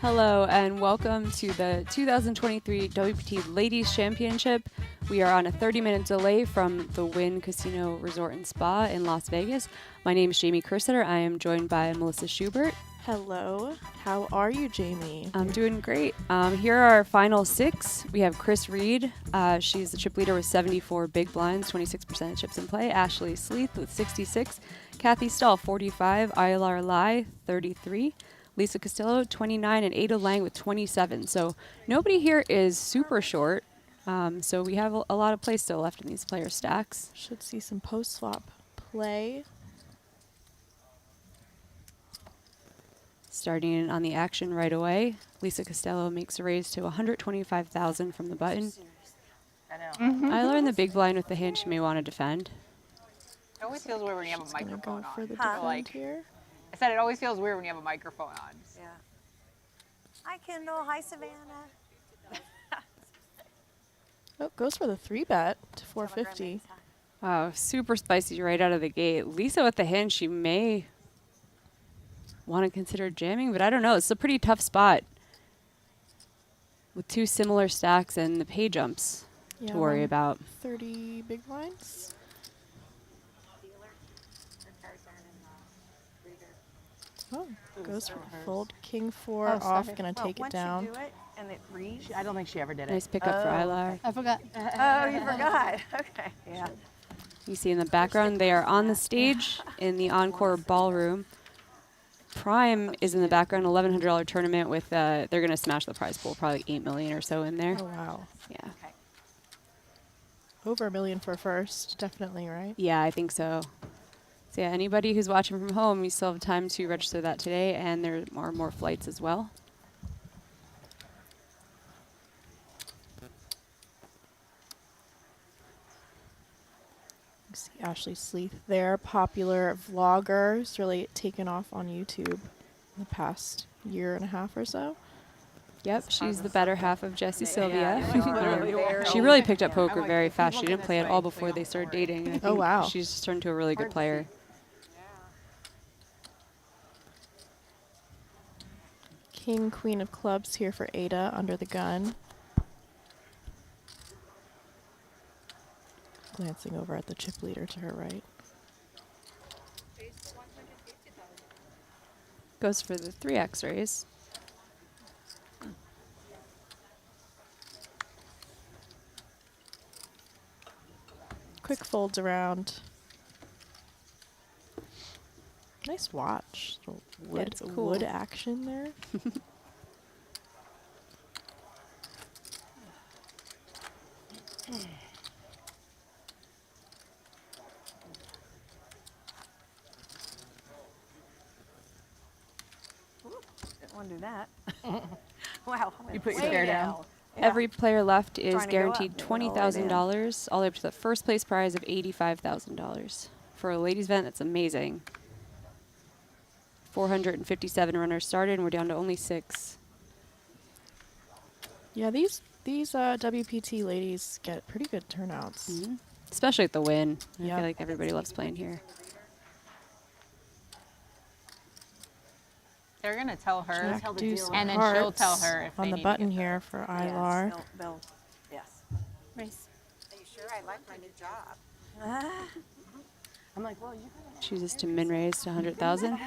Hello and welcome to the 2023 WPT Ladies Championship. We are on a 30-minute delay from the Wynn Casino Resort and Spa in Las Vegas. My name is Jamie Kersetter. I am joined by Melissa Schubert. Hello. How are you, Jamie? I'm doing great. Here are our final six. We have Chris Read. She's the chip leader with 74 big blinds, 26% of chips in play. Ashley Sleeth with 66. Kathy Stahl, 45. Aylar Lie, 33. Lisa Costello, 29. And Ada Lang with 27. So nobody here is super short. So we have a lot of play still left in these player stacks. Should see some post-flop play. Starting in on the action right away, Lisa Costello makes a raise to $125,000 from the button. I know. I learned the big blind with the hand she may want to defend. It always feels weird when you have a She's gonna microphone go on. for the So, defend like, here. I said it always feels weird when you have a microphone on. Yeah. Hi, Kendall. Hi, Savannah. Oh, goes for the 3-bet to 450. Wow, super spicy right out of the gate. Lisa with the hand she may want to consider jamming, but I don't know. It's a pretty tough spot with two similar stacks and the pay jumps to worry about. 30 big blinds. Oh, goes for the fold. King 4 off, sorry. gonna take it down. Once you do it and it reads. I don't think she ever did it. Nice pickup for Aylar. I forgot. Oh, you forgot. Okay. Yeah. You see in the background, they are on the stage in the Encore Ballroom. Prime is in the background, $1,100 tournament with, they're going to smash the prize pool, probably $8 million or so in there. Oh, wow. Yeah. Okay. Over $1 million for first, definitely, right? Yeah, I think so. So yeah, anybody who's watching from home, you still have time to register that today, and there are more flights as well. You see Ashley Sleeth there, popular vlogger, who's really taken off on YouTube in the past year and a half or so. Yep, she's the better half of Jessie Sylvia. Literally. She really picked up poker very fast. She didn't play it all before they started dating. And I think wow. she's just turned to a really good player. King, Queen of Clubs here for Ada under the gun. Glancing over at the chip leader to her right. Goes for the 3x raise. Quick folds around. Nice watch. Little wood, it's cool. wood action there. Didn't want to do that. Wow. You put your Way stare down. Yeah. Every player left is Trying to go up, guaranteed didn't know where it $20,000, all the way up to the first place prize of $85,000. For a ladies event, that's amazing. 457 runners started, and we're down to only 6. Yeah, these WPT ladies get pretty good turnouts. Mm-hmm. Especially at the Wynn. I Yep. feel like everybody loves playing here. They're going to tell her, Jack deuce and then she'll tell her if on they the need button to get here for Aylar. Yes. Nice. Are you sure? I like my new job. I'm like, well, you Chooses to min raise to 100,000.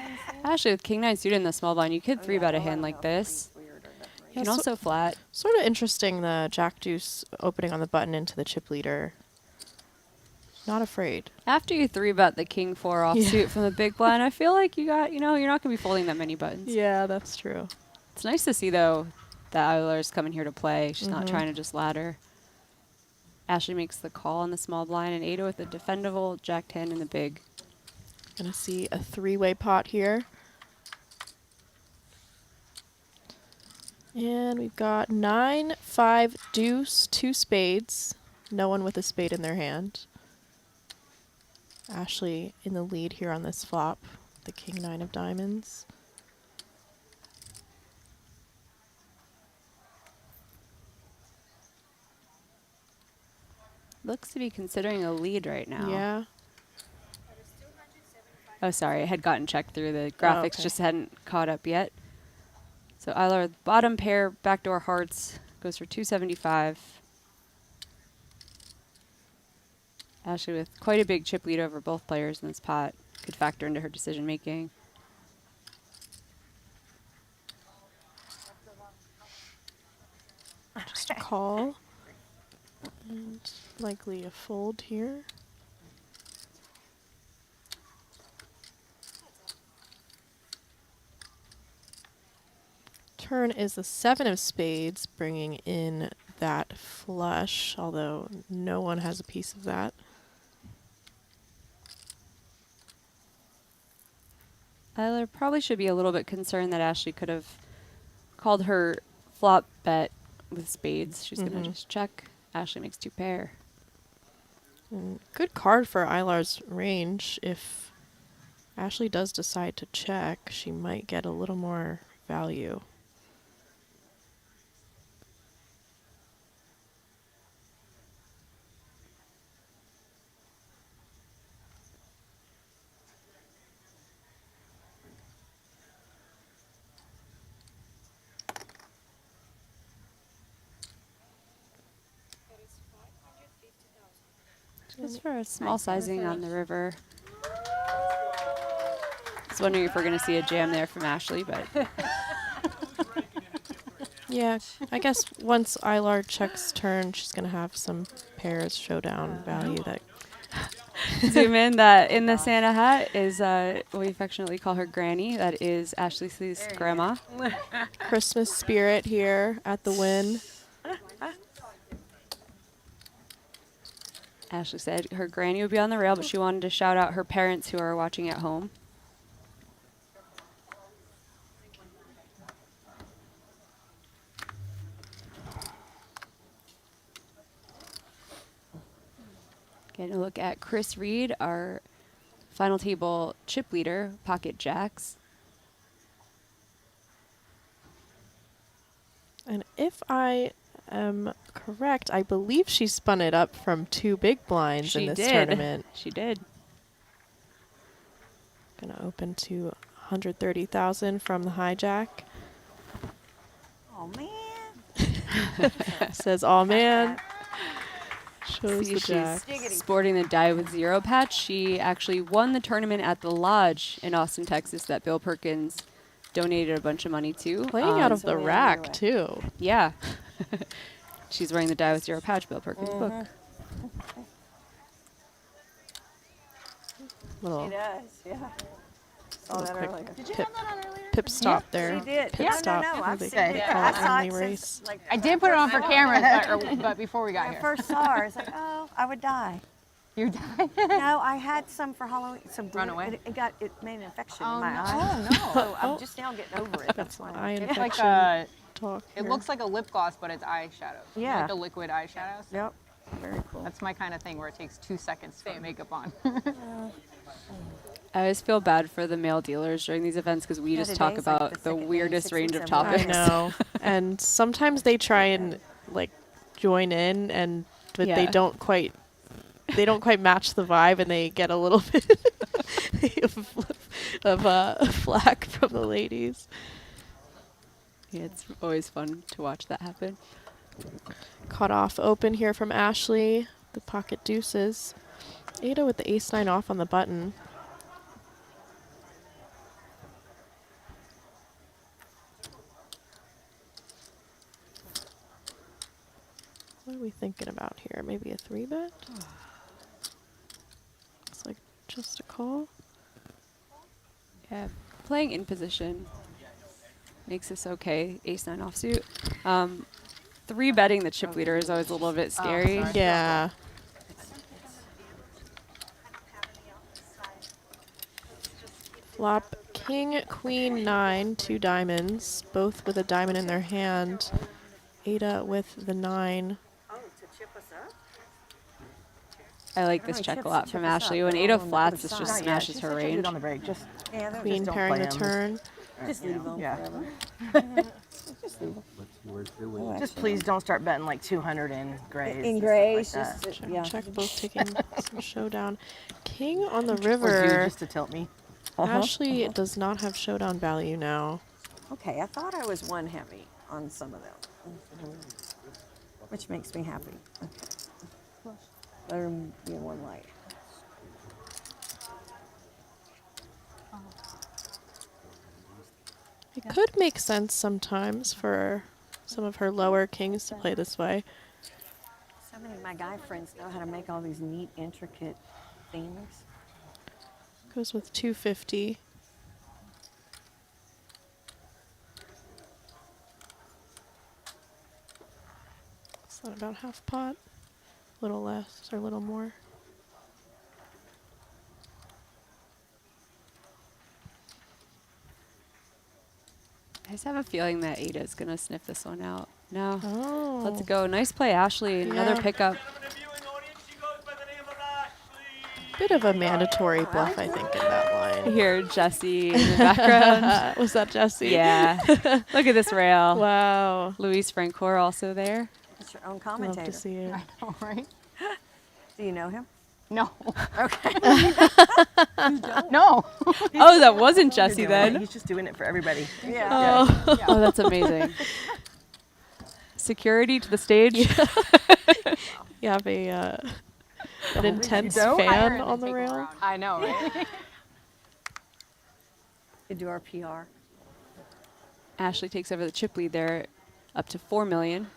Actually, with King 9 suited in the small blind, you could 3-bet a hand like this. You can also flat. Sort of interesting, the Jack deuce opening on the button into the chip leader. Not afraid. After you 3-bet the King 4 offsuit from the big blind, I feel like you're not going to be folding that many buttons. Yeah, that's true. It's nice to see, though, that Aylar's coming here to play. She's not trying to just ladder. Ashley makes the call on the small blind, and Ada with the defendable Jack 10 in the big. Gonna see a 3-way pot here. And we've got 9, 5, deuce, 2 spades. No one with a spade in their hand. Ashley in the lead here on this flop. The King 9 of diamonds. Looks to be considering a lead right now. Yeah. Oh, sorry. It had gotten checked through. The graphics okay. just hadn't caught up yet. So Aylar, bottom pair, backdoor hearts, goes for 275. Ashley with quite a big chip lead over both players in this pot. Could factor into her decision making. Just a call. And likely a fold here. Turn is the 7 of spades, bringing in that flush, although no one has a piece of that. Aylar probably should be a little bit concerned that Ashley could have called her flop bet with spades. She's going to just check. Ashley makes 2 pair. And good card for Aylar's range. If Ashley does decide to check, she might get a little more value. Just for a small sizing on the river. I was wondering if we're going to see a jam there from Ashley, but Yeah, I guess once Aylar checks turn, she's going to have some pairs showdown value that zoom in. That in the Santa hat is we affectionately call her Granny. That is Ashley Sleeth's grandma. Christmas spirit here at the Wynn. Ashley said her granny would be on the rail, but she wanted to shout out her parents who are watching at home. Getting a look at Chris Read, our final table chip leader, pocket jacks. And if I am correct, I believe she spun it up from 2 big blinds in this tournament. She did. Gonna open to 130,000 from the hijack. Oh, man. Says, "Oh man." Shows See, the jack. she's sporting the die with 0 patch. She actually won the tournament at the Lodge in Austin, Texas that Bill Perkins donated a bunch of money to. Playing out of So the we rack anyway. too. Yeah. She's wearing the die with 0 patch, Bill Perkins book. Little does, yeah. Saw that quick earlier. Did you pip, have that on earlier? pip stop there. She did. Pip stop. No, I've They seen it. Yeah. call I it saw only it race. since, like, I did put it on for camera, but before we got when I here. first saw her, I was like, oh, I would die. You died? No, I had some for Halloween. Some Run away? It made an infection Oh, in my no. eye. Oh, no. So I'm just now getting over it. That's why. Eye It's like infection talk it here. looks like a lip gloss, but it's eyeshadow. Yeah. Like the liquid eyeshadows. Yep. Very cool. That's my kind of thing where it takes 2 seconds to put makeup on. I always feel bad for the male dealers during these events because we Yeah, just talk today's like about the the second day, weirdest 16, range of 17. topics. I know. And sometimes they try and like join in, and but they Yeah. don't quite match the vibe, and they get a little bit of flack from the ladies. Yeah, it's always fun to watch that happen. Cut off open here from Ashley. The pocket deuces. Ada with the ace-9 off on the button. What are we thinking about here? Maybe a 3-bet? Looks like just a call. Yeah, playing in position makes this okay. Ace-9 offsuit. 3-betting the chip leader is always a little bit scary. sorry. Yeah. Flop king, queen, 9, 2 diamonds, both with a diamond in their hand. Ada with the 9. Oh, to chip us up? I like this check a lot from Ashley. When Ada flats, this just smashes her range. on the break. Just Yeah, they're Queen don't pairing play the 'em. turn. just leave them Yeah. forever. Just please don't start betting like 200 in grays. In and grays, stuff like just that. yeah. Check both taking some showdown. King on the Or do river. just to tilt me. Ashley does not have showdown value now. Okay, I thought I was one heavy on some of them, which makes me happy. Okay. Better be one light. It could make sense sometimes for some of her lower kings to play this way. So many of my guy friends know how to make all these neat, intricate things. Goes with 250. Is that about half pot? A little less or a little more? I just have a feeling that Ada's going to sniff this one out. No. Oh. Let's go. Nice play, Ashley. Another Yeah. pickup. Bit of a mandatory bluff, I think, in that I line. hear Jesse in the background. Was that Jesse? Yeah. Look at this rail. Wow. Luis Francoeur also there. It's your own Love commentator. to see it. All right. Do you know him? No. Okay. No. Oh, that wasn't Jesse then. He's just doing it for everybody. Yeah. Oh, that's amazing. Security to the stage. You have an intense don't? fan Hire him on to the take him rail. around. I know, right? You do our PR. Ashley takes over the chip lead there, up to 4 million.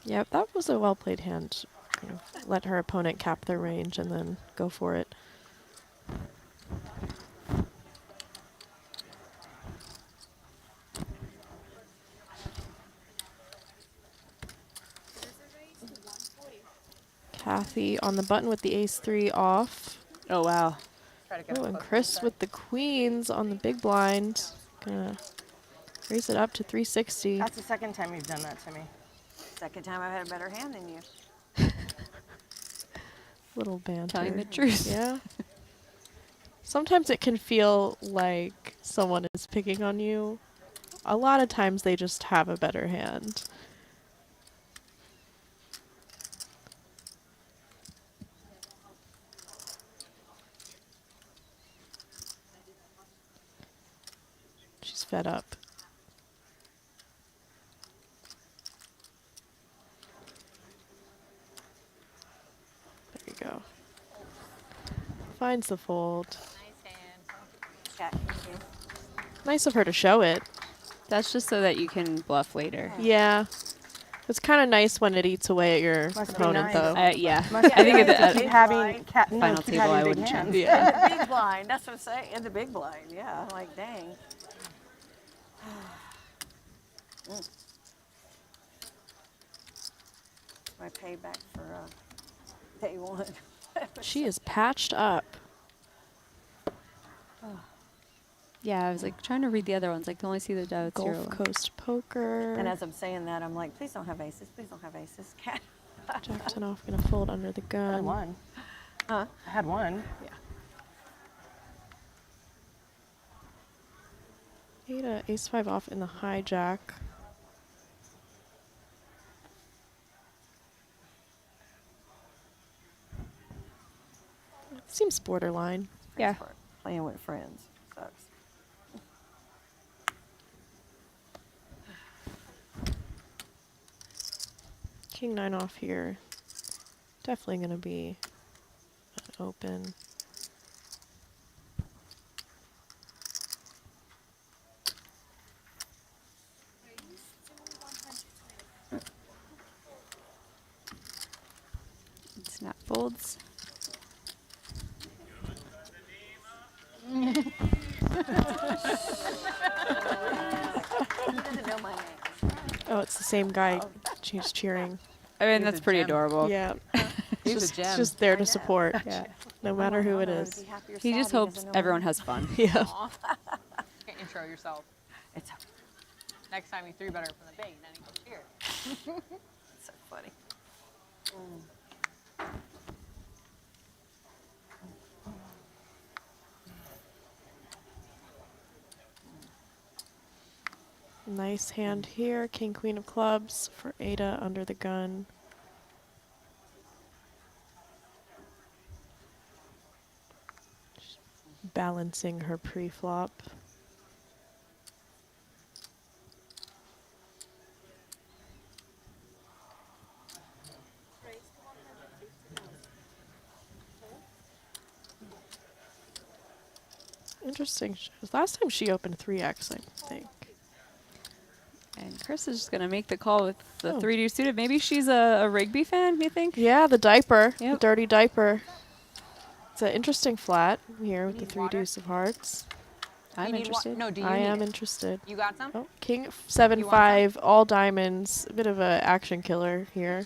Yep, that was a well played hand. Kind of let her opponent cap their range and then go for it. Kathy on the button with the ace-3 off. Oh, wow. Try to get Oh, him and close Chris to the with the queens on the big blind. Gonna raise it up to 360. That's the second time you've done that to me. Second time I've had a better hand than you. Little banter. Telling the truth. Yeah. Sometimes it can feel like someone is picking on you. A lot of times they just have a better hand. She's fed up. There you go. Finds the fold. Nice hand. Check. Thank you. Nice of her to show it. That's just so that you can bluff later. Yeah. It's kind of nice when it eats away at your Must be opponent, nice. though. Yeah. Must I think be at nice the to keep having final keep table, having I big wouldn't hands. choose. Yeah. Big blind. That's what I'm saying. In the big blind. Yeah. Like, dang. My payback for day one. She is patched up. Yeah, I was like trying to read the other ones. I can only see the dots. Gulf Coast Poker. And as I'm saying that, I'm like, please don't have aces. Please don't have aces. Jackson off, gonna fold under the I had gun. one. Huh? I had one. Ada, ace-5 off in the hijack. Seems borderline. Yeah. Playing with friends. Sucks. King-9 off here. Definitely gonna be an open. Snap folds. He doesn't know my name. Oh, it's the same guy. She's cheering. I mean, He's that's a pretty gem. adorable. Yeah. He's Just, a gem. it's just there I to know. support. Yeah. No matter who it I don't know, is is. he happy or He sad? just He hopes doesn't know my everyone name. has fun. Yeah. Aw. You can intro yourself. It's Next time you 3-better from the big, then you can cheer. so funny. Nice hand here. King, Queen of Clubs for Ada under the gun. balancing her pre-flop. Interesting. Last time she opened 3x, I think. And Chris is just going to make the call with the Oh. 3 deuce suited. Maybe she's a Rigby fan, you think? Yeah, the diaper. Yep. The dirty diaper. It's an interesting flat here with the need 3 water? deuce of hearts. I'm You need interested. No, do you I need am it? interested. You got some? Oh, King You want 7-5, all diamonds. A bit of a action killer here.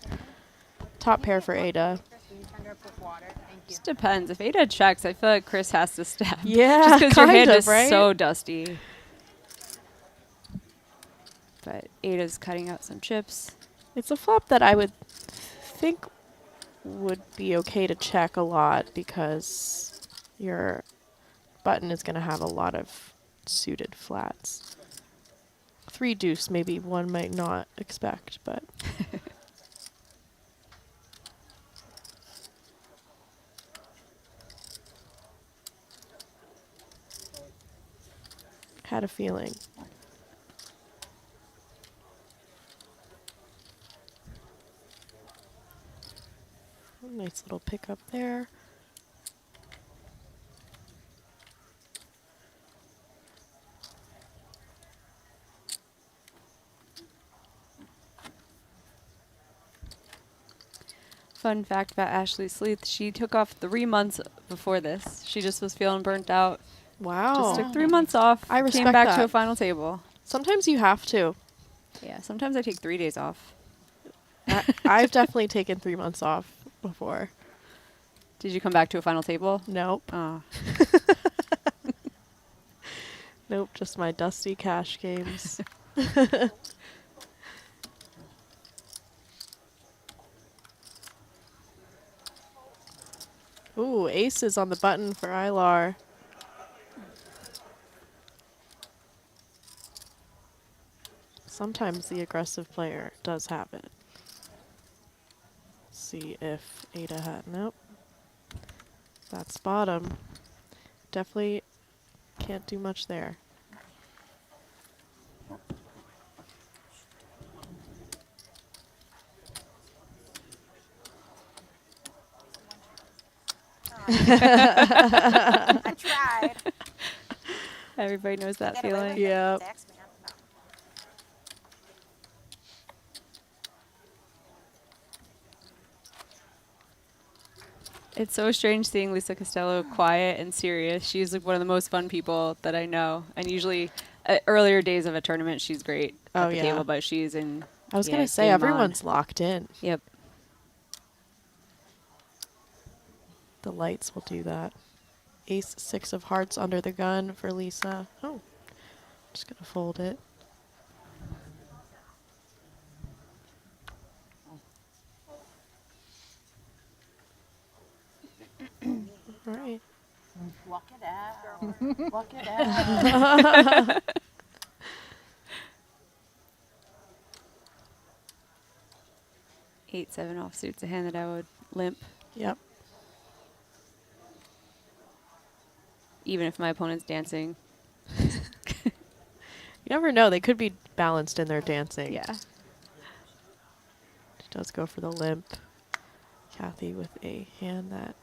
Top pair for Ada. Chris, will you turn it up with water? Thank you. Just depends. If Ada checks, I feel like Chris has to stab. Yeah, Just because your kind hand of, is right? so dusty. But Ada's cutting out some chips. It's a flop that I would think would be okay to check a lot because your button is going to have a lot of suited flats. 3 deuce, maybe one might not expect, but had a feeling. Nice little pickup there. Fun fact about Ashley Sleeth, she took off 3 months before this. She just was feeling burnt out. Wow. Just took 3 months off. I Came respect back to that. a final table. Sometimes you have to. Yeah, sometimes I take 3 days off. I've definitely taken 3 months off before. Did you come back to a final table? Nope. Oh. Nope, just my dusty cash games. Ooh, aces on the button for Aylar. Sometimes the aggressive player does have it. See if Ada had. Nope. That's bottom. Definitely can't do much there. I tried. Everybody knows that Get away with feeling. it. Yep. Text me. No. It's so strange seeing Lisa Costello quiet and serious. She's like one of the most fun people that I know. And usually, earlier days of a tournament, she's great Oh, at the yeah. table, but she's in. I was yeah, going to say, game everyone's on. locked in. Yep. The lights will do that. Ace 6 of hearts under the gun for Lisa. Oh, just going to fold it. All right. Walk it out. Walk it out. 8-7 offsuit's a hand that I would limp, Yep. even if my opponent's dancing. You never know. They could be balanced in their dancing. Yeah. She does go for the limp. Kathy with a hand that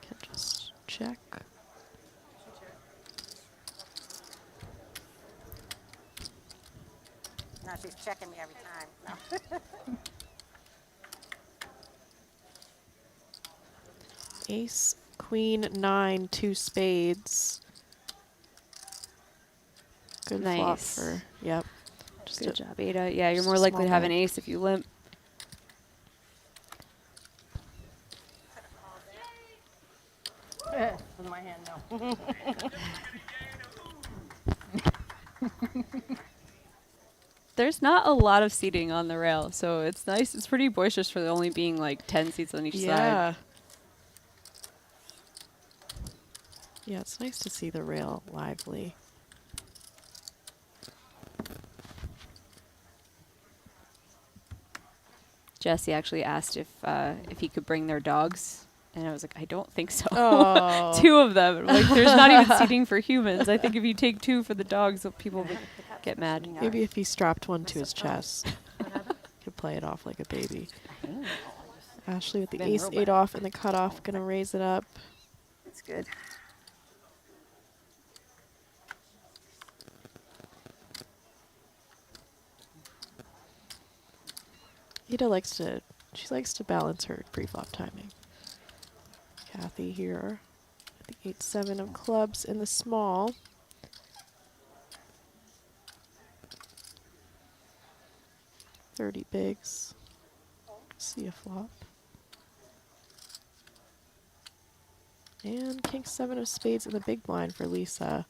can just check. No, she's checking me every time. No. Ace, queen, 9, 2 spades. Good flop Nice. for, yep. Just Good a- job, Ada. Yeah, you're just more a likely small to have bet. an ace if you limp. With my hand, no. There's not a lot of seating on the rail, so it's nice. It's pretty boisterous for there only being like 10 seats on each side. Yeah. Yeah, it's nice to see the rail lively. Jesse actually asked if he could bring their dogs And I was like, I don't think so. Oh. 2 of them. I'm like, there's not even seating for humans. I think if you take 2 for the dogs, people would get mad. Maybe if he strapped one to his chest, could play it off like a baby. Ashley with the ace-8 off and the cutoff, gonna raise it up. It's good. Ida likes to balance her pre-flop timing. Kathy here, the 8-7 of clubs in the small. $30 bigs. See a flop. And king 7 of spades in the big blind for Lisa.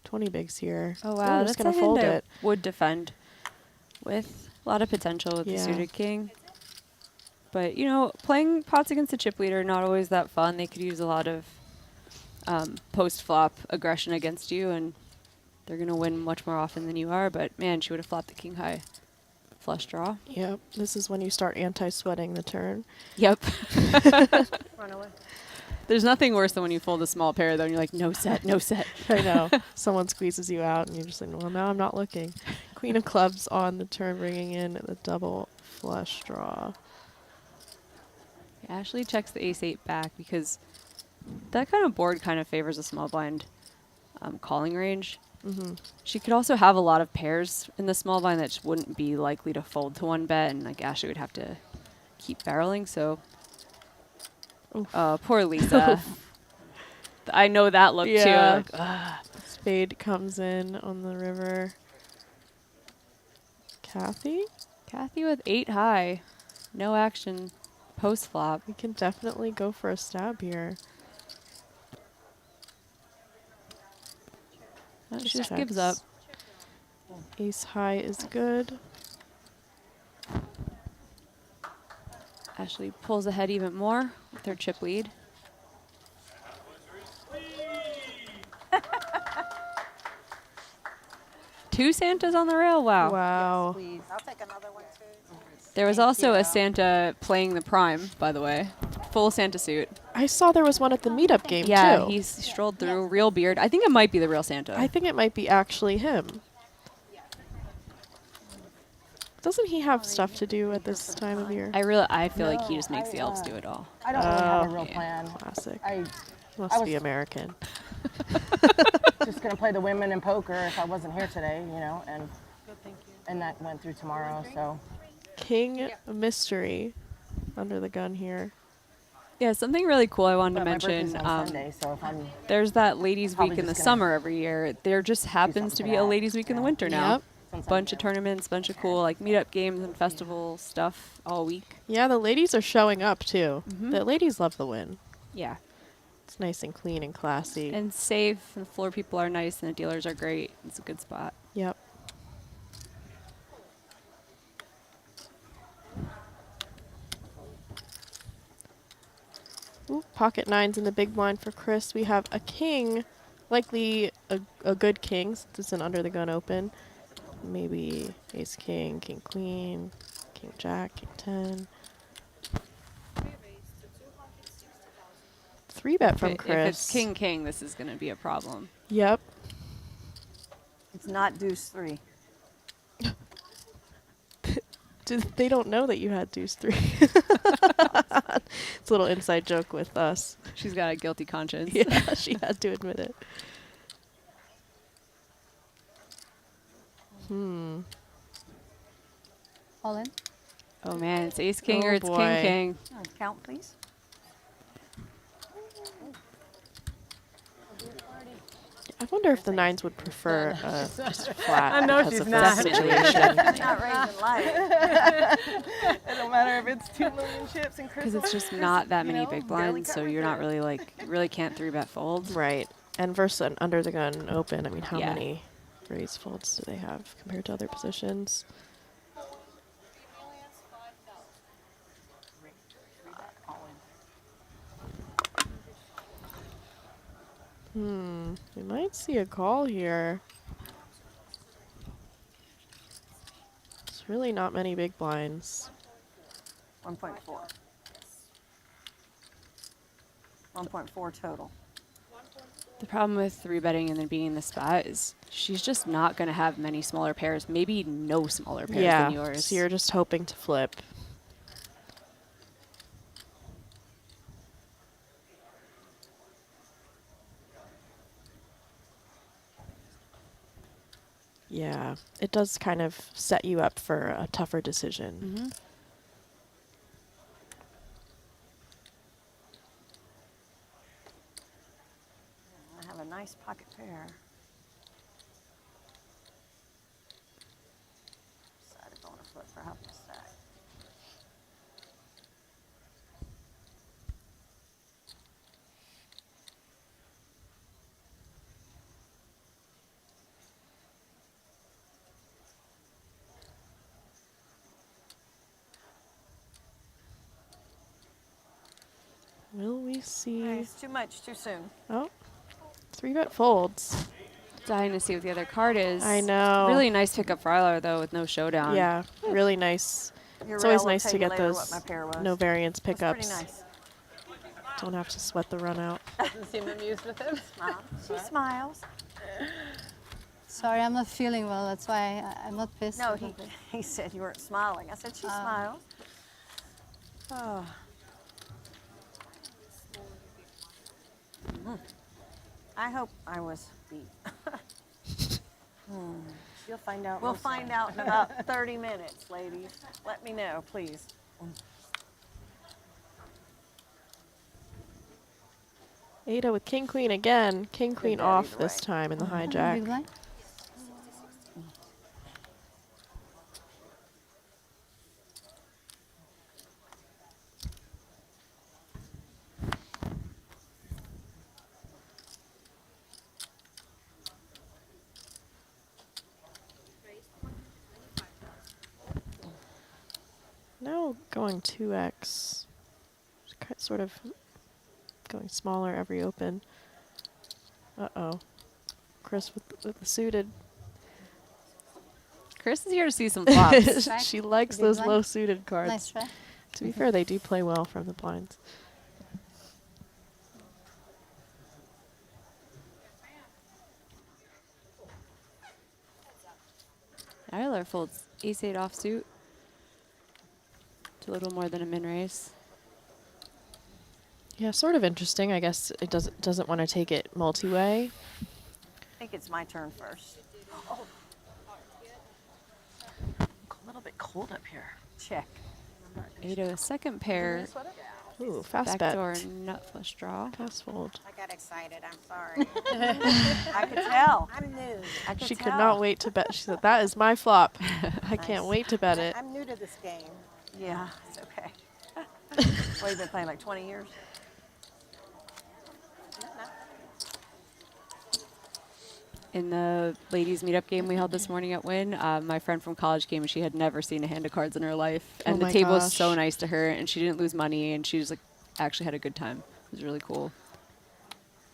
20 bigs here. Oh, Ooh, wow. I'm That's just gonna a fold hand I it. would defend with a lot of potential with the Yeah. suited king. But, you know, playing pots against the chip leader, not always that fun. They could use a lot of post-flop aggression against you, and they're going to win much more often than you are. But, man, she would have flopped the king high flush draw. Yep, this is when you start anti-sweating the turn. Yep. Run away. There's nothing worse than when you fold a small pair, though, and you're like, no set, no set. I know. Someone squeezes you out, and you're just like, well, now I'm not looking. Queen of clubs on the turn, bringing in the double flush draw. Ashley checks the ace-8 back because that kind of board kind of favors a small blind calling range. Mm-hmm. She could also have a lot of pairs in the small blind that just wouldn't be likely to fold to one bet, and like Ashley would have to keep barreling. So, poor Lisa. I know that look too. Like, Spade comes in on the river. Kathy? Kathy with 8 high, no action post flop. We can definitely go for a stab here. She just gives up. Ace high is good. Ashley pulls ahead even more with her chip lead. Two Santas on the rail. Wow. Wow. Please. I'll take another one too. There was also a Santa playing the prime, by the way. Full Santa suit. I saw there was one at the meetup game Yeah, too. he strolled through, real beard. I think it might be the real Santa. I think it might be actually him. Doesn't he have stuff to do at this time of year? I feel like he just makes the elves do it all. I don't really have a real yeah. plan. Classic. I Must was- be American. just gonna play the women in poker if I wasn't here today, you know, and that went through tomorrow. So King Mystery under the gun here. Yeah, something really cool I wanted but to my mention. birthday's on Sunday, so if I'm There's that Ladies Probably Week in the just gonna summer every year. There just happens to something be for a that, Ladies Week in the winter now. Yep. since I'm Bunch of here. tournaments, bunch of cool like meetup games and festival stuff all week. Yeah, the ladies are showing up too. Mhm. The ladies love the win. Yeah, It's nice and clean and classy. and safe. And the floor people are nice, and the dealers are great. It's a good spot. Yep. Ooh, pocket nines in the big blind for Chris. We have a king, likely a good king since it's an under the gun open. Maybe ace king, king queen, king jack, king 10. 3-bet from If Chris. it's king king, this is going to be a problem. Yep. It's not deuce 3. They don't know that you had deuce 3. It's a little inside joke with us. She's got a guilty conscience. Yeah, she had to admit it. All in. Oh man, it's ace king Oh, or it's boy. king king. Count, please. I wonder if the nines would prefer just flat. I know because she's of not. the situation. Not raising light. It don't matter if it's 2 million chips and Because it's just not that many big blinds, so you're not really like, you really can't 3-bet fold. Right. And versus an under the gun open, I mean, how Yeah. many raise folds do they have compared to other positions? We might see a call here. It's really not many big blinds. 1.4. 1.4 total. The problem with 3-betting and then being in the spot is she's just not going to have many smaller pairs, maybe no smaller pairs than yours. So you're just hoping to flip. Yeah, it does kind of set you up for a tougher decision. Mm-hmm. I have a nice pocket pair. Decided I want to flip for half a stack. Will we see? It's too much, too soon. Oh, 3-bet folds. Dying to see what the other card is. I know. Really nice pickup for Aylar, though, with no showdown. Yeah, really nice. Your It's always rail will nice tell to you get later those what my pair was. no variance That's pickups. pretty nice. Don't have to sweat the run out. Doesn't seem amused with him. Smile. She smiles. Sorry, I'm not feeling well. That's why I'm not pissed. No, he said you weren't smiling. I said she smiles. Oh. I hope I was beat. You'll find out. We'll real find soon. out in about 30 minutes, ladies. Let me know, please. Ada with king queen again. King queen bet off either this way. time in the Big hijack. blind? Now going 2x. Sort of going smaller every open. Uh-oh. Chris with the suited. Chris is here to see some flops. Check. She likes Big those blind. low suited cards. Nice try. To be fair, they do play well from the blinds. Aylar folds ace-8 offsuit. It's a little more than a min raise. Yeah, sort of interesting. I guess it doesn't want to take it multi-way. I think it's my turn first. A little bit cold up here. Check. Ada, a second pair. Ooh, fast bet. Backdoor nut flush draw. Pass fold. I got excited. I'm sorry. I could tell. I'm new. I could She tell. could not wait to bet. She said, "That is my flop. I Nice. can't wait to bet it." I'm new to this game. Yeah, it's okay. What, you've been playing like 20 years? In the ladies meetup game we held this morning at Wynn, my friend from college came and she had never seen a hand of cards in her life. Oh And the my table was so gosh. nice to her and she didn't lose money and she was like actually had a good time. It was really cool.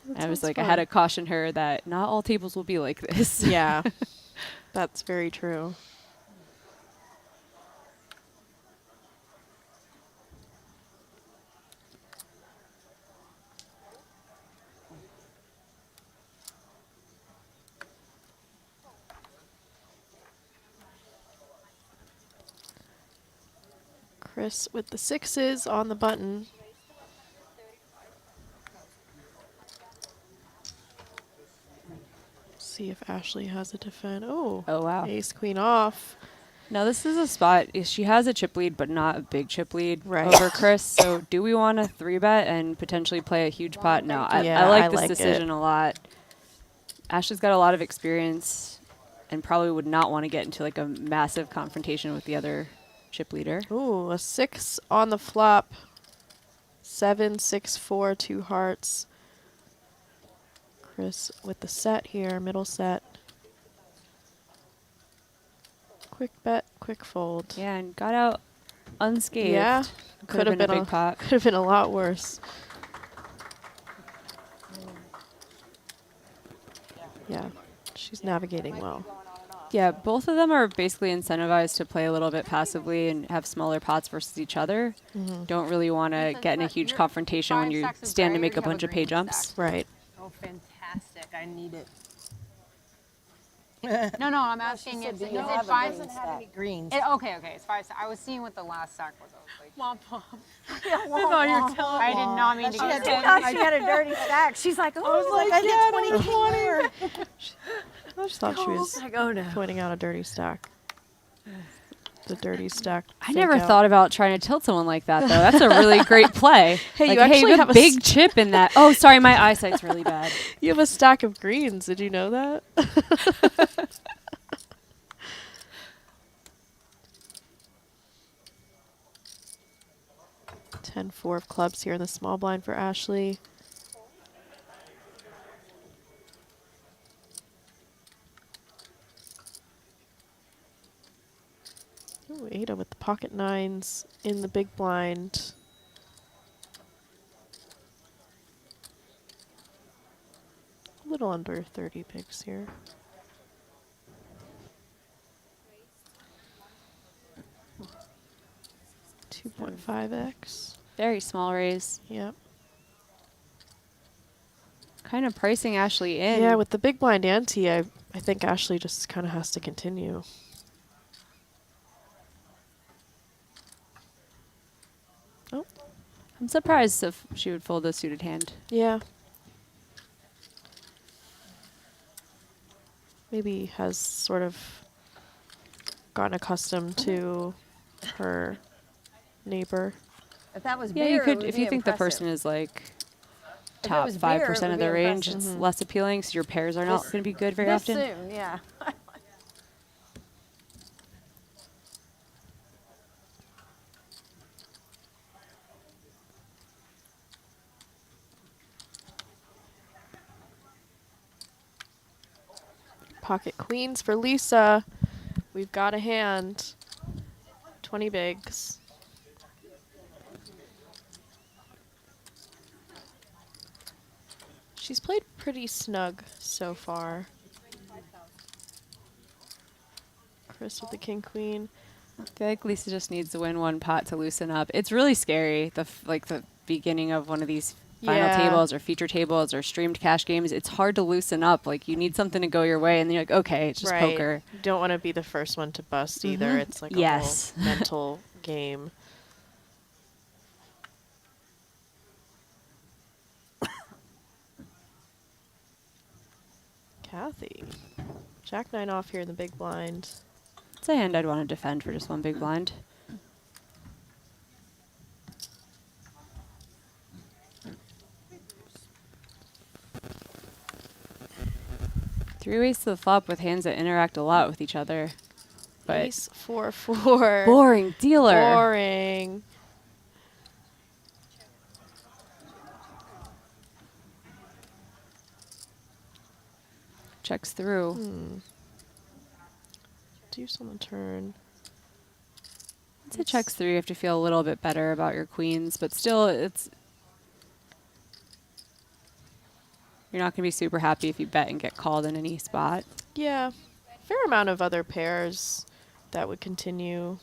And I was sounds like, I had to fun. caution her that not all tables will be like this. Yeah, that's very true. Chris with the 6s on the button. See if Ashley has a defend. Oh, Oh, wow. ace queen off. Now this is a spot. She has a chip lead, but not a big chip lead Right. over Chris. So do we want to 3-bet and potentially play a huge pot? No, Yeah, I like I this like decision a lot. Ashley's got a lot of experience and probably would not want to get into like a massive confrontation with the other chip leader. Ooh, a 6 on the flop. 7, 6, 4, 2 hearts. Chris with the set here, middle set. Quick bet, quick fold. Yeah, and got out unscathed. Yeah, Could have been a big pot. Could have been a lot worse. Yeah, she's navigating well. Yeah, both of them are basically incentivized to play a little bit passively and have smaller pots versus each other. Don't really want to get in a huge confrontation when you stand to make a bunch of pay jumps. Right. Oh, fantastic. I need it. No, I'm asking said, if do is you it have a five? green Doesn't have any greens. Okay, it's 5 stacks. I was seeing what the last stack was. I was like, I I did not mean to She get had it. Oh, she had a dirty stack. She's like, oh, I did 20 more. I just thought she was Like, oh no. pointing out a dirty stack. The dirty stack. I fake never out. thought about trying to tilt someone like that, though. That's a really great play. Hey, like, you actually good have a big chip in that. Oh, sorry, my eyesight's really bad. You have a stack of greens. Did you know that? 10-4 of clubs here in the small blind for Ashley. Ooh, Ada with the pocket nines in the big blind. A little under 30 bigs here. 2.5x. Very small raise. Yep. Kind of pricing Ashley in. Yeah, with the big blind ante, I think Ashley just kind of has to continue. Oh, I'm surprised if she would fold a suited hand. yeah. Maybe has sort of gotten accustomed to her neighbor. If that was Yeah, beer, you it could, would if be you think the impressive. person is like it top was beer, it 5% would of be the range, impressive. it's less appealing, so your pairs are not This- going to be good very This often. soon, yeah. Pocket queens for Lisa. We've got a hand. 20 bigs. She's played pretty snug so far. Chris with the king queen. I feel like Lisa just needs to win one pot to loosen up. It's really scary, like the beginning of one of these final Yeah. tables or feature tables or streamed cash games. It's hard to loosen up. Like, you need something to go your way, and then you're like, okay, it's just Right. poker. You don't want to be the first one to bust either. It's like Yes. a whole mental game. Kathy. Jack 9 off here in the big blind. It's a hand I'd want to defend for just one big blind. Three ways to the flop with hands that interact a lot with each other. But Ace 4-4. boring dealer. Boring. Checks through. Deuce on the turn. Once it checks through, you have to feel a little bit better about your queens, but still, you're not going to be super happy if you bet and get called in any spot. Yeah. Fair amount of other pairs that would continue.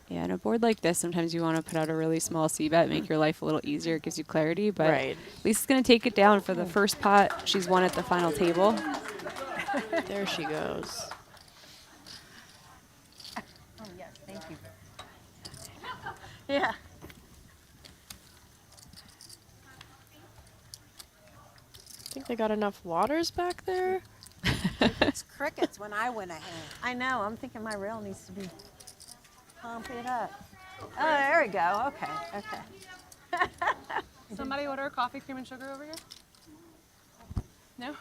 Yeah, on a board like this, sometimes you want to put out a really small c-bet, make your life a little easier. It gives you clarity, but Right. Lisa's going to take it down for the first pot she's won at the final table. There she goes. Oh, yes, thank you. Yeah. I think they got enough waters back there. It's crickets when I win a hand. I know. I'm thinking my rail needs to be pump it up. Oh, there we go. Okay. Okay. Somebody order coffee, cream, and sugar over here? No?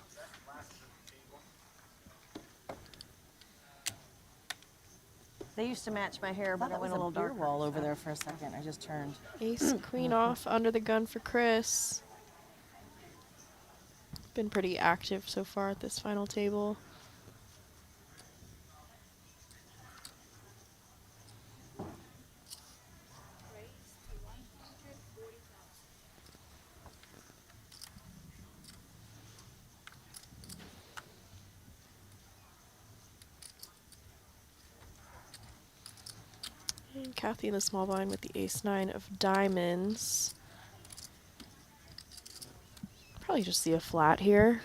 They used to match my hair, I but thought I it was went a little a beer darker. wall over there for a second. I just turned. Ace queen off under the gun for Chris. Been pretty active so far at this final table. And Kathy in the small blind with the ace-9 of diamonds. Probably just see a flat here.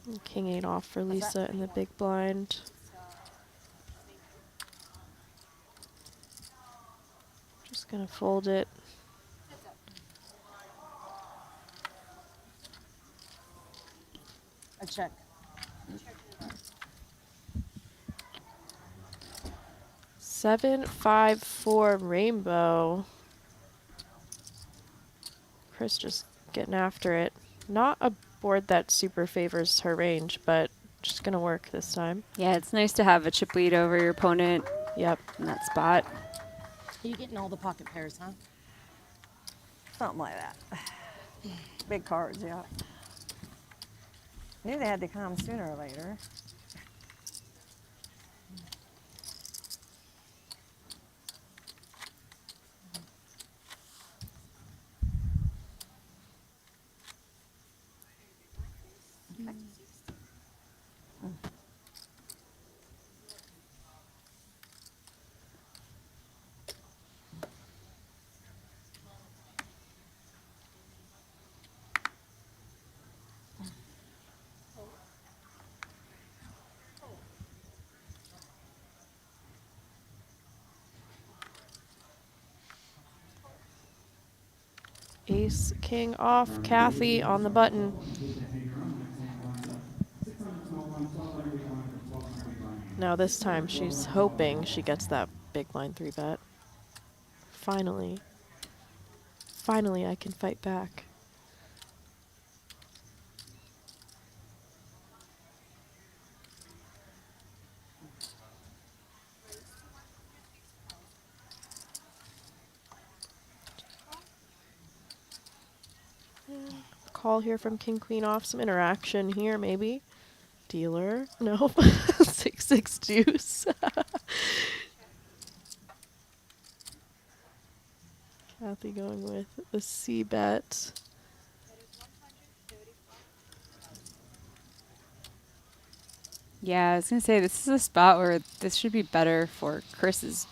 And King-8 off for Lisa in the big blind. Just gonna fold it. I check. Seven, 5, 4 rainbow. Chris just getting after it. Not a board that super favors her range, but just gonna work this time. Yeah, it's nice to have a chip lead over your opponent Yep. in that spot. Are you getting all the pocket pairs, huh? Something like that. Big cards, yeah. Knew they had to come sooner or later. Ace, king off. Kathy on the button. Now this time she's hoping she gets that big blind 3-bet. Finally. Finally I can fight back. Call here from king queen off. Some interaction here maybe. Dealer. No. 6-6 deuce. Kathy going with the C bet. Yeah, I was going to say, this is a spot where this should be better for Chris's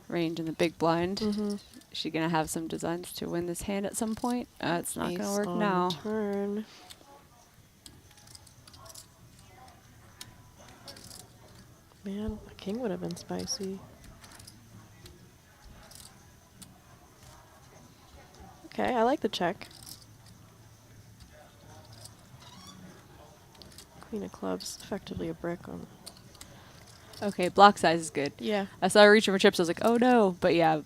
range in the big blind. Mm-hmm. Is she going to have some designs to win this hand at some point? It's not going to work on now. Turn. Man, a king would have been spicy. Okay, I like the check. Queen of clubs, effectively a brick on. Okay, block size is good. Yeah. I saw her reaching for chips. I was like, oh no. But yeah,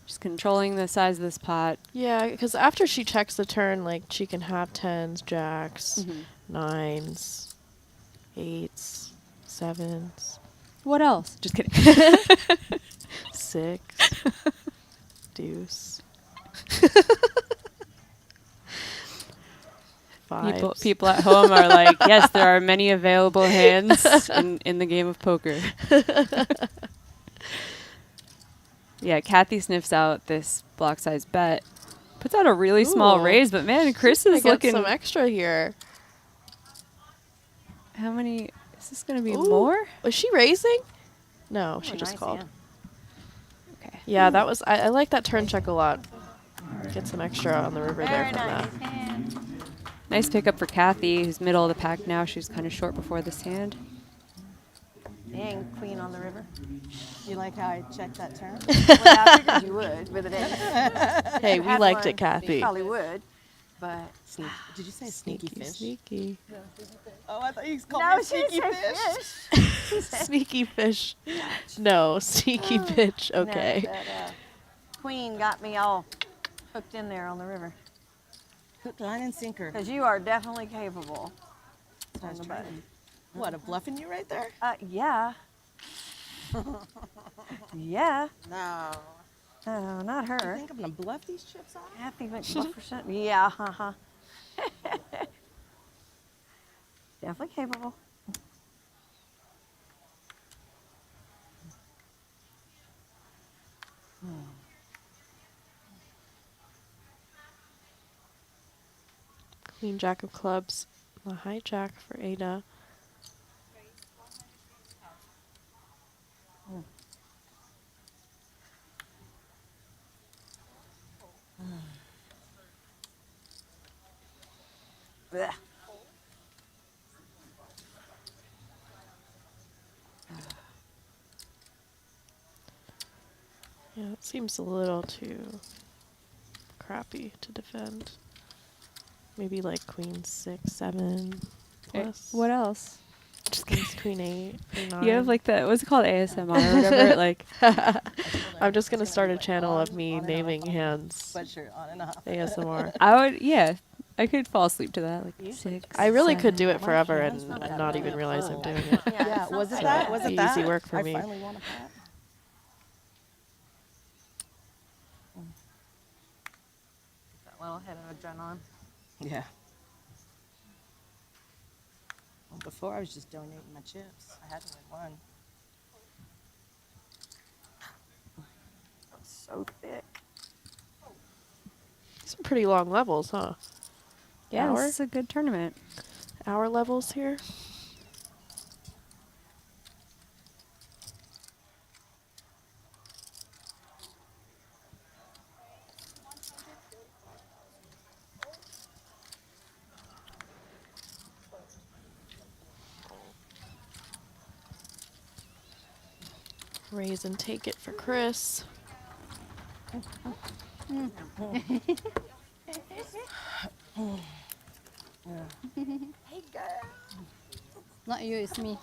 just controlling the size of this pot. Yeah, because after she checks the turn, like she can have 10s, jacks, 9s, 8s, 7s. What else? Just kidding. 6, deuce. 5. People at home are like, yes, there are many available hands in the game of poker. Yeah, Kathy sniffs out this block size bet. Puts out a really small Ooh. raise, but man, Chris She's is gonna looking. get some extra here. How many? Is this going to be Ooh. more? Was she raising? No, she Oh, just nice called. hand. Okay. Yeah, that was. I like that turn check a lot. Get some extra on the river there Very from nice that. hand. Nice pickup for Kathy, who's middle of the pack now. She's kind of short before this hand. Dang, queen on the river. You like how I checked that turn? Well, I figured you would with it. Hey, we Had liked one, it, Kathy. You probably would, but Sneak. Did you say sneaky fish? Sneaky. Oh, I thought you called no, me a she didn't sneaky say fish. fish. She said Sneaky fish. No, sneaky bitch. no, Okay. that, queen got me all hooked in there on the river. Hook, line, and sinker. Because you are definitely capable. I was on the trying. button. What, a bluffing you right there? Yeah. Yeah. No. Oh, not You her. think I'm gonna bluff these chips off? Kathy went 1%. Yeah, Definitely capable. Queen, jack of clubs. A hijack for Ada. Blech. Yeah, it seems a little too crappy to defend. Maybe like queen 6, 7 plus. What else? Just queen 8, queen 9. You have like the, what's it called, ASMR or whatever? Like, I'm just gonna start a channel of me naming hands. Sweatshirt on and off. ASMR. I would, yeah, I could fall asleep to that. Like 6. I really could 7. do it forever and not even realize I'm doing it. Yeah, was it that? Was it Easy that? work for I me. finally won a pot. That little hit of adrenaline. Yeah. Well, before I was just donating my chips. I had to win one. So thick. Some pretty long levels, huh? Yeah, Hour? this is a good tournament. Hour levels here. Raise and take it for Chris. Hey, girl. Not you, it's me.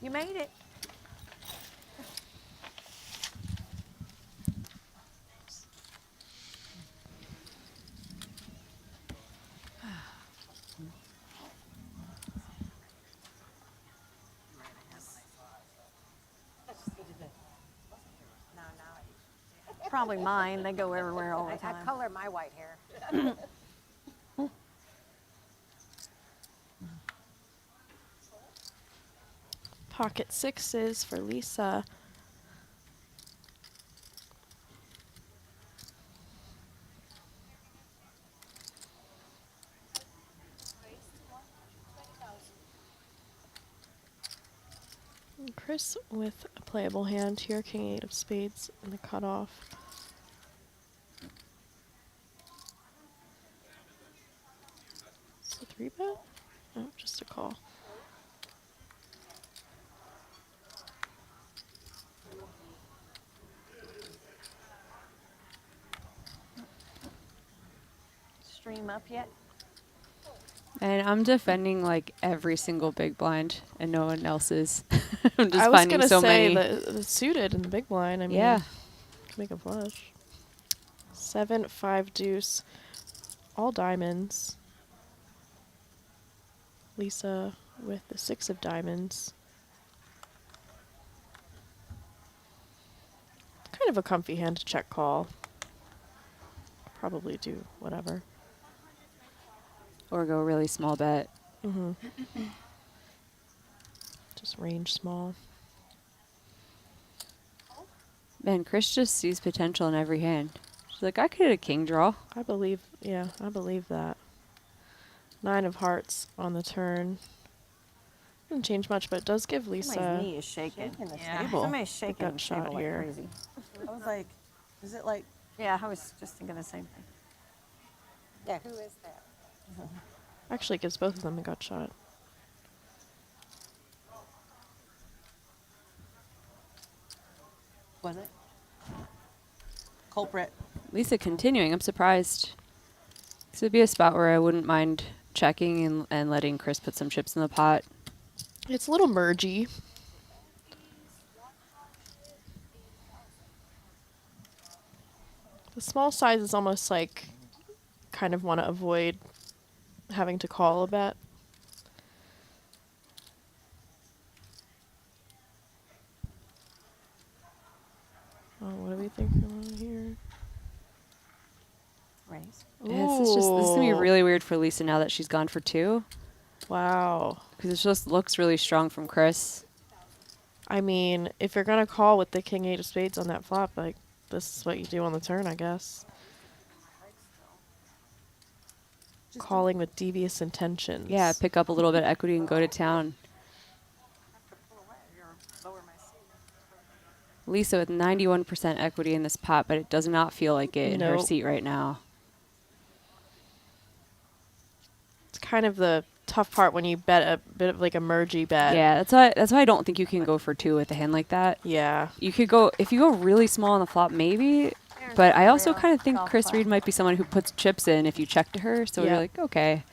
You made it. Probably mine. They go everywhere all the I time. color my white hair. Pocket 6s for Lisa. And Chris with a playable hand here, king 8 of spades in the cutoff. It's a 3-bet? Oh, just a call. Stream up yet? And I'm defending like every single big blind, and no one else is. I'm just I was finding gonna so say many. the suited in the big blind. I mean, Yeah. can make a flush. 7, 5 deuce, all diamonds. Lisa with the 6 of diamonds. Kind of a comfy hand to check call. Probably do whatever. Or go really small bet. Mm-hmm. Just range small. Man, Chris just sees potential in every hand. She's like, I could hit a king draw. I believe that. 9 of hearts on the turn. Doesn't change much, but it does give Somebody's Lisa knee is shaking. Yeah. stable. Somebody's shaking gut the shot table like here. crazy. I was like, is it like, Yeah, I was just thinking the same thing. Yeah, who is that? Actually, it gives both of them a gut shot. was it? Culprit. Lisa continuing. I'm surprised. This would be a spot where I wouldn't mind checking and letting Chris put some chips in the pot. It's a little mergy. The small size is almost like kind of want to avoid having to call a bet. Oh, what do we think on here? Raise. Yeah, this is gonna be Ooh. really weird for Lisa now that she's gone for 2. Wow. Because it just looks really strong from Chris. I mean, if you're gonna call with the king 8 of spades on that flop, like, this is what you do on the turn, I guess. calling with devious intentions. Yeah, pick up a little bit of equity and go to town. Lisa with 91% equity in this pot, but it does not feel like it in her Nope. seat right now. It's kind of the tough part when you bet a bit of like a mergy bet. Yeah, that's why I don't think you can go for 2 with a hand like that. Yeah. You could go, if you go really small on the flop, maybe. But I also kind of think golf Chris clap. Read might be someone who puts chips in if you check to her. So Yeah. you're like, okay.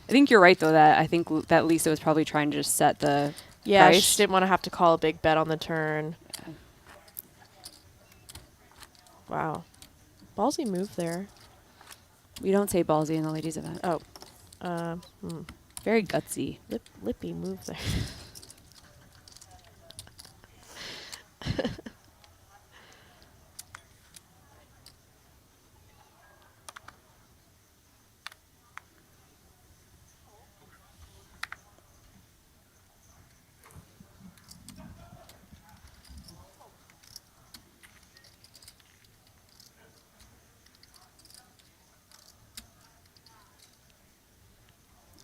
I think you're right, though, that I think that Lisa was probably trying to just set the Yeah, price. she didn't want to have to call a big bet on the turn. Wow. Ballsy move there. We don't say ballsy in the ladies' event. Oh. Very gutsy. Lippy move there.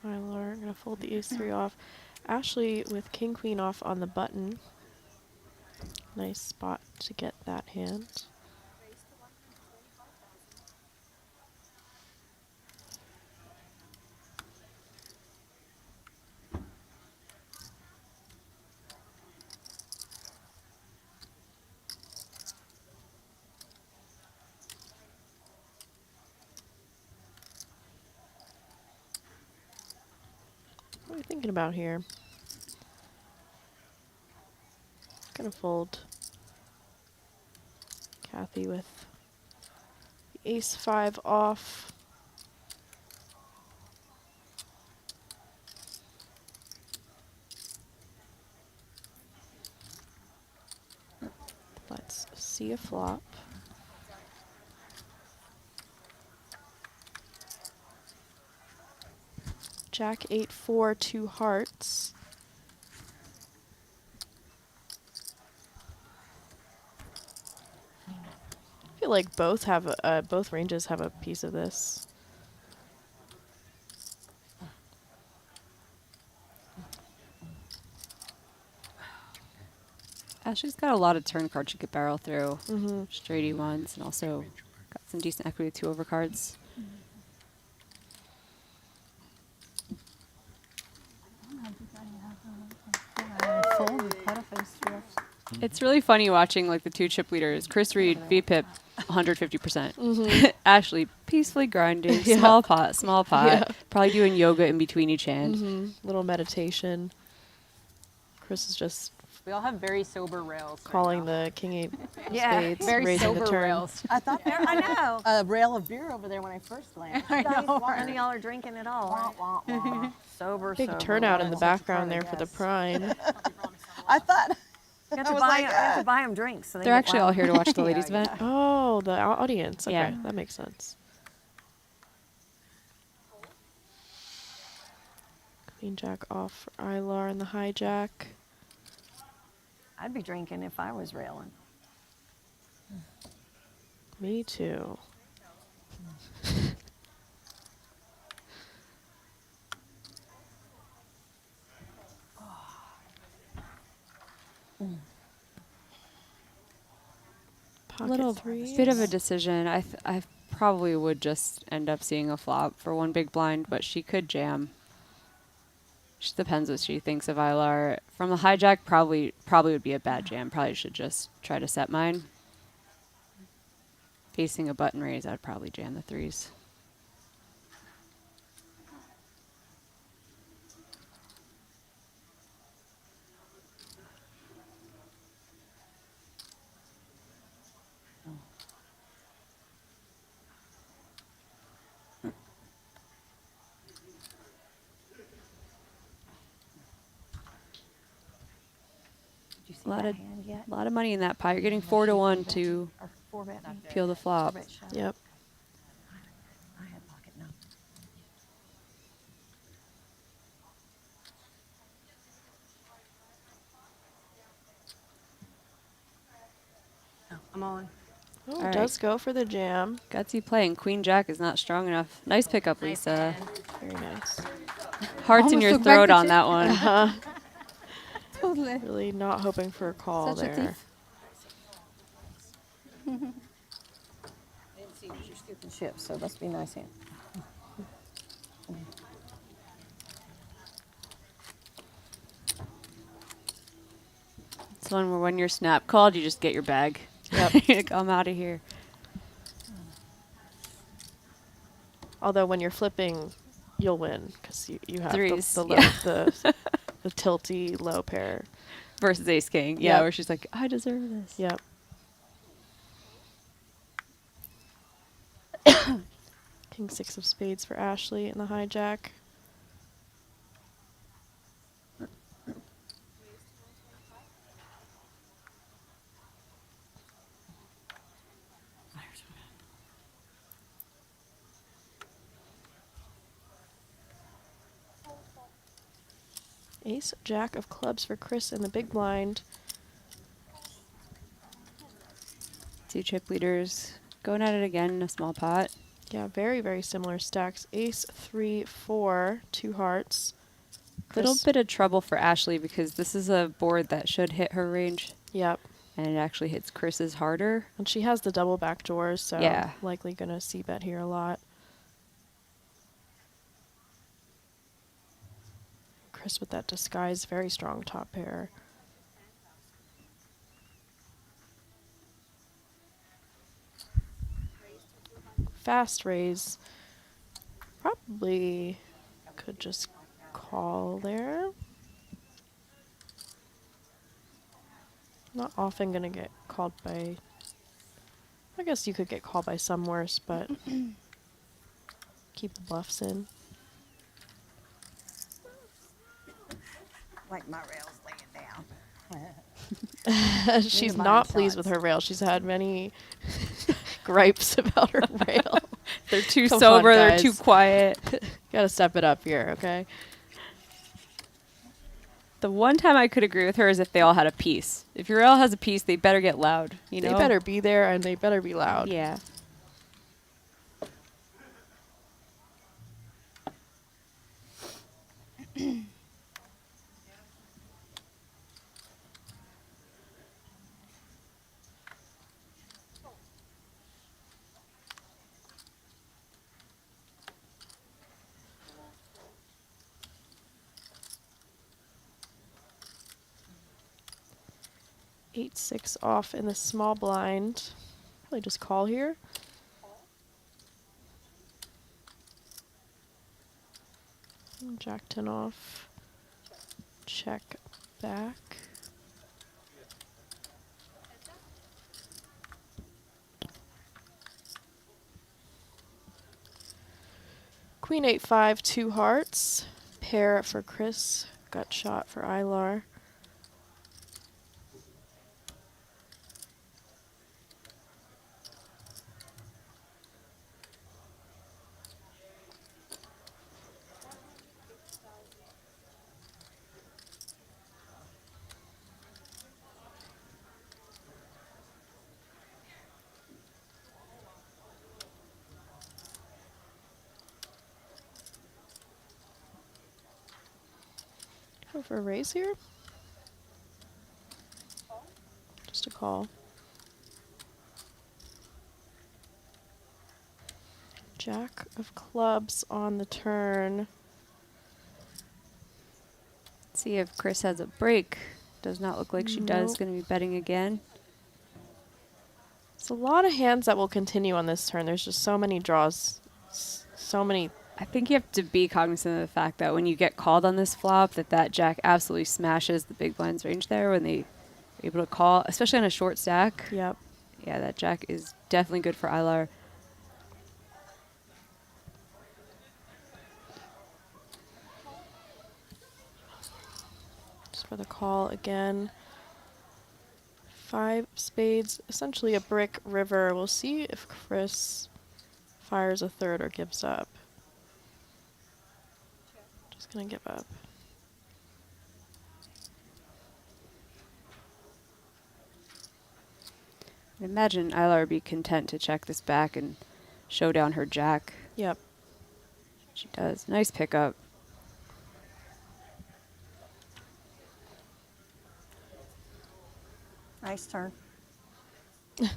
Aylar, I'm going to fold the ace-3 off. Ashley with king-queen off on the button. Nice spot to get that hand. What are we thinking about here? Gonna fold Kathy with the ace-5 off. Let's see a flop. Jack 8-4, 2 hearts. I feel like both have both ranges have a piece of this. Ashley's got a lot of turn cards she could barrel through. Mm-hmm. Straight E1s, and also got some decent equity with 2 overcards. Fold with pot of ace-3 off. It's really funny watching like the 2 chip leaders. Chris Read, VPIP, 150%. Ashley, peacefully grinding, Yeah. small pot, Yeah. probably doing yoga in between each hand. Little meditation. Chris is just We all have very sober rails. calling the king 8 Yeah, spades, Very raising sober the turn. rails. I thought there I was know. a rail of beer over there when I first landed. None of y'all are drinking at all. Wah, wah, wah. Sober, Big sober. turnout in the Such a background there part, for I the guess. prime. I thought. You have I to was buy, like, you have to buy them drinks. So they They're get actually all loud. here to watch the Yeah, ladies' yeah. event. Oh, the audience. Okay, Yeah. that makes sense. Queen Jack off for Aylar and the hijack. I'd be drinking if I was railing. Me too. Pocket Little threes. bit of a decision. I probably would just end up seeing a flop for 1 big blind, but she could jam. Just depends what she thinks of Aylar. From the hijack, probably would be a bad jam. Probably should just try to set mine. Facing a button raise, I'd probably jam the 3s. Did you see A lot that of hand yet? lot of money in that pot. You're getting 4 to 1 to Or 4-bet me? peel the flop. 4-bet shove? Yep. I had pocket no. I'm all in. Oh, All right. does go for the jam. Gutsy play, and Queen Jack is not strong enough. Nice pickup, Lisa. Very nice. Hearts in Almost your took back throat the on chip. that one. Totally. Really not hoping for a call Such a there. thief. Didn't see you 'cause you're scooping chips, so it must be nice hand. It's one where when you're snap called, you just get your bag. Yep. I'm out of here. Although when you're flipping, you'll win because you have Threes, the, low, yeah. the tilty low pair. Versus Ace King. Yeah, Yep. where she's like, I deserve this. Yep. King 6 of spades for Ashley in the hijack. Ace, Jack of clubs for Chris in the big blind. Two chip leaders going at it again in a small pot. Yeah, very, very similar stacks. Ace, 3, 4, 2 hearts. Little Chris- bit of trouble for Ashley because this is a board that should hit her range, Yep. and it actually hits Chris's harder. And she has the double back doors, so Yeah. likely going to c-bet here a lot. Chris with that disguise, very strong top pair. Fast raise. Probably could just call there. Not often going to get called by... I guess you could get called by some worse, but keep the bluffs in. Like my rails laying down. She's mine not pleased with sides. her rail. She's had many gripes about her rail. They're too Come sober, on, they're guys. too quiet. Gotta step it up here, okay? The one time I could agree with her is if they all had a piece. If your rail has a piece, they better get loud. You know? They better be there and they better be loud. Yeah. Eight, 6 off in the small blind. Probably just call here. Jack 10 off. Check back. Queen 8-5, 2 hearts. Pair for Chris. Gut shot for Aylar. Go for a raise here. Just a call. Jack of clubs on the turn. See if Chris has a break. Does not look like she does. Nope. Going to be betting again. It's a lot of hands that will continue on this turn. There's just so many draws. So many. I think you have to be cognizant of the fact that when you get called on this flop, that Jack absolutely smashes the big blind's range there when they are able to call, especially on a short stack. Yep. Yeah, that Jack is definitely good for Aylar. Just for the call again. 5 spades, essentially a brick river. We'll see if Chris fires a third or gives up. Just gonna give up. I imagine Aylar would be content to check this back and show down her jack. Yep. She does. Nice pickup. Nice turn. She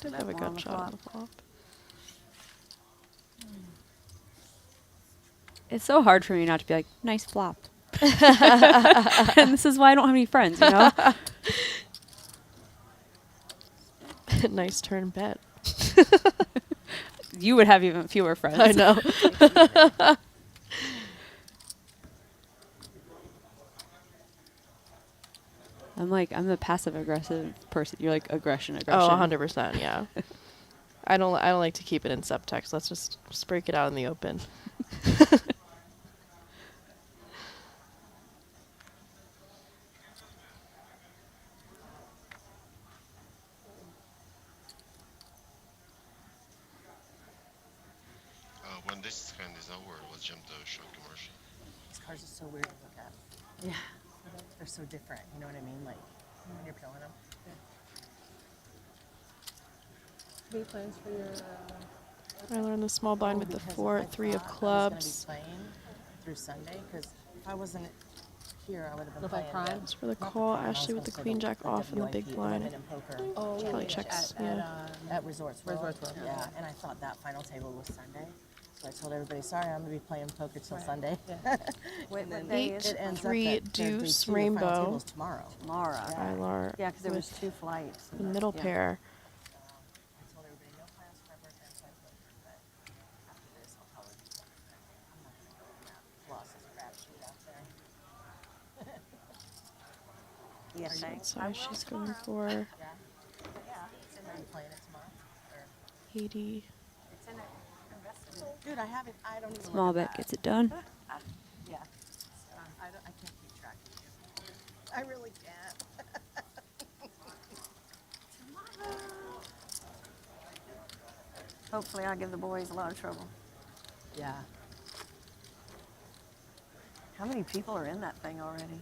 did have a Ball on good the shot on flop. the flop. It's so hard for me not to be like, nice flop. And this is why I don't have any friends, you know? Nice turn bet. You would have even fewer friends. I know. I'm the passive aggressive person. You're like aggression. Oh, 100%, yeah. I don't like to keep it in subtext. Let's just break it out in the open. When this hand is over, let's jump to a short commercial. These cards are so weird to look at. Yeah. They're so different. You know what I mean? Like when you're peeling them. Any plans for your? I learned the small blind with the Because I 3 of thought clubs. I was going to be playing through Sunday because if I wasn't here, I would have been Look like playing. prime? It's for the not call. prime, I was Ashley with the gonna play queen jack off in the big WIP, blind. women in poker Oh, Probably championship checks, at, yeah. at Resorts World. Resorts World, Yeah, and I thought that final table was Sunday. So I told everybody, sorry, I'm going to be playing poker till Sunday. What And then day Eight, is it ends up three, that their day deuce, two, the final rainbow. table's tomorrow. Tomorrow. Aylar Yeah, because there was with 2 flights. the middle Yeah. pair. I told everybody, no plans for my birthday, I'm playing poker. But after this, I'll probably be playing poker. I'm not going to go in that losses crapshoot out there. Yes, thanks. So she's going for Yeah. Are you playing it tomorrow? Or- 80. Dude, I don't even Small look at bet that. gets it done. Yeah. I can't keep track of you. I really can't. Hopefully I'll give the boys a lot of trouble. Yeah. How many people are in that thing already?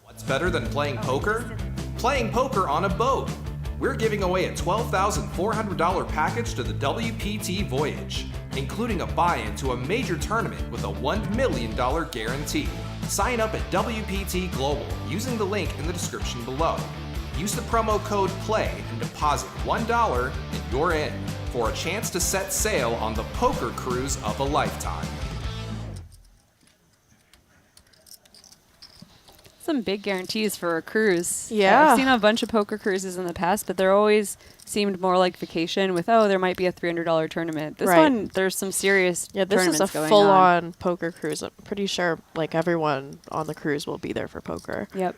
What's better than playing poker? Playing poker on a boat. We're giving away a $12,400 package to the WPT Voyage, including a buy-in to a major tournament with a $1 million guarantee. Sign up at WPT Global using the link in the description below. Use the promo code PLAY and deposit $1 and you're in for a chance to set sail on the poker cruise of a lifetime. Some big guarantees for a cruise. Yeah. I've seen a bunch of poker cruises in the past, but they're always seemed more like vacation with, oh, there might be a $300 tournament. This Right. one, there's some serious Yeah, this is a tournaments going on. full-on poker cruise. I'm pretty sure like everyone on the cruise will be there for poker. Yep.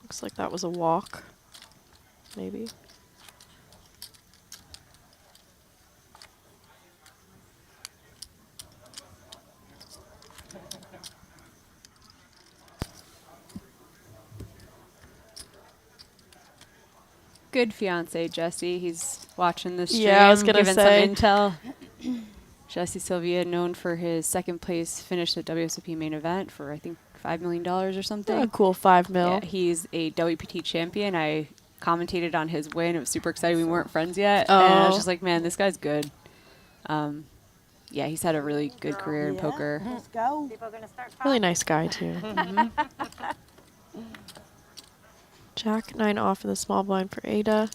Looks like that was a walk. Maybe. Good fiance, Jesse. He's watching this stream, Yeah, I was gonna giving say. some intel. Jesse Sylvia, known for his second place finish at WSOP main event for, I think, $5 million or something. A cool 5 mil. Yeah, he's a WPT champion. I commentated on his win. It was super exciting. We weren't friends yet. And I was Oh. just like, man, this guy's good. Yeah, he's had a really good career in poker. Let's go. People are going to start Really talking. nice guy too. Jack 9 off in the small blind for Ada. I'm going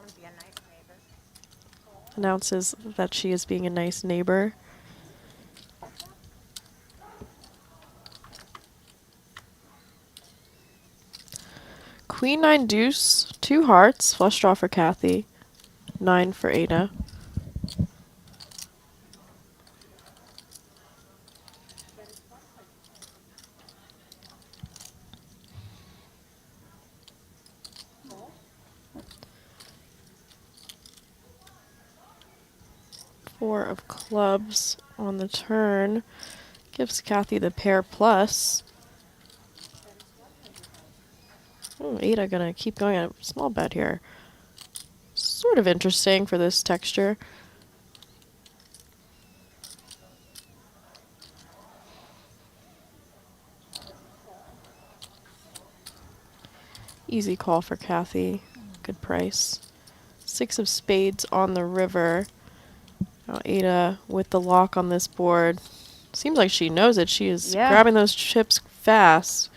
to be a nice neighbor. Announces that she is being a nice neighbor. Queen 9 deuce, 2 hearts, flush draw for Kathy, 9 for Ada. Four of clubs on the turn gives Kathy the pair plus. Ada gonna keep going on a small bet here. Sort of interesting for this texture. Easy call for Kathy. Good price. 6 of spades on the river. Now Ada with the lock on this board. Seems like she knows it. She is Yeah. grabbing those chips fast.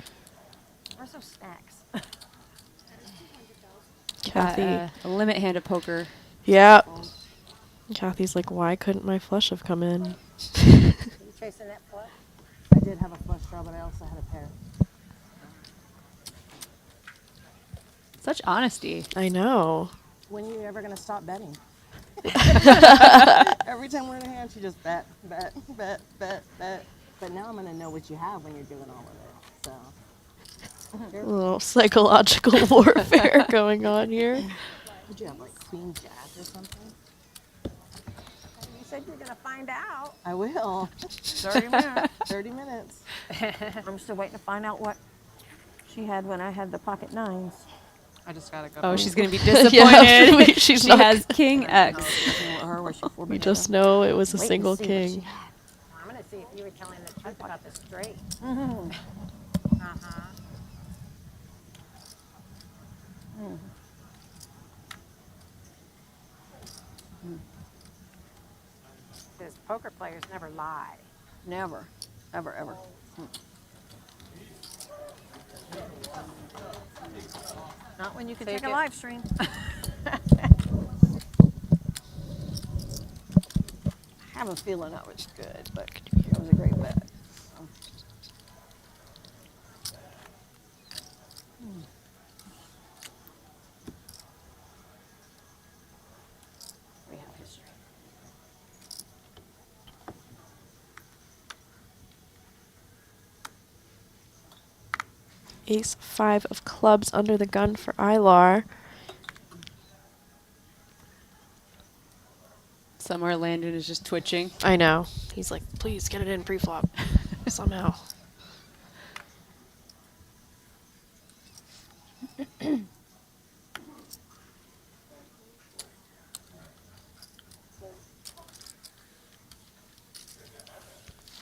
Where's those snacks? Kathy. A limit hand of poker. Yeah. Kathy's like, why couldn't my flush have come in? You chasing that flush? I did have a flush draw, but I also had a pair. Such honesty. I know. When are you ever going to stop betting? Every time we're in a hand, she just bet. But now I'm going to know what you have when you're doing all of it. So. A little psychological warfare going on here. Would you have like queen jack or something? You said you're going to find out. I will. 30 minutes. 30 minutes. I'm still waiting to find out what she had when I had the pocket nines. I just gotta go. Oh, she's gonna be Yeah, disappointed. she's she not has king X. We just know it was a Wait and single see what king. she had. I'm going to see if you were telling the truth about the straight. Mhm. Uh-huh. Because poker players never lie. Never. Ever, ever. Not when you can Take take a it. live stream. I have a feeling I was good, but it was a great bet. So. We have history. Ace 5 of clubs under the gun for Aylar. Somewhere Landon is just twitching. I know. He's like, please get it in pre-flop. Somehow.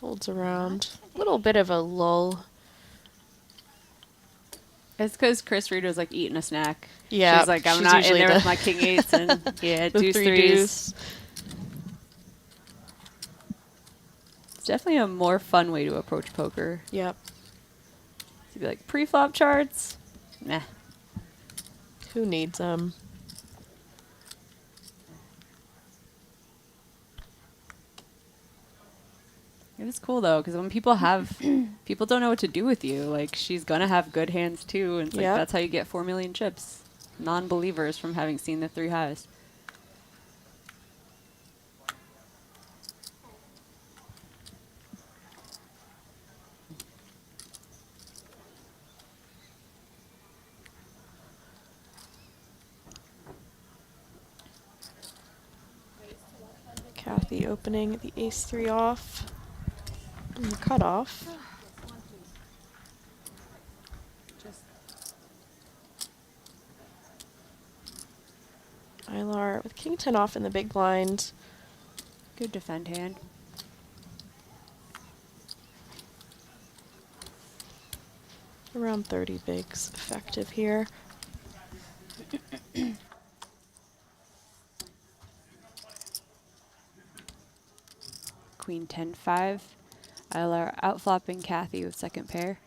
Folds around. A little bit of a lull. It's because Chris Read was like eating a snack. Yeah, She's like, I'm she's not in usually there the- with my king eights and yeah, The deuce three threes. deuce. It's definitely a more fun way to approach poker. Yep. To be like pre-flop charts. Nah. Who needs them? It is cool though, because when people have, people don't know what to do with you. Like she's gonna have good hands too, and it's like Yep. that's how you get 4 million chips. Non-believers from having seen the 3 highest. Kathy opening the ace 3 off. And the cutoff. Aylar with king 10 off in the big blind. Good defend hand. Around 30 bigs effective here. Queen 10-5. Aylar outflopping Kathy with second pair.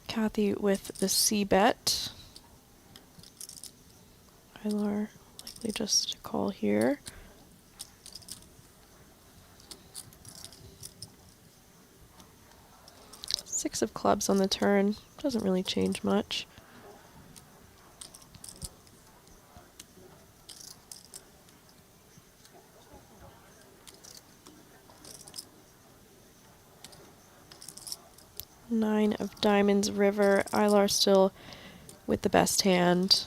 Kathy with the C bet. Aylar likely just to call here. Six of clubs on the turn. Doesn't really change much. Nine of diamonds, river. Aylar still with the best hand.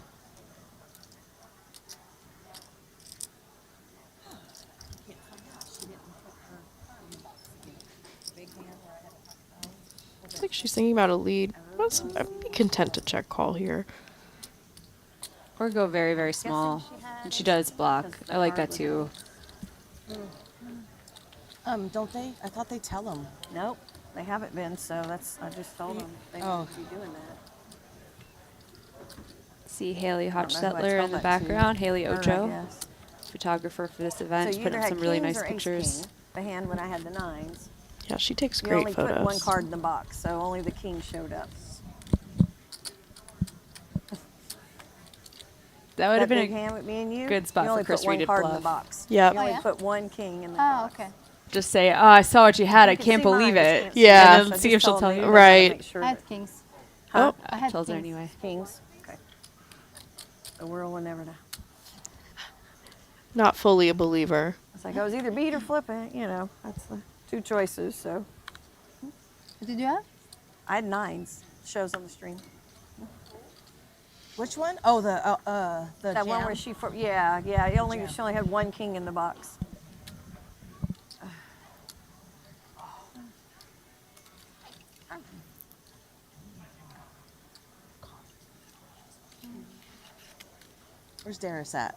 Looks like she's thinking about a lead. I'd be content to check call here. Or go very, very small. And she does block. I like that too. Don't they? I thought they tell them. Nope, they haven't been, so that's, I just told them they Oh. would be doing that. See Haley I don't know who I Hochstetler tell in the that to. background. Haley Her, I Ocho, guess. photographer for this event. So you Putting either up had some really kings nice or pictures. ace-king, the hand when I had the nines. Yeah, she takes You great only photos. put one card in the box, so only the king showed up. That would have been big a hand with me and you. good spot you for only Chris put one Read to card in the bluff. box. Yep. You only Oh, yeah? put one king in the Oh, box. okay. just say, oh, I saw what you had. I You can can't see mine, believe just it. can't see Yeah. yours, And so then just see if she'll tell me, you. but I gotta Right. make sure I had that- kings. Huh? I had Tells her kings. anyway. Kings. Okay. The world will never know. Not fully a believer. It's like I was either beat or flip it. You know, that's the two choices. So What did you have? I had nines. Shows on the stream. Which one? Oh, the That one jam. where she, yeah. She only had one king in the box. Where's Darius at?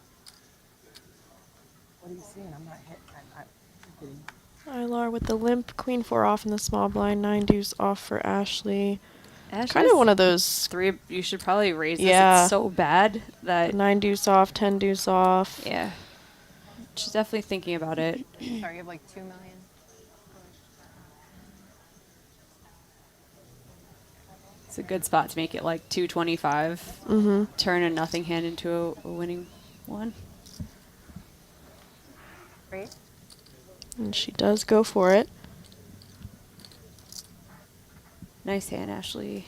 What are you seeing? I'm not hit. I'm kidding. Aylar with the limp, queen 4 off in the small blind, 9 deuce off for Ashley. Kind Ashley's of one of those three. You should probably raise this. Yeah. It's so bad that 9 deuce off, 10 deuce off. yeah. She's definitely thinking about it. Sorry, you have like 2 million. It's a good spot to make it like 225. Mm-hmm. Turn a nothing hand into a winning one. Right? And she does go for it. Nice hand, Ashley.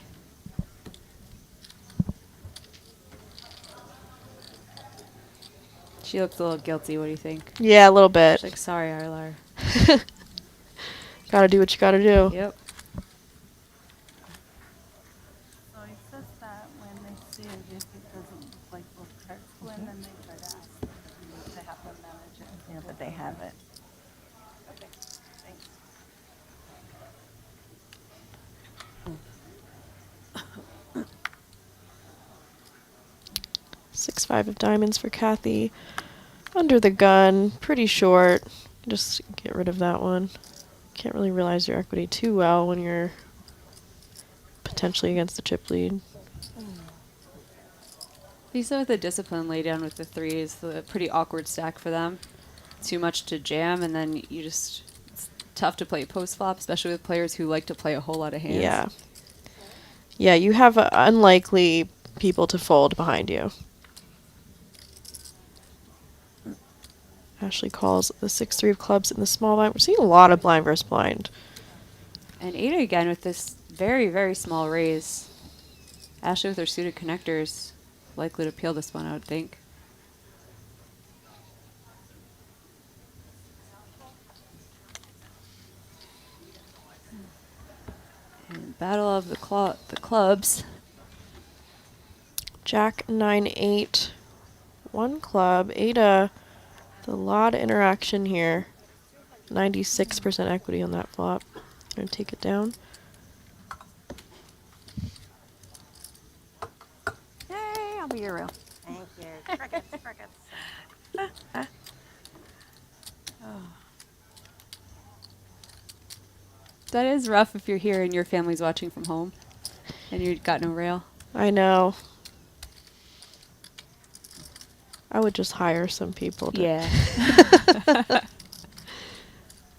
She looks a little guilty. What do you think? Yeah, a little bit. She's like, sorry, Aylar. Gotta do what you gotta do. Yep. So it says that when they see it, if it doesn't look like both cards win, then they try to ask them to have them manage it. Yeah, but they haven't. 6-5 of diamonds for Kathy. Under the gun, pretty short. Just get rid of that one. Can't really realize your equity too well when you're potentially against the chip lead. Lisa with the discipline lay down with the 3 is a pretty awkward stack for them. Too much to jam, and then you just, it's tough to play post flop, especially with players who like to play a whole lot of hands. Yeah. Yeah, you have unlikely people to fold behind you. Ashley calls the 6-3 of clubs in the small blind. We're seeing a lot of blind versus blind. And Ada again with this very, very small raise. Ashley with her suited connectors, likely to peel this one, I would think. And battle of the clubs. Jack 9-8. 1 club. Ada, a lot of interaction here. 96% equity on that flop. Gonna take it down. Yay, I'll be your real. Thank you. Crickets, crickets. That is rough if you're here and your family's watching from home and you've got no rail. I know. I would just hire some people to. Yeah.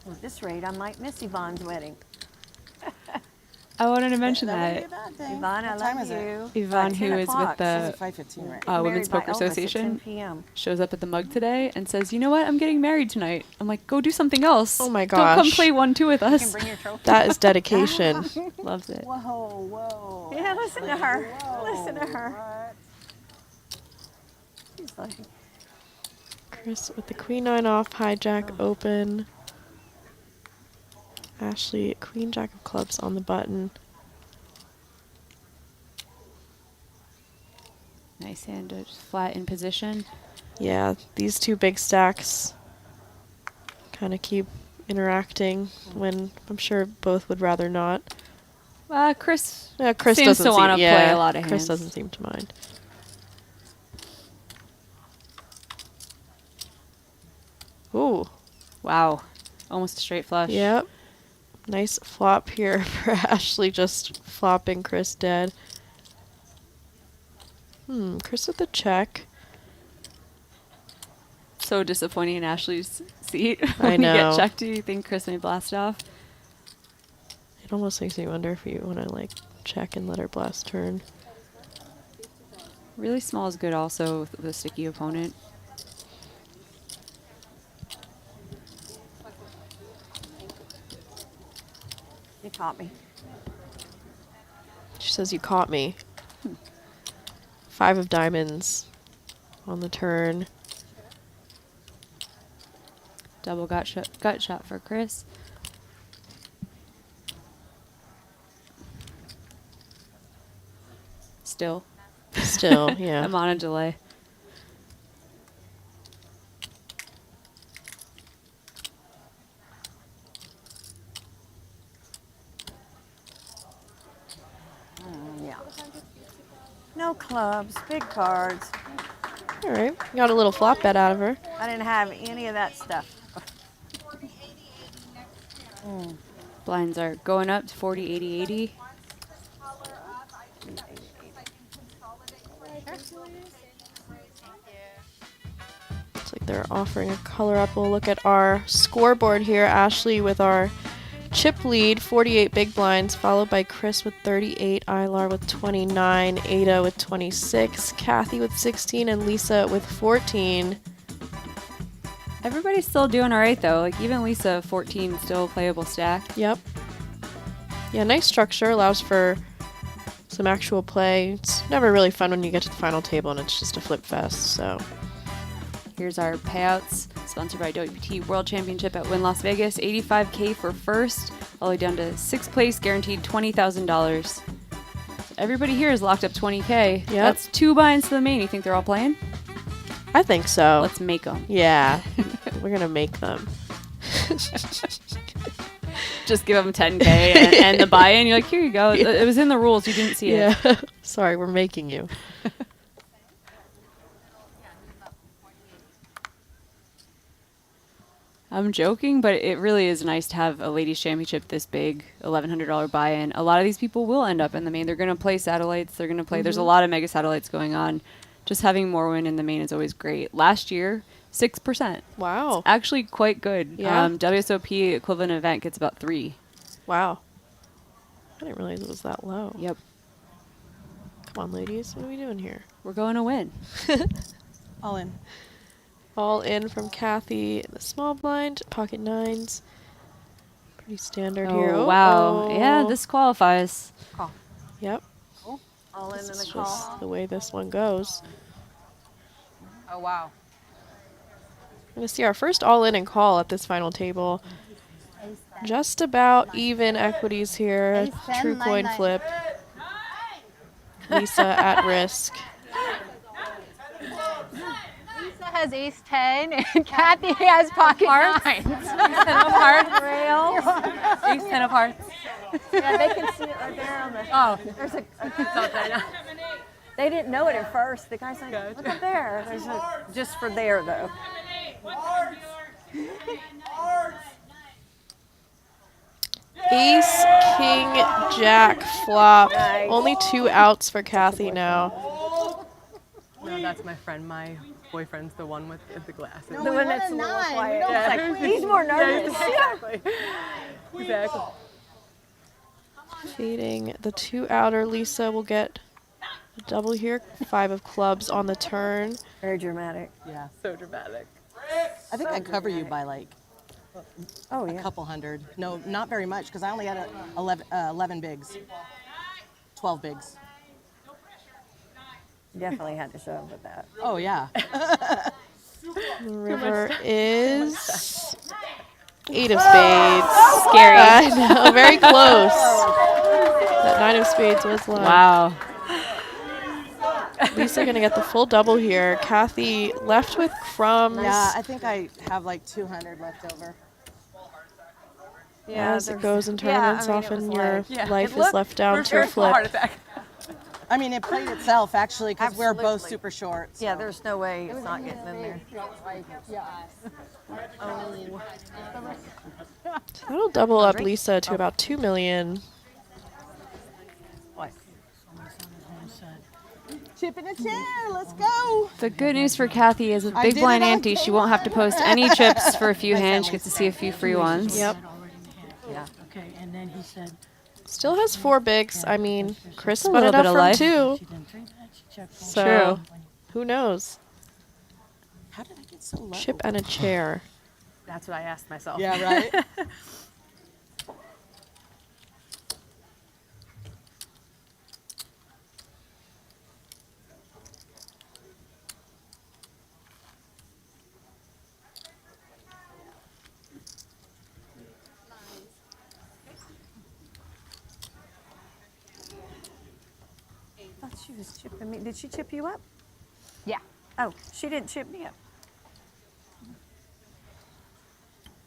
Well, at this rate, I might miss Yvonne's wedding. I wanted to mention That that. wouldn't be a bad thing. Yvonne, I What time love is it? you. Yvonne, By who 10 is with o'clock. the It's 5:15 right Married Women's by Poker Elvis at 10 Association, p.m. shows up at the mug today and says, you know what, I'm getting married tonight. I'm like, go do something else. Oh my Don't come gosh. play 1-2 with You can us. bring your trophy. That is dedication. Loves it. Whoa, whoa. Yeah, listen to her. Whoa, Listen to her. what? She's like, Chris with the queen 9 off, hijack open. Ashley, queen jack of clubs on the button. Nice hand, just flat in position. Yeah, these 2 big stacks kind of keep interacting when I'm sure both would rather not. Chris Yeah, Chris seems doesn't to want to seem, play yeah, a lot of Chris hands. doesn't seem to mind. Ooh. Wow. Almost a straight flush. Yep. Nice flop here for Ashley, just flopping Chris dead. Chris with the check. So disappointing in Ashley's seat. I when you know. get checked, do you think Chris may blast off? It almost makes me wonder if you want to like check and let her blast turn. Really small is good also with a sticky opponent. You caught me. She says you caught me. 5 of diamonds on the turn. Double gut shot for Chris. Still. Still, yeah. I'm on a delay. Yeah. No clubs, big cards. All right, got a little flop bet out of her. I didn't have any of that stuff. Blinds are going up to 40, 80, 80. Looks like they're offering a color up. We'll look at our scoreboard here. Ashley with our chip lead, 48 big blinds, followed by Chris with 38, Aylar with 29, Ada with 26, Kathy with 16, and Lisa with 14. Everybody's still doing all right, though. Like, even Lisa, 14, still a playable stack. Yep. Yeah, nice structure. Allows for some actual play. It's never really fun when you get to the final table and it's just a flip fest, so. Here's our payouts, sponsored by WPT World Championship at Wynn, Las Vegas. $85K for first, all the way down to 6th place, guaranteed $20,000. So everybody here is locked up 20K. Yep. That's 2 buy-ins to the main. You think they're all playing? I think so. Let's make them. Yeah, we're going to make them. Just give them 10K and the buy-in. You're like, here you go. Yeah. It was in the rules. You didn't see it. Yeah. Sorry, we're making you. I'm joking, but it really is nice to have a ladies championship this big, $1,100 buy-in. A lot of these people will end up in the main. They're going to play satellites. They're going to play. There's a lot of mega satellites going on. Just having more win in the main is always great. Last year, 6%. Wow. Actually quite good. Yeah. WSOP equivalent event gets about 3. Wow. I didn't realize it was that low. Yep. Come on, ladies. What are we doing here? We're going to win. All in. All in from Kathy. The small blind, pocket nines. Pretty standard here. Oh, wow. Yeah, this qualifies. Yep. All in This and is a call. just the way this one goes. Oh, wow. We're going to see our first all-in and call at this final table. Just about even equities here. Ace 10, True coin 9-9. flip. Lisa at risk. Lisa has ace 10 and Kathy has pocket nines. Ace 10 of hearts. Ace 10 of hearts. Yeah, they can see it right there on the. Oh, There's a. it's out there now. They didn't know it at first. The guy's like, look up there. There's a, just for there though. Ace, king, jack, flop. Nice. Only 2 outs for Kathy now. No, that's my friend. My boyfriend's the one with the glasses. The one that's a little 9. quiet. We don't It's like, he's more nervous. Exactly. Exactly. Fading the 2 outer. Lisa will get a double here. 5 of clubs on the turn. Very dramatic. Yeah. So dramatic. I think I cover you by like Oh a yeah. couple hundred. No, not very much because I only had 11 bigs. 12 bigs. Definitely had to show up with that. Oh, yeah. The river is 8 of spades. Scary. I know, very close. That 9 of spades was low. Wow. Lisa gonna get the full double here. Kathy left with crumbs. Yeah, I think I have like 200 left over. As it there's- goes in yeah, tournaments, I mean, it often was your like- Yeah. life It is looked- left down to a Heart flip. attack. I mean, it played itself actually because we're both Absolutely. super short. Yeah, so. there's no way it's not getting in there. That'll double up Lisa to about 2 million. Chip in a chair. Let's go. The good news for Kathy is with I Big did Blind it on Ante, she won't have to post any chips for a few My hands. She family's gets to see a few free ones. Yep. Yeah. Okay, and then he said Still has 4 bigs. I mean, Chris a spun little it bit up of from life. 2. she didn't drink that. She checked all So, True. who knows? How did I get so low? Chip and a chair. That's what I asked myself. Yeah, right. I thought she was chipping me. Did she chip you up? Yeah. Oh, she didn't chip me up.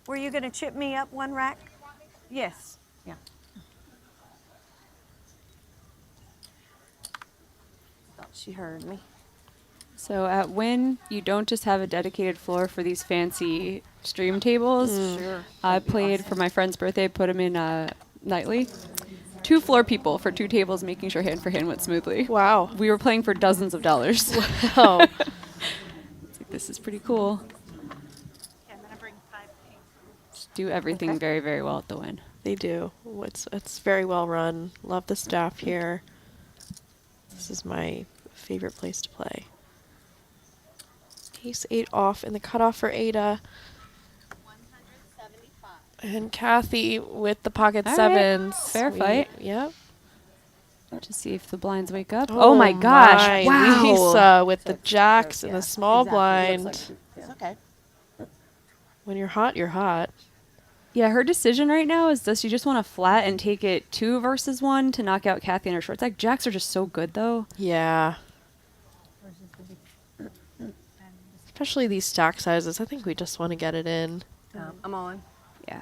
Were you going to chip me up one rack? Yes. Yeah. Thought she heard me. So at Wynn, you don't just have a dedicated floor for these fancy stream tables. Sure. I played for my friend's birthday, put them in nightly. 2 floor people for 2 tables, making sure hand for hand went smoothly. Wow. We were playing for dozens of dollars. Oh. It's like, this is pretty cool. I'm gonna bring 5 pink. Just do everything very, very well at the Wynn. They do. It's very well run. Love the staff here. This is my favorite place to play. Ace 8 off in the cutoff for Ada. And Kathy with the pocket All right. sevens. Fair fight. Yep. To see if the blinds wake up. Oh, my gosh. my. Wow. Lisa with the jacks and the small Exactly. It blind. looks like- It's okay. When you're hot, you're hot. Yeah, her decision right now is, does she just want to flat and take it 2 versus 1 to knock out Kathy in her short stack? Jacks are just so good, though. Yeah. Especially these stack sizes. I think we just want to get it in. I'm on. Yeah.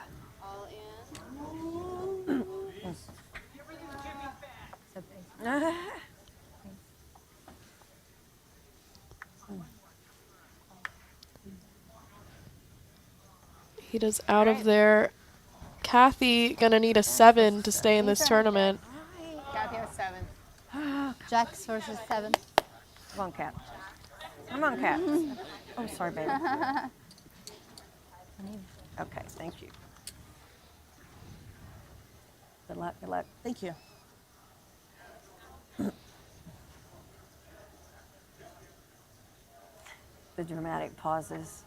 Ada's out of there. Kathy gonna need a 7 to stay in this tournament. Kathy has 7. Jacks versus 7. Come on, Cat. Come on, Cat. Oh, sorry, baby. Okay, thank you. Good luck, good luck. Thank you. The dramatic pauses.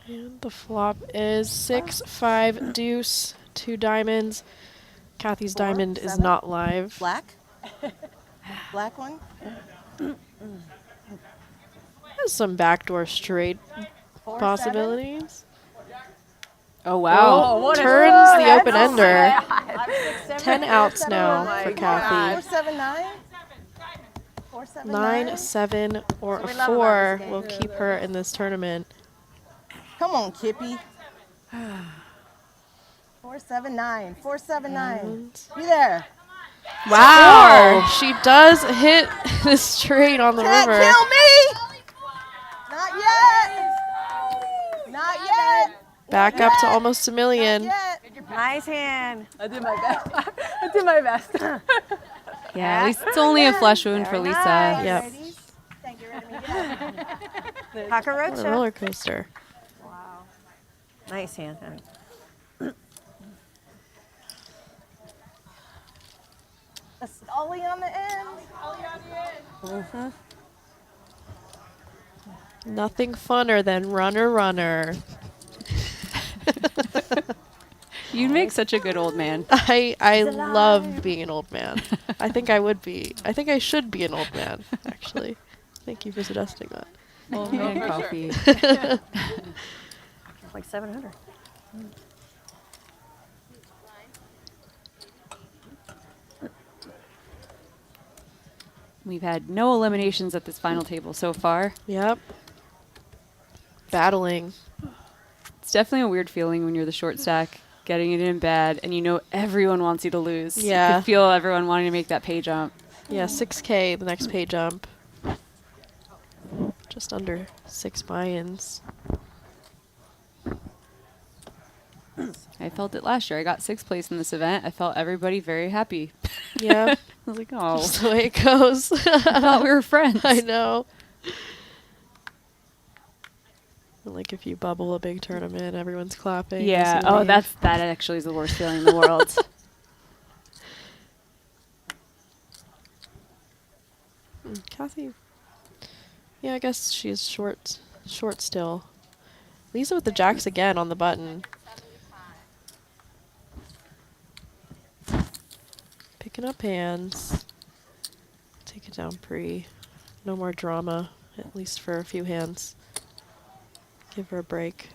And the flop is 6, 5, deuce, 2 diamonds. Kathy's 4, diamond is 7. not live. Black? Black one? Has some backdoor straight 4, possibilities. Oh, wow. Oh, turns the open ender. 10 outs now for 4, Kathy. 7, 9? 4, 7, 9, 7, or So a we love about 4 this will keep her in this tournament. Come on, Kippy. 4, 7, 9. 4, 7, 9. Be there. Wow! She does hit the straight on the Can't river. kill me! Not yet! Not yet! Back up to almost a million. Yet! Nice hand. I did my best. I did my best. Yeah, at least it's only a flush wound for Very Lisa. nice. Yep. Ladies, thank you, Remy. Cockroach. What a roller coaster. Nice hand, honey. That's Ollie on the end. Ollie on the end. Nothing funner than runner, runner. You'd make such a good old man. I love being an old man. I think I would be. I think I should be an old man, actually. Thank you for suggesting that. Old man coffee. Like 700. We've had no eliminations at this final table so far. Yep. Battling. It's definitely a weird feeling when you're the short stack, getting it in bad, and you know everyone wants you to lose. Yeah. You can feel everyone wanting to make that pay jump. Yeah, 6K, the next pay jump. Just under 6 buy-ins. I felt it last year. I got 6th place in this event. I felt everybody very happy. Yeah. I was like, oh, Just the way it goes. I thought we were friends. I know. Like if you bubble a big tournament, everyone's clapping. Yeah. as you Oh, leave. that actually is the worst feeling in the world. Kathy. Yeah, I guess she's short still. Lisa with the jacks again on the button. Picking up hands. Take it down pre. No more drama, at least for a few hands. Give her a break.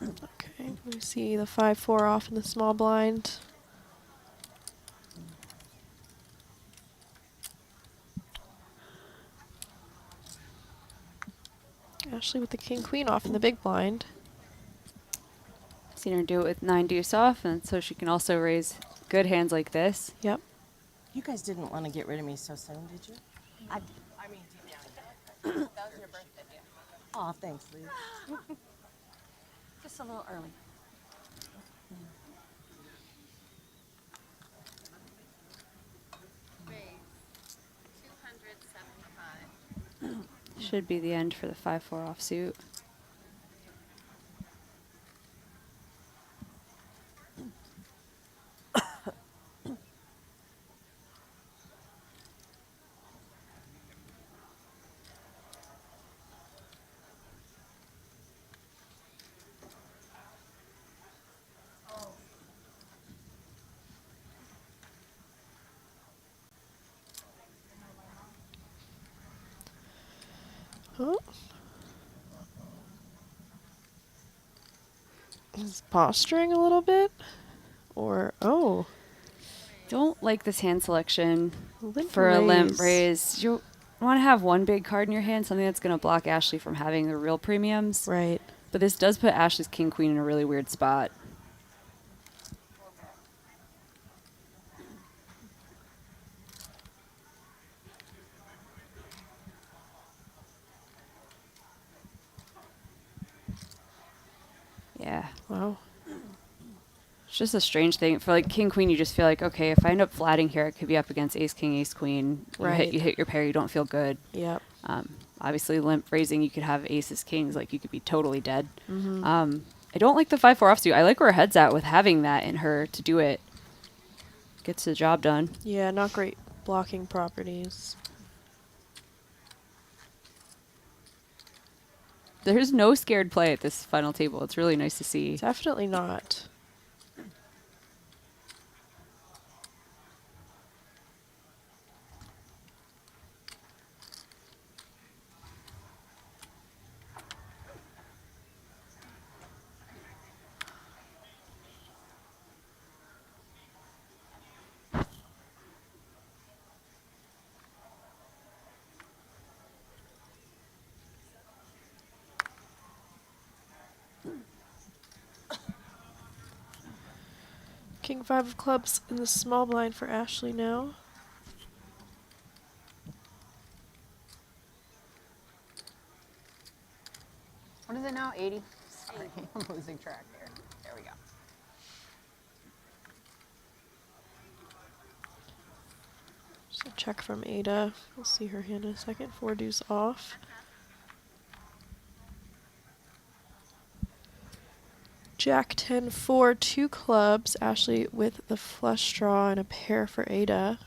Okay, we see the 5-4 off in the small blind. Ashley with the king-queen off in the big blind. Seen her do it with 9 deuce off, and so she can also raise good hands like this. Yep. You guys didn't want to get rid of me so soon, did you? I mean, deep down. That was your birthday gift. Oh, thanks, Lee. Just a little early. Should be the end for the 5-4 offsuit. Oh. Is posturing a little bit? Or, oh. Don't like this hand selection Limp for a limp raise. raise. You want to have one big card in your hand, something that's going to block Ashley from having the real premiums. Right. But this does put Ashley's king-queen in a really weird spot. Yeah. Wow. It's just a strange thing. For like king queen, you just feel like, okay, if I end up flatting here, it could be up against ace king, ace queen. Right. You hit your pair, you don't feel good. Yep. Obviously, limp raising, you could have aces, kings, like you could be totally dead. Mm-hmm. I don't like the 5-4 offsuit. I like where her head's at with having that in her to do it. Gets the job done. Yeah, not great blocking properties. There's no scared play at this final table. It's really nice to see. Definitely not. King 5 of clubs in the small blind for Ashley now. What is it now? 80? Sorry, I'm losing track here. There we go. So check from Ada. We'll see her hand in a second. 4 deuce off. Jack 10 4, 2 clubs. Ashley with the flush draw and a pair for Ada.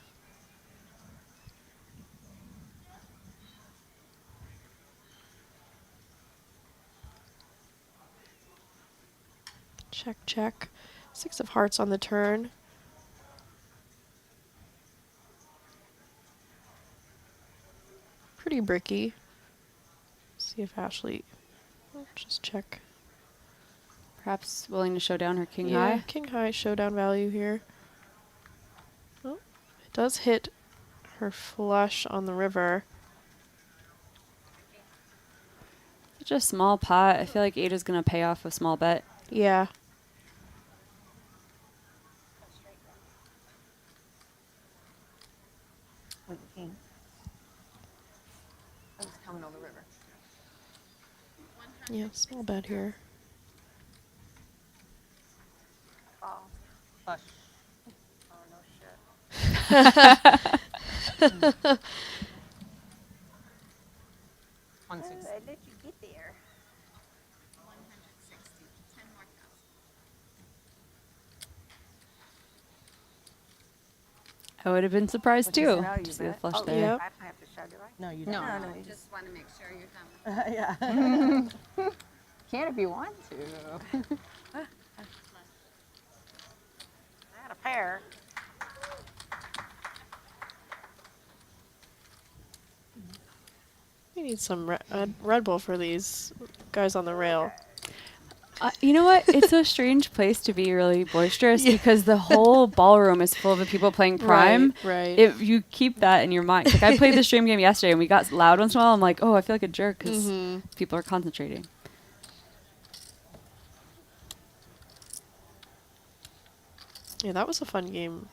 Check, check. 6 of hearts on the turn. Pretty bricky. See if Ashley. Just check. Perhaps willing to show down her king Yeah, high. king high showdown value here. Oh, it does hit her flush on the river. Such a small pot. I feel like Ada's going to pay off a small bet. Yeah. With the king. I was coming on the river. Yeah, small bet here. Oh. Flush. Oh, no shit. 160. I let you get there. I would have been surprised What's your too value, to see the bet? flush Oh, there. Yep. I have to show, do I? No, you don't. No, no, you Just just want to make sure you're done. Yeah. can't if you want to. I had a pair. We need some Red Bull for these guys on the rail. You know what? It's a strange place to be really boisterous because the whole ballroom is full of people playing Prime. Right. If you keep that in your mind. Like I played the stream game yesterday and we got loud once in a while. I'm like, oh, I feel like a jerk because people are concentrating. Yeah, that was a fun game.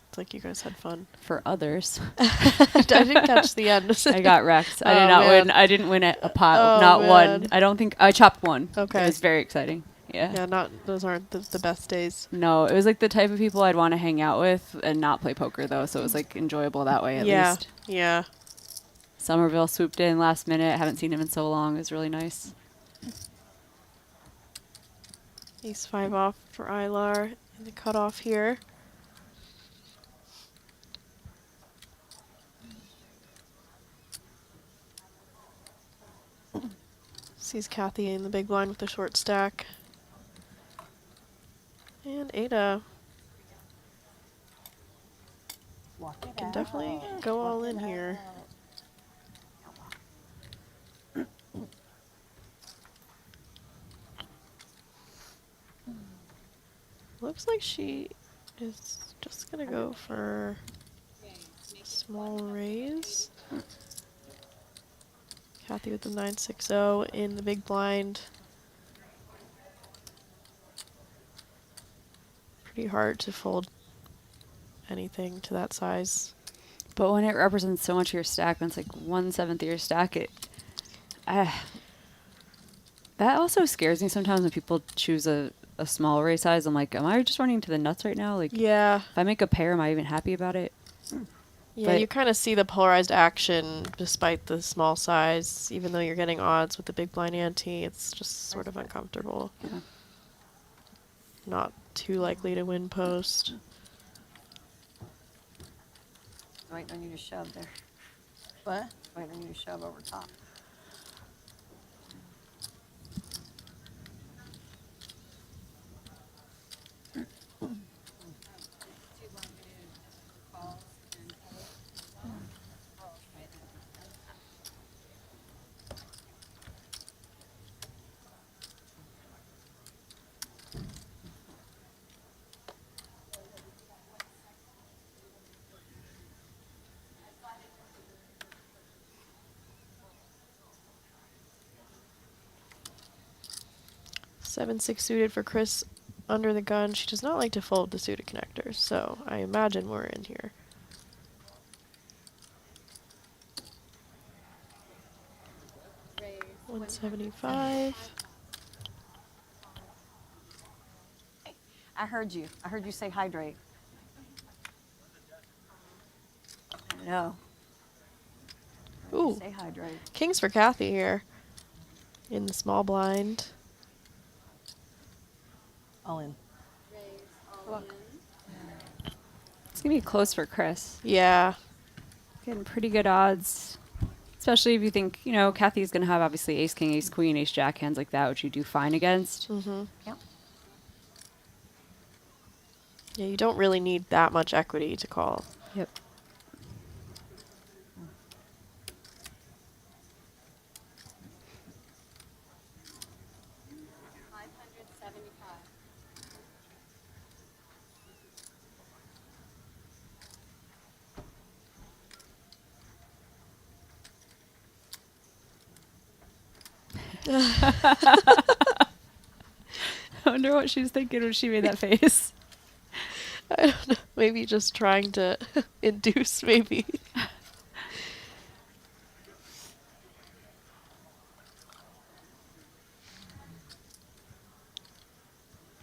It's like you guys had fun. For others. I didn't catch the end. I got wrecked. I did Oh, not man. win. I didn't win a pot. Oh, not man. one. I don't think I chopped one. Okay. It was very exciting. Yeah. Yeah, those aren't the best days. No, it was like the type of people I'd want to hang out with and not play poker though, so it was like enjoyable that way at least. Yeah. Somerville swooped in last minute. Haven't seen him in so long. It was really nice. Ace 5 off for Aylar in the cutoff here. Sees Kathy in the big blind with the short stack. And Ada Walk it can out. definitely go all in here. Looks like she is just gonna go for small raise. Kathy with the 960 in the big blind. Pretty hard to fold anything to that size. But when it represents so much of your stack, when it's like 1/7 of your stack, that also scares me sometimes when people choose a small raise size. I'm like, am I just running to the nuts right now? Like, Yeah. if I make a pair, am I even happy about it? Yeah, But- you kind of see the polarized action despite the small size. Even though you're getting odds with the big blind ante, it's just sort of uncomfortable. Yeah. Not too likely to win post. Waiting on you to shove there. What? Waiting on you to shove over top. Seven six suited for Chris under the gun. She does not like to fold the suited connectors, so I imagine we're in here. Raise. 175. I heard you. I heard you say hydrate. No. Ooh, Stay hydrated. kings for Kathy here. In the small blind. All in. It's going to be close for Chris. Yeah. Getting pretty good odds. Especially if you think, you know, Kathy's going to have obviously ace, king, ace, queen, ace, jack hands like that, which you do fine against. Mm-hmm. Yep. Yeah, you don't really need that much equity to call. Yep. I wonder what she was thinking when she made that face. I don't know. Maybe just trying to induce, maybe.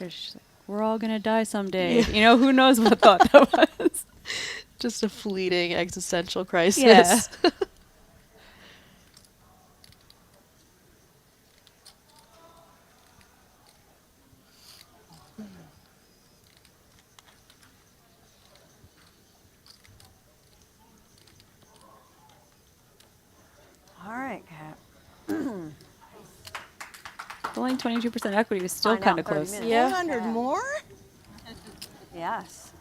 She's like, we're all going to die someday. Yeah. You know, who knows what thought that was. Just a fleeting existential crisis. Yeah. All right, Kat. Only 22% equity was still Find out kind of 30 close. minutes. Yeah. 100 more? Yes.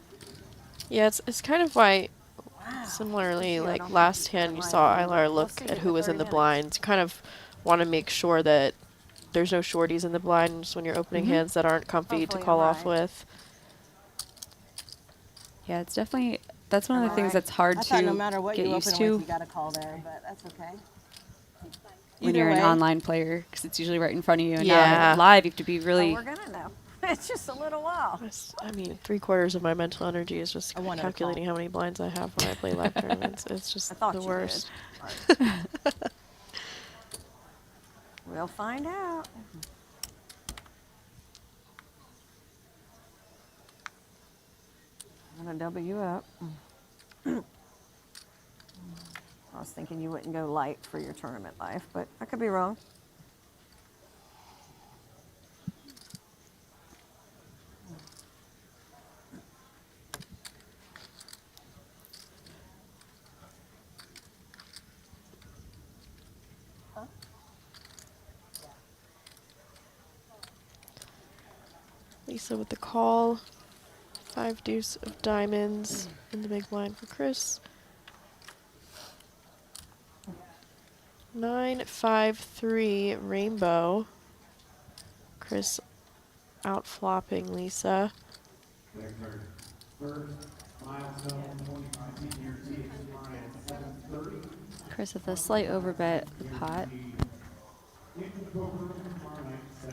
Yeah, it's kind of why, Wow. similarly, Yeah, I like don't last think hand you I saw might. Aylar Let's look see, at get who the was in 30 the minutes. blinds. You kind of want to make sure that there's no shorties in the blinds when you're opening hands that aren't comfy to Hopefully call I'm off right. with. Yeah, it's definitely, that's one of the Am I things right? that's hard I to thought no matter what get you used open to with, you got to call there, but that's okay. when Either you're an way. online player, because it's usually right in front of you. And Yeah. now live, you have to be Oh, really... we're gonna know. It's just a little while. I mean, 3/4 of my mental energy is just I wanted to calculating call. how many blinds I have when I play live tournaments. It's just I thought the you worst. did. We'll find out. I'm gonna double you up. I was thinking you wouldn't go light for your tournament life, but I could be wrong. Lisa with the call. 5 deuce of diamonds in the big blind for Chris. 9-5-3 rainbow. Chris out flopping Lisa. Chris with a slight overbet the pot.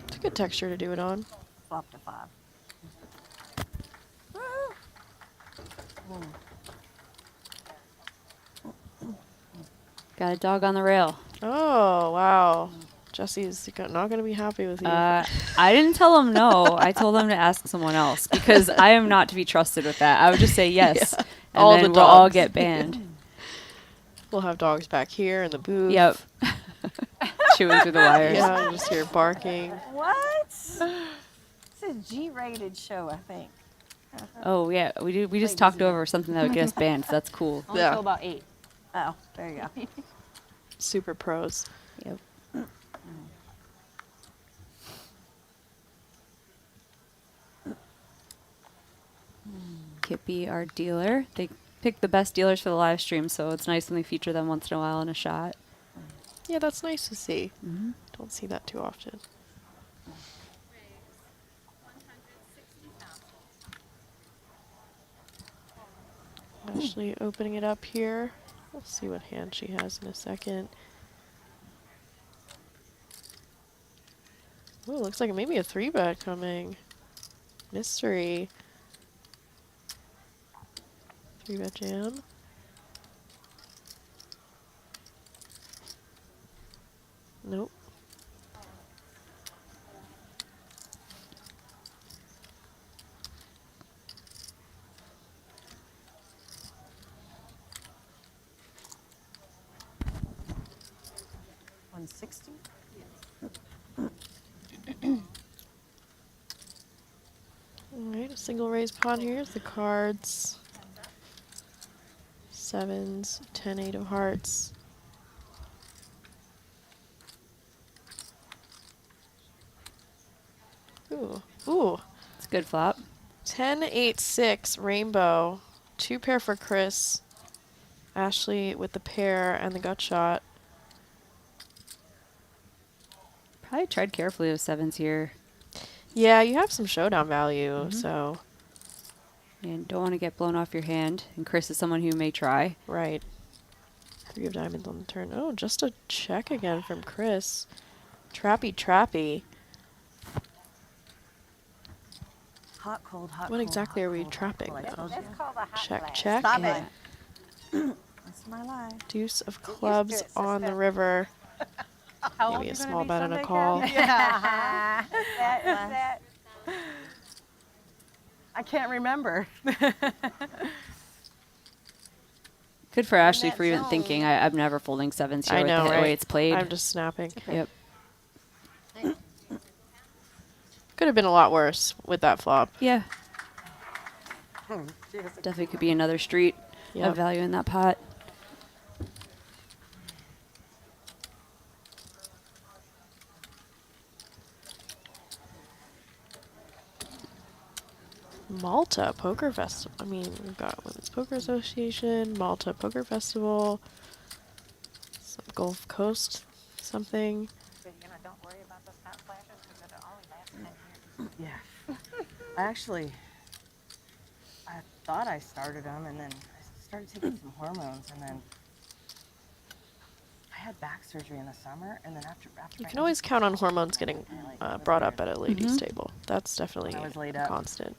It's a good texture to do it on. Flop to 5. Got a dog on the rail. Oh, wow. Jesse's not going to be happy with you. I didn't tell him no. I told him to ask someone else because I am not to be trusted with that. I would just say yes, Yeah. and All then the we'll all dogs. get banned. We'll have dogs back here in the booth. Yep. Chewing through the wires. Yeah, you just hear barking. What? It's a G-rated show, I think. Oh yeah, we just Ladies talked and over something that would get us banned. So that's cool. Only Yeah. till about 8. Oh, there you go. Super pros. Yep. Kippy, our dealer. They pick the best dealers for the live stream, so it's nice when we feature them once in a while in a shot. Yeah, that's nice to see. Mm-hmm. Don't see that too often. Ashley opening it up here. We'll see what hand she has in a second. Oh, looks like maybe a 3-bet coming. Mystery. 3-bet jam. Nope. 160? Alright, a single raise pawn here. The cards. Sevens, 10, 8 of hearts. Ooh, ooh. It's a good flop. 10, 8, 6, rainbow. 2 pair for Chris. Ashley with the pair and the gut shot. Probably tread carefully with sevens here. Yeah, you have some showdown value, so. And don't want to get blown off your hand. And Chris is someone who may try. Right. 3 of diamonds on the turn. Oh, just a check again from Chris. Trappy, trappy. Hot, cold, hot, What cold, exactly hot, are we cold, hot, trapping cold. I now? told you. That's called a hot Check, flash. check. Stop Yeah. it. That's my life. Deuce of used to clubs it, on the sister. river. How Maybe old a you small gonna be bet and a someday, call. Kathy? Yeah. that. I can't remember. Good for Ashley that for even zone. thinking. I'm never folding sevens here I with know, the right? way it's played. I'm just snapping. Yep. Could have been a lot worse with that flop. Yeah. Definitely could be another street Yep. of value in that pot. Malta Poker Festival. I mean, we've got Women's Poker Association, Malta Poker Festival, some Gulf Coast something. So, don't worry about those hot flashes because it'll only last 10 years. Yeah. I thought I started them, and then I started taking some hormones, and then I had back surgery in the summer, and then after You my can always count on hormones getting brought up at a ladies' Mhm. table. That's definitely I was laid a up. constant.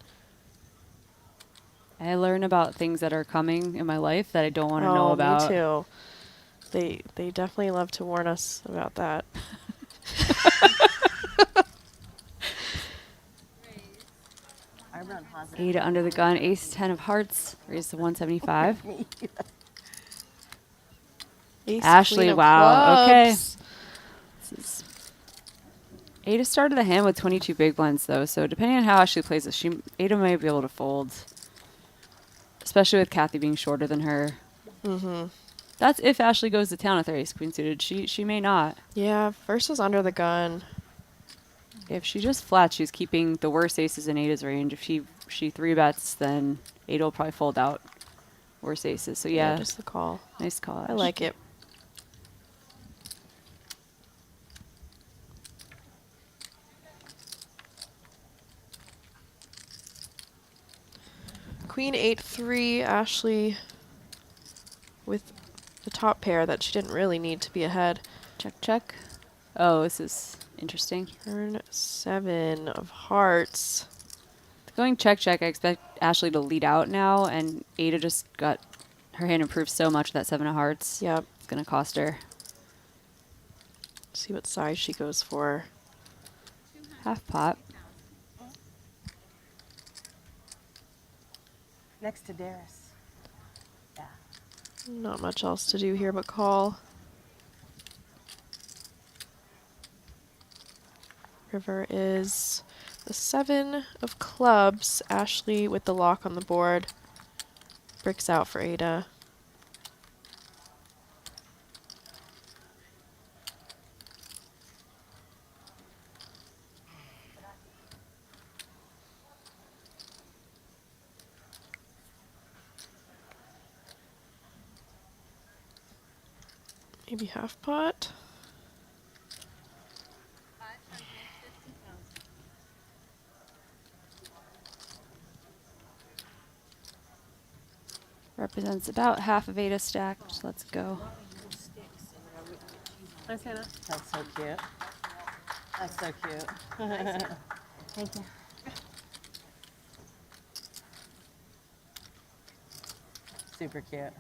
I learn about things that are coming in my life that I don't want to know Oh, about. me too. They definitely love to warn us about that. I run positive. Ada under the gun, ace 10 of hearts, raise to 175. Ace, Ashley, queen of wow, okay. clubs. Ada started the hand with 22 big blinds though, so depending on how Ashley plays this, Ada may be able to fold. Especially with Kathy being shorter than her. Mm-hmm. That's if Ashley goes to town with her ace queen suited. She may not. Yeah, versus under the gun. If she just flats, she's keeping the worst aces in Ada's range. If she three bets, then Ada will probably fold out worse aces. So yeah, Just the call. nice call. I like it. Queen 8-3, Ashley with the top pair that she didn't really need to be ahead. Check, check. Oh, this is interesting. Turn 7 of hearts. Going check, check, I expect Ashley to lead out now, and Ada just got her hand improved so much with that 7 of hearts. Yep. It's going to cost her. See what size she goes for. Half pot. Next to Darius. Yeah. Not much else to do here but call. River is the 7 of clubs. Ashley with the lock on the board. Bricks out for Ada. Maybe half pot. Represents about half of Ada's stack. So let's go. Nice, Hannah. That's so cute. That's so cute. Thank you. Super cute.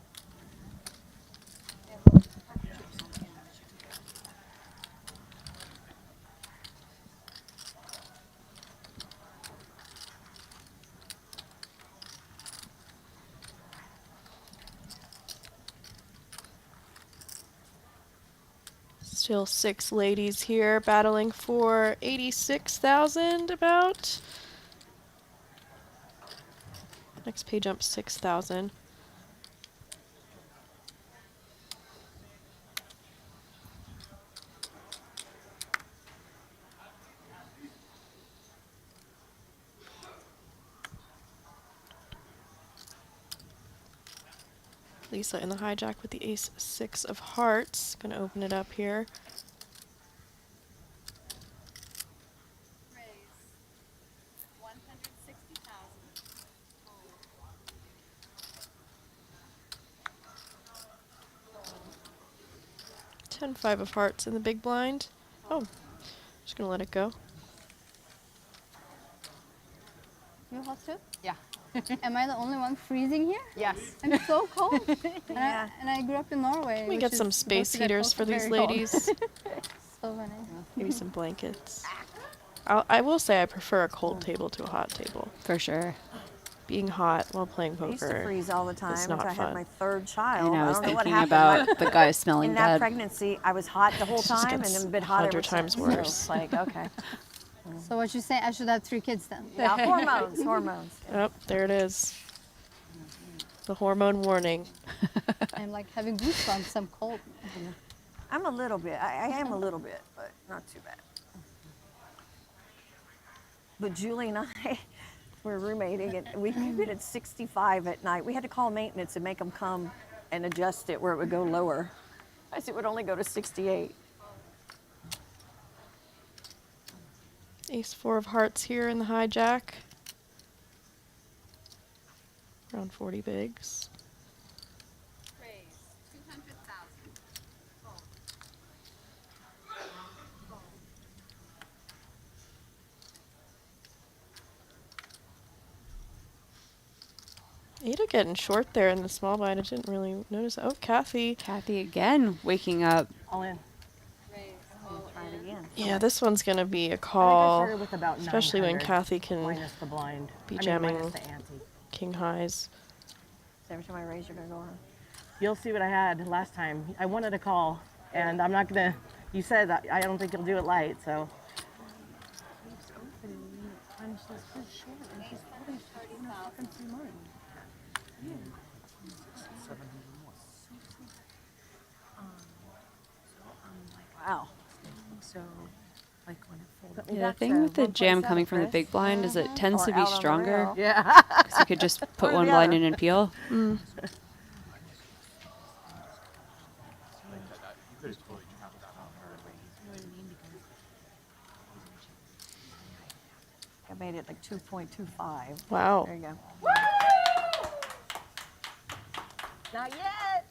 Still 6 ladies here battling for 86,000 about. Next page up 6,000. Lisa in the hijack with the ace 6 of hearts. Gonna open it up here. Raise 160,000. 10-5 of hearts in the big blind. Oh, just gonna let it go. You hot too? Yeah. Am I the only one freezing here? Yes. I'm so cold. Yeah. And I grew up in Norway. Let me which get is some supposed space to get heaters also for these very cold. ladies. So funny. Maybe some blankets. I will say I prefer a cold table to a hot table. For sure. Being hot while playing I used to poker. freeze all the time It's until not I had fun. my 3rd child. And I was don't know what thinking happened. about the guy smelling In that bad. pregnancy, I was hot the whole It just time and gets then a bit hotter 100 times since. So worse. it's like, okay. So what you say? I should have 3 kids then. Yeah, hormones, hormones. Oh, there it is. The hormone warning. I'm like having goosebumps. I'm cold. I'm a little bit. I am a little bit, but not too bad. But Julie and I were roommating, and we keep it at 65 at night. We had to call maintenance and make them come and adjust it where it would go lower. I said it would only go to 68. Ace 4 of hearts here in the hijack. Around 40 bigs. Raise 200,000. Ada getting short there in the small blind. I didn't really notice. Oh, Kathy. Kathy again waking up. All in. Raise. Try it again. Yeah, this one's going to be a I think I call. started with about Especially when 900 Kathy can minus the blind. be minus jamming the ante. king highs. So every time I raise, you're going to go on. You'll see what I had last time. I wanted a call, and I'm not gonna. You said that I don't think you'll do it light, so. Wow. So, like when it folds. Yeah, the thing with the jam coming from the big blind is it tends Or to be out on the stronger rail. Yeah. because you could just put Or one the blind other. in and peel. I made it like 2.25. Wow. There you go. Not yet.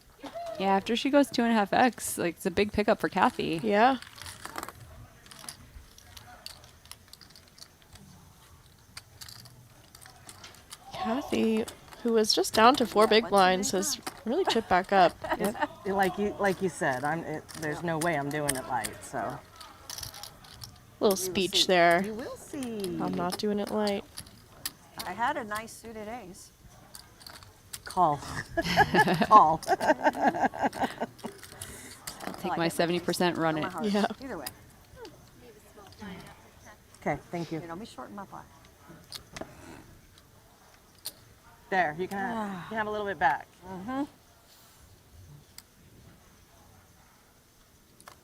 Yeah, after she goes 2.5x, like it's a big pickup for Kathy. Yeah. Kathy, who was just down to 4 big blinds, has really chipped back up. Like you said, there's no way I'm doing it light, so. Little speech there. You will see. I'm not doing it light. I had a nice suited ace. Call. Call. I'll take my 70%, run My it. heart. Yeah. Either way. Okay, thank you. You know, be short in my pot. There, you can have a little bit back.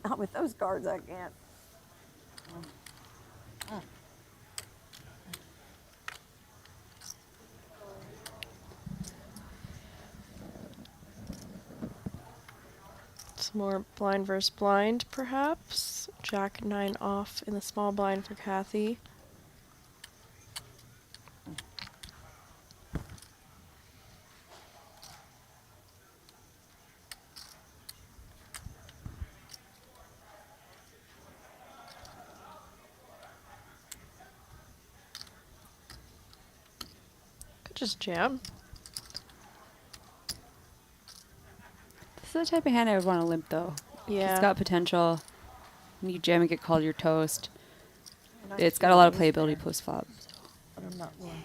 Not with those cards, I can't. Some more blind versus blind, perhaps. Jack 9 off in the small blind for Kathy. Could just jam. This is the type of hand I would want to limp, though. Yeah. It's got potential. When you jam and get called, you're toast. It's got a lot of playability post flop. But I'm not willing.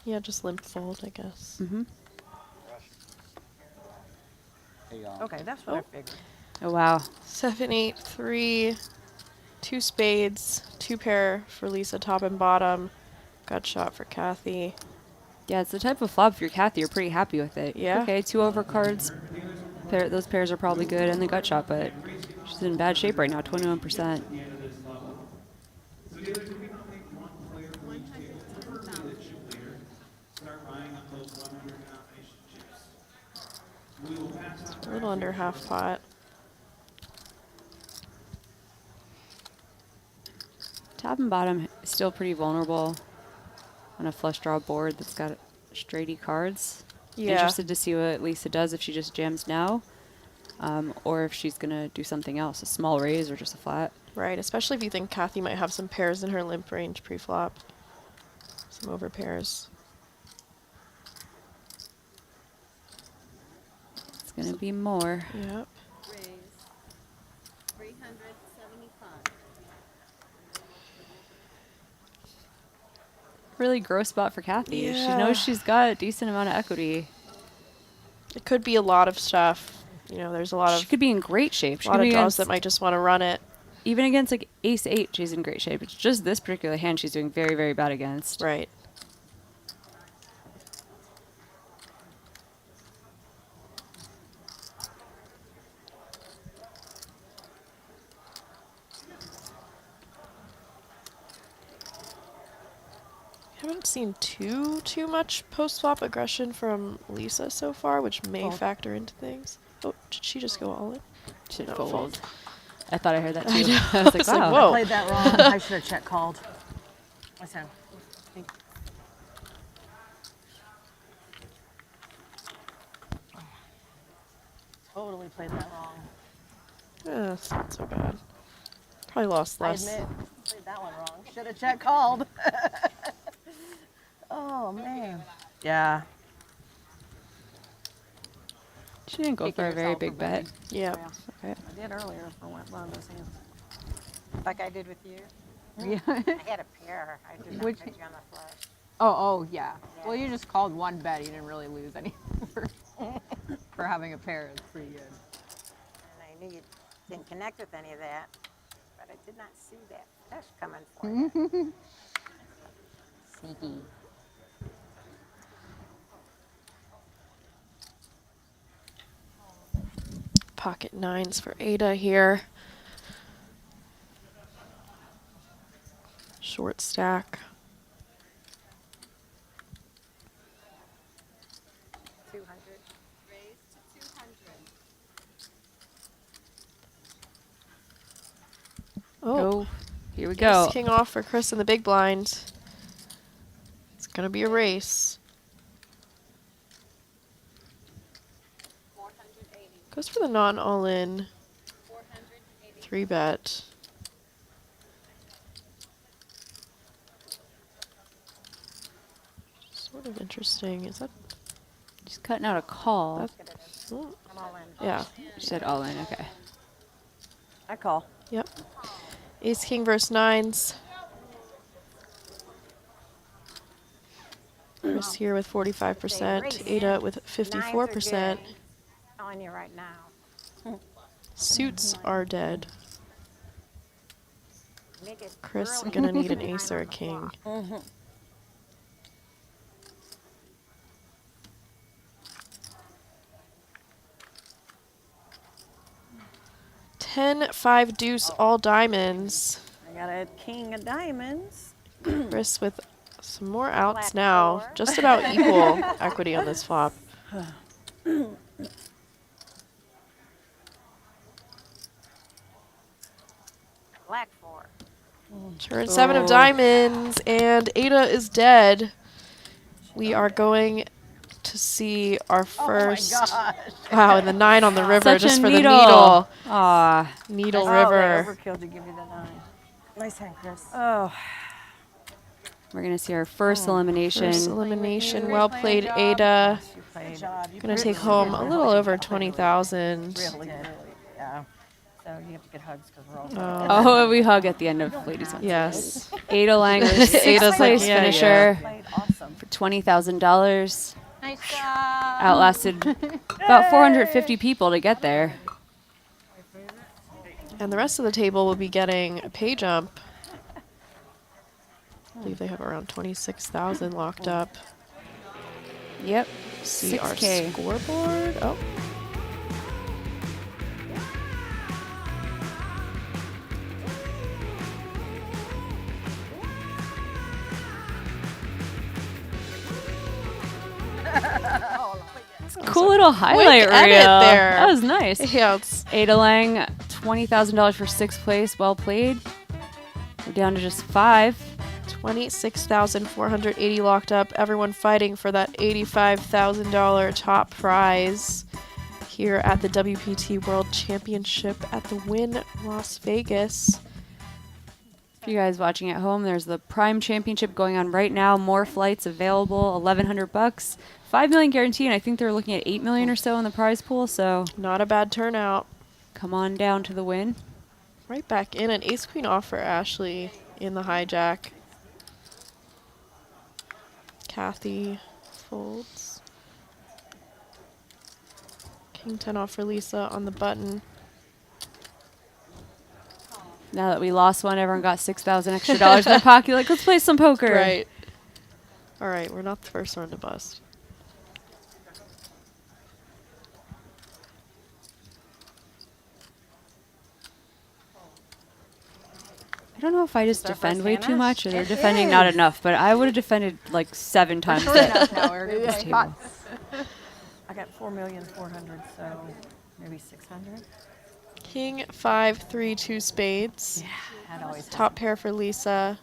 Yeah, just limp fold, I guess. Mm-hmm. Okay, that's what I figured. Oh, wow. 7, 8, 3, 2 spades, 2 pair for Lisa, top and bottom. Gut shot for Kathy. Yeah, it's the type of flop, if you're Kathy, you're pretty happy with it. Yeah. Okay, 2 overcards. Those pairs are probably good, and the gut shot, but she's in bad shape right now, 21%. A little under half pot. Top and bottom is still pretty vulnerable on a flush draw board that's got straighty cards. Yeah. Interested to see what Lisa does if she just jams now, or if she's going to do something else, a small raise or just a flat. Right, especially if you think Kathy might have some pairs in her limp range pre-flop. Some over pairs. It's going to be more. Yep. Raise 375. Really gross spot for Kathy. She Yeah. knows she's got a decent amount of equity. It could be a lot of stuff. You know, there's a lot She of could be in great shape. She lot could of be draws against, that might just want to run it. even against like ace 8, she's in great shape. It's just this particular hand she's doing very, very bad against. Right. Haven't seen too much post-flop aggression from Lisa so far, which may factor into things. Oh, did she just go all in? Should No, fold. fold. I thought I heard that I too. know. I was like, It's like, wow. whoa. Played that wrong. I should have check called. Listen. Totally played that wrong. Yeah, that's not so bad. Probably lost I less. admit, played that one wrong. Should have check called. Oh man. Yeah. She didn't go Take for a very yourself big a bet. big- Yeah. Yeah. Okay. I did earlier for one of those hands. Like I did with you. Yeah. I had a pair. I did not Which- put you on the flush. Oh, yeah. Well, you just called one bet. You didn't really lose any for having a pair. It's pretty good. And I knew you didn't connect with any of that. But I did not see that flush coming for you. Sneaky. Pocket nines for Ada here. Short stack. 200. Oh, Here we go. Ace king off for Chris in the big blind. It's gonna be a race. Goes for the non-all-in. 3-bet. Sort of interesting. Is that? She's cutting out a call. That's oh, I'm all in. yeah. She said all in. Okay. I call. Yep. Ace king versus nines. Chris here with 45%. Ada with 54%. On you right now. Suits are dead. Make it Chris early. gonna need an ace or a king. 10, 5, deuce, all diamonds. I got a king of diamonds. Chris with some more outs Flat now. four. Just about equal equity on this flop. Black 4. Turn 7 of diamonds, and Ada is dead. We are going to see our first. Oh my gosh. Wow, and the 9 on the river Such just a for needle. the needle. Aw. Needle Oh, river. they overkilled to give you the 9. Nice hand, Chris. Oh. We're going to see our first elimination. First elimination. Well played, Ada. You played. Good job. You Gonna played take really home good. a little over 20,000. Really, yeah. So you have to get hugs because we're all Oh, we hug at the end of Ladies on Yes. Ada Lang, the Ada's sixth like, place yeah, finisher played awesome. for $20,000. Nice job. Outlasted about 450 people to get there. And the rest of the table will be getting a pay jump. I believe they have around 26,000 locked up. Yep. See our 6K. scoreboard. Oh. Cool little highlight Quick reel. edit there. That was nice. Yeah, it's Aylar Lie, $20,000 for 6th place. Well played. We're down to just 5. 26,480 locked up. Everyone fighting for that $85,000 top prize here at the WPT World Championship at the Wynn, Las Vegas. For you guys watching at home, there's the Prime Championship going on right now. More flights available, $1,100. $5 million guarantee, and I think they're looking at $8 million or so in the prize pool. So Not a bad turnout. come on down to the Wynn. Right back in. An ace-queen off for Ashley in the hijack. Kathy folds. King 10 off for Lisa on the button. Now that we lost one, everyone got $6,000 extra dollars in their pocket. Like, let's play some poker. Right. All right, we're not the first one to bust. I don't know if I just our defend first way too Hannah? much or they're It defending not is. enough, but I would have defended like 7 times Sure that. enough now, we're gonna This play table. pots. I got 4,400,000, so maybe 600. King 5, 3, 2 spades. That always Top pair for Lisa.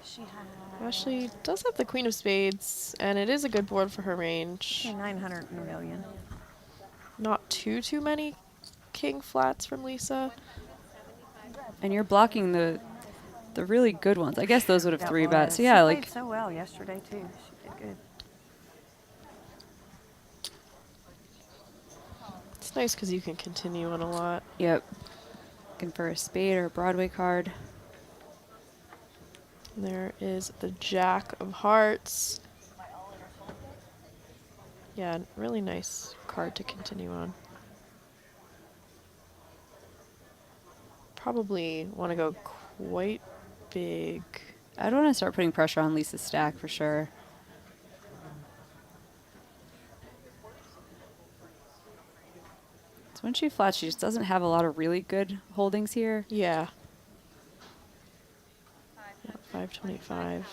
She had Ashley does have the queen of spades, and it is a good board for her range. 900 and a million. Not too many king flats from Lisa. And you're blocking the really good ones. I guess those would have That 3 was. bets. So yeah, She like played so well yesterday too. She did good. It's nice because you can continue on a lot. yep. Looking for a spade or a Broadway card. And there is the Jack of Hearts. Yeah, really nice card to continue on. Probably want to go quite big. I'd want to start putting pressure on Lisa's stack for sure. So when she flats, she just doesn't have a lot of really good holdings here. Yeah. 525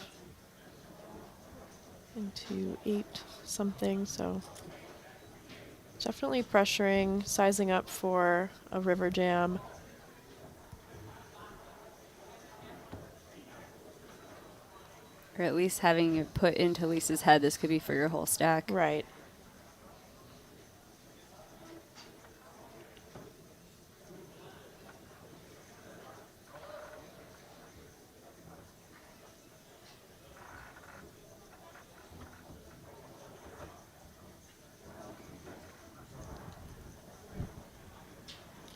into 8 something, so definitely pressuring, sizing up for a river jam. Or at least having it put into Lisa's head, this could be for your whole stack. Right.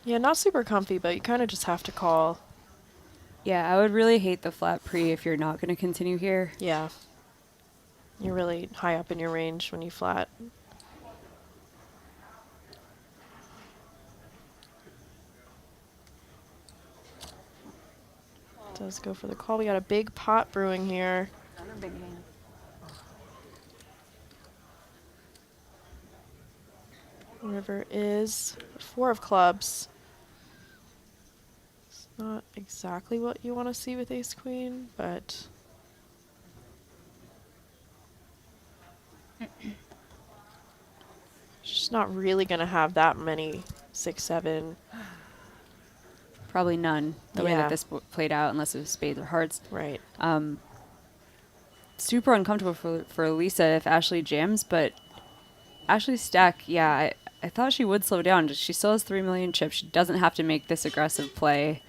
Yeah, not super comfy, but you kind of just have to call. Yeah, I would really hate the flat pre if you're not going to continue here. Yeah. You're really high up in your range when you flat. Does go for the call. We got a big pot brewing here. Another big hand. River is 4 of clubs. It's not exactly what you want to see with ace queen, but she's not really going to have that many 6, 7. Probably none, the way Yeah. that this played out, unless it was spades or hearts. Right. Super uncomfortable for Lisa if Ashley jams, but Ashley's stack, yeah, I thought she would slow down. She still has 3 million chips. She doesn't have to make this aggressive play.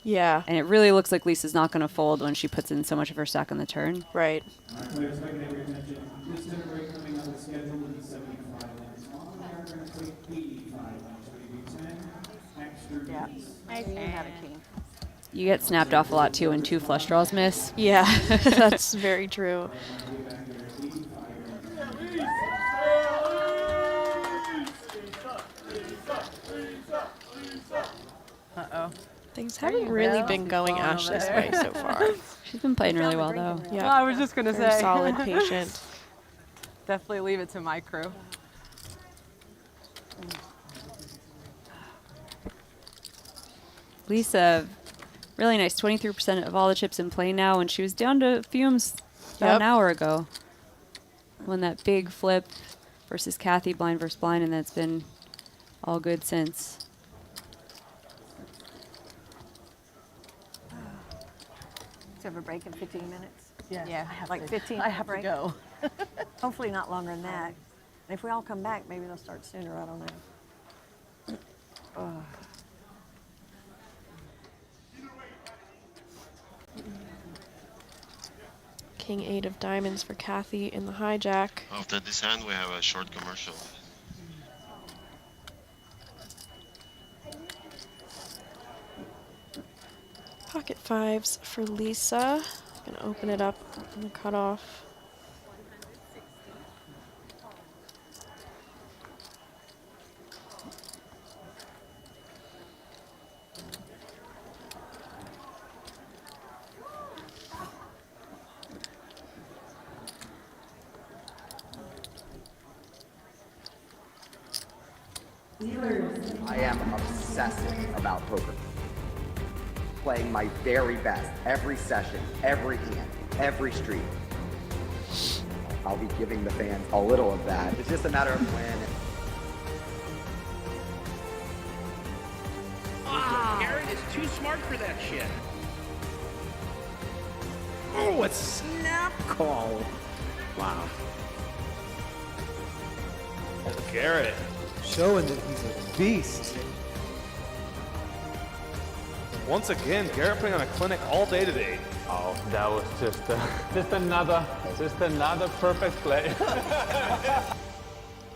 Yeah. And it really looks like Lisa's not going to fold when she puts in so much of her stack on the turn. Right. All right, players, if I can have your attention. This dinner break coming up the schedule will be 75 minutes long. We are going to play 85 minutes. We do 10 extra minutes. King had a king. You get snapped off a lot, too, when 2 flush draws miss. Yeah, that's very true. Uh-oh. Things There haven't you really go. been going Falling over Ashley's there. way so far. She's been playing really well, though. Yeah. Well, I was just gonna Very say. solid, patient. Definitely leave it to my crew. Lisa, really nice. 23% of all the chips in play now, and she was down to fumes about an hour ago. Won that big flip versus Kathy, blind versus blind, and that's been all good since. Let's have a break in 15 minutes. Yeah, I have Like to, 15 I have break. to go. Hopefully not longer than that. And if we all come back, maybe they'll start sooner. I don't know. King 8 of diamonds for Kathy in the hijack. After this hand, we have a short commercial. Pocket 5s for Lisa. Gonna open it up in the cutoff. I am obsessive about poker. Playing my very best every session, every hand, every street. I'll be giving the fans a little of that. It's just a matter of when. Garrett is too smart for that shit. Oh, a snap call. Wow. Garrett, showing that he's a beast. Once again, Garrett putting on a clinic all day today. Oh, that was just another perfect play.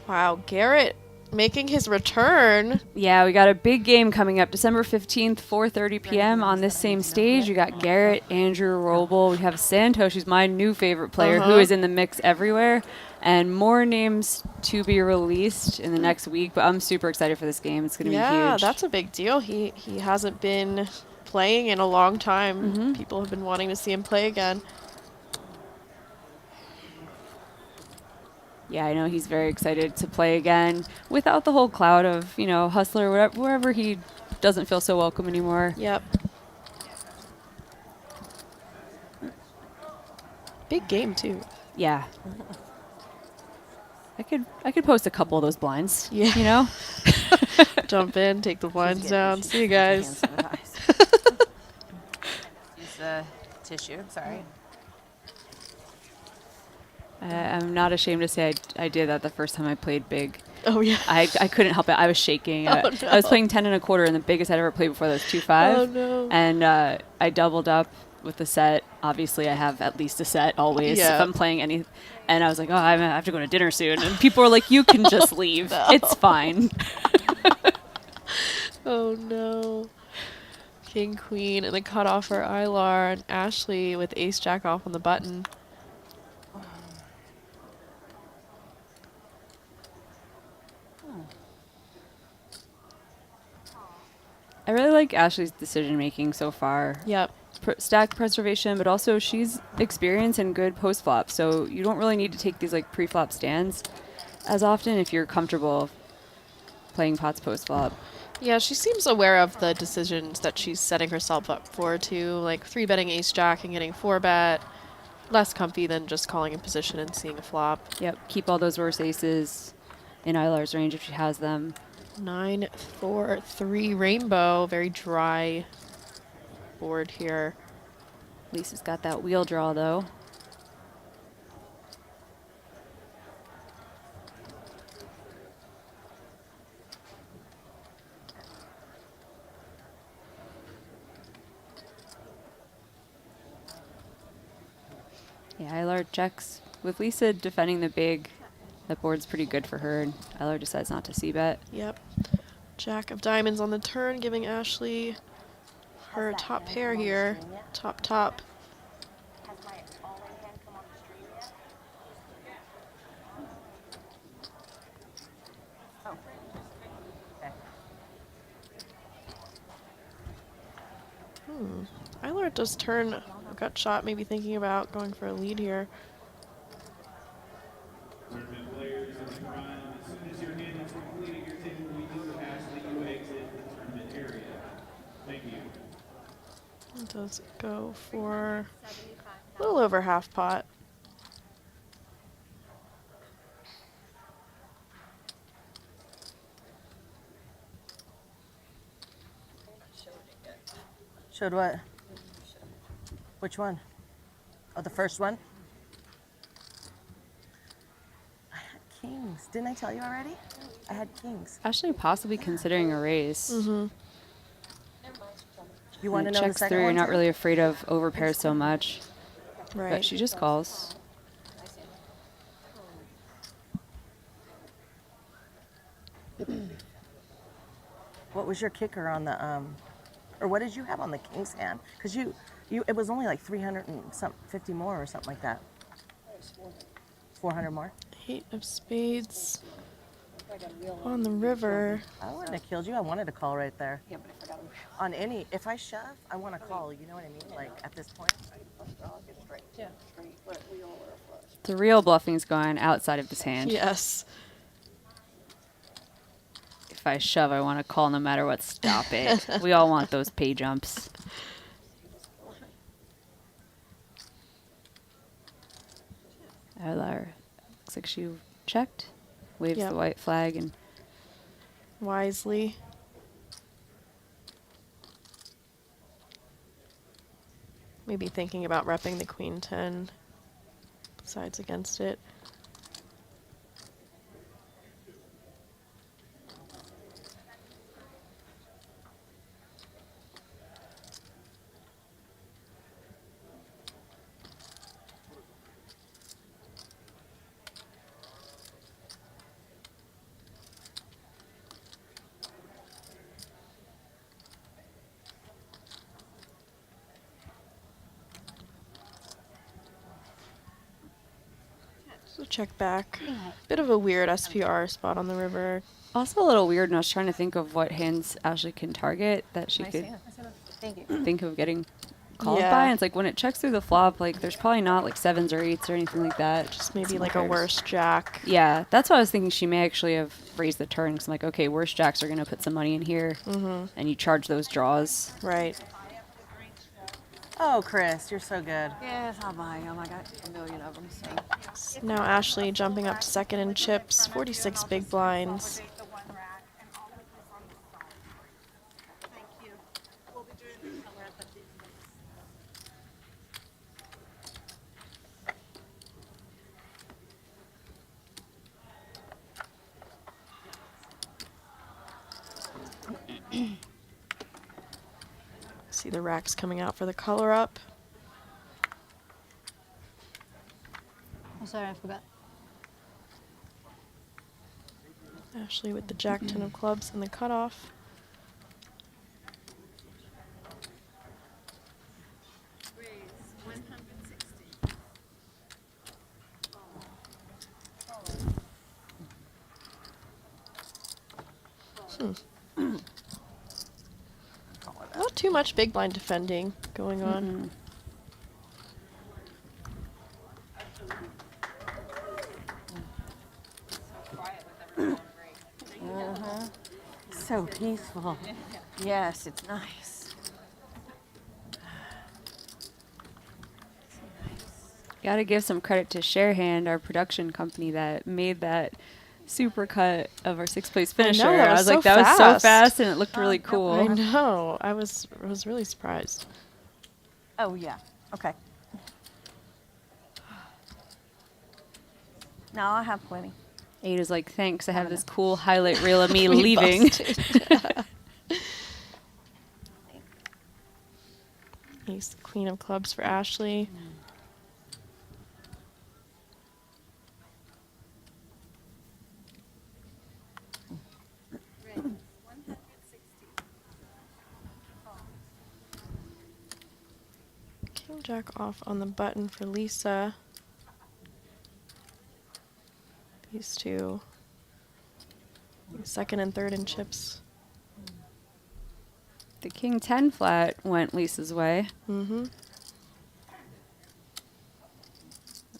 Wow, Garrett making his return. Yeah, we got a big game coming up December 15th, 4:30 p.m. on this same stage. We got Garrett, Andrew Roble. We have Santosh, who's my new favorite player, who is in the mix everywhere. And more names to be released in the next week. But I'm super excited for this game. It's going to be huge. Yeah, that's a big deal. He hasn't been playing in a long time. People have been wanting to see him play again. Yeah, I know he's very excited to play again without the whole cloud of, you know, hustler, wherever he doesn't feel so welcome anymore. Yep. Big game, too. Yeah. I could post a couple of those blinds. Yeah. You know? Jump in, take the blinds down. See you guys. Use the tissue, sorry. I'm not ashamed to say I did that the first time I played big. Oh, yeah. I couldn't help it. I was shaking. Oh, no. I was playing 10 1/4, and the biggest I'd ever played before that was 2-5. Oh, no. And I doubled up with the set. Obviously, I have at least a set always if I'm playing any. And I was like, oh, I have to go to dinner soon. And people were like, you can just leave. No. It's fine. Oh, no. King, queen, and the cutoff for Aylar and Ashley with ace jack off on the button. I really like Ashley's decision making so far. Yep. Stack preservation, but also she's experienced and good post flop, so you don't really need to take these like pre-flop stands as often if you're comfortable playing pots post flop. Yeah, she seems aware of the decisions that she's setting herself up for too, like 3-betting ace jack and getting 4-bet. Less comfy than just calling in position and seeing a flop. Yep, keep all those worse aces in Aylar's range if she has them. 9-4-3 rainbow, very dry board here. Lisa's got that wheel draw though. Yeah, Aylar checks. With Lisa defending the big, that board's pretty good for her, and Aylar decides not to c-bet. Yep. Jack of diamonds on the turn, giving Ashley her top pair here. Top. Aylar does turn a gut shot, maybe thinking about going for a lead here. Tournament players in the front, as soon as your hand is complete at your table, we do ask that you exit the tournament area. Thank you. It does go for a little over half pot. Showed what? Which one? Oh, the first one? I had kings. Didn't I tell you already? I had kings. Actually, possibly considering a raise. You When want to it know the checks second through, you're one not too? really afraid of overpairs so much. Right. But she just calls. What was your kicker on the or what did you have on the king's hand? Because it was only like 300 and some 50 more or something like that. 400 more. 8 of spades on the river. I wouldn't have killed you. I wanted to call right there. Yeah, but I forgot him. On any, if I shove, I want to call. You know what I mean? Like at this point. Yeah, straight. But we all were flush. The real bluffing's going outside of this hand. Yes. If I shove, I want to call no matter what. Stop it. We all want those pay jumps. Aylar, looks like she checked, waves Yep. the white flag, and Wisely. Maybe thinking about repping the queen 10. Sides against it. So check back. Bit of a weird SPR spot on the river. also a little weird. And I was trying to think of what hands Ashley can target that she could Thank you. think of getting called Yeah. by. And it's like when it checks through the flop, like there's probably not like 7s or 8s or anything like that. Just Maybe some like a pairs. worse jack. Yeah, that's what I was thinking. She may actually have raised the turn. Cause I'm like, okay, worse jacks are gonna put some money in here, and you charge those draws. Right. Oh, Chris, you're so good. Yes, I'll buy them. I got a million of them. So. Now Ashley jumping up to second in chips. 46 big blinds. See the racks coming out for the color up. Oh, sorry, I forgot. Ashley with the jack 10 of clubs and the cutoff. Not too much big blind defending going on. So peaceful. Yes, it's nice. Gotta give some credit to Sharehand, our production company that made that super cut of our 6th place finisher. that I was was so like, that was so fast. fast and it looked really cool. I know. I was really surprised. Oh, yeah. Okay. No, I have plenty. Ada's like, thanks, I have this cool highlight reel of me leaving. Ace, queen of clubs for Ashley. King jack off on the button for Lisa. These two. Second and third in chips. The king 10 flat went Lisa's way. Mm-hmm.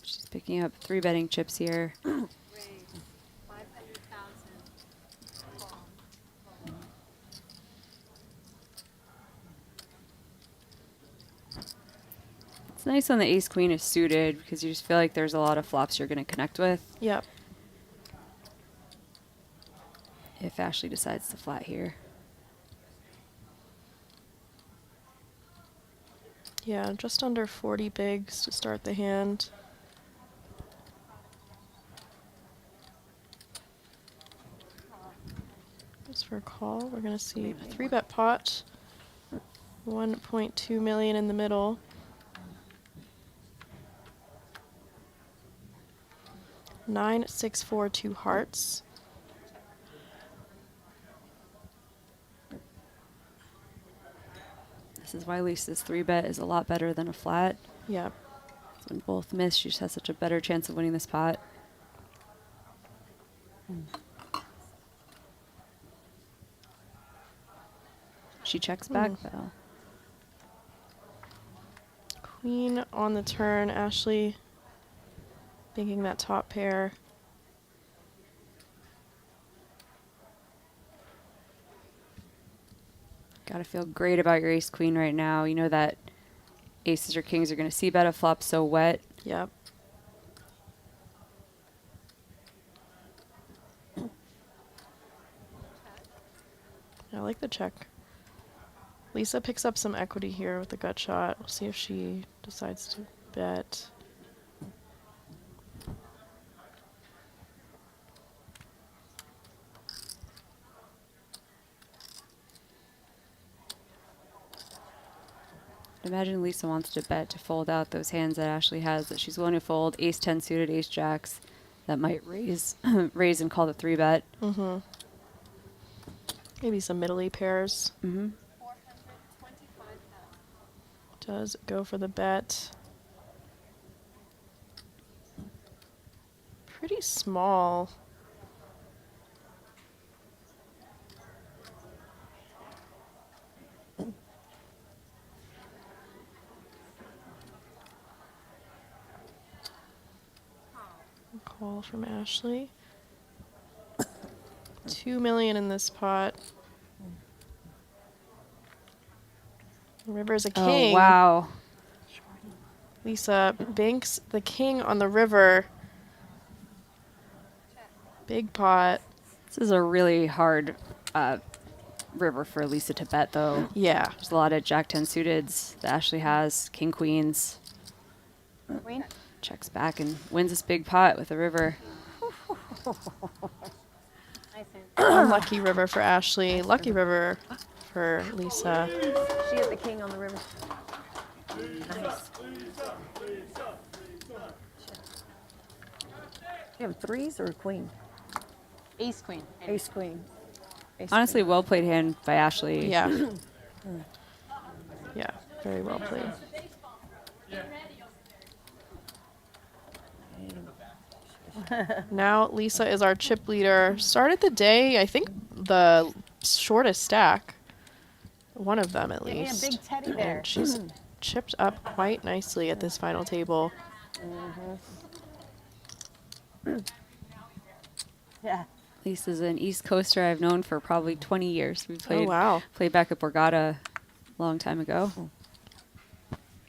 She's picking up 3-betting chips here. It's nice when the ace queen is suited because you just feel like there's a lot of flops you're going to connect with. Yep. If Ashley decides to flat here. Yeah, just under 40 bigs to start the hand. Just for a call, we're going to see a 3-bet pot. 1.2 million in the middle. 9, 6, 4, 2 hearts. This is why Lisa's 3-bet is a lot better than a flat. Yep. When both miss, she just has such a better chance of winning this pot. She checks back, though. Queen on the turn. Ashley thinking that top pair. Gotta feel great about your ace queen right now. You know that aces or kings are going to see bet a flop so wet. Yep. I like the check. Lisa picks up some equity here with the gut shot. We'll see if she decides to bet. Imagine Lisa wants to bet to fold out those hands that Ashley has that she's willing to fold. Ace 10 suited, ace jacks that might raise raise and call the 3-bet. Mm-hmm. Maybe some middle-y pairs. Mm-hmm. Does go for the bet. Pretty small. Call from Ashley. 2 million in this pot. The river is a king. Oh, wow. Lisa banks the king on the river. Big pot. This is a really hard river for Lisa to bet, though. Yeah. There's a lot of jack 10 suiteds that Ashley has, king queens. Queen? Checks back and wins this big pot with the river. Unlucky river for Ashley. Lucky river for Lisa. She had the king on the river. Nice. You have threes or a queen? Ace queen. Ace queen. Ace Honestly, queen. well played hand by Ashley. Yeah. Yeah, very well played. Now Lisa is our chip leader. Started the day, I think, the shortest stack. One of them, at Yeah, least. big teddy bear. And she's chipped up quite nicely at this final table. Yeah. Lisa's an East Coaster I've known for probably 20 years. We played, wow. played back at Borgata a long time ago.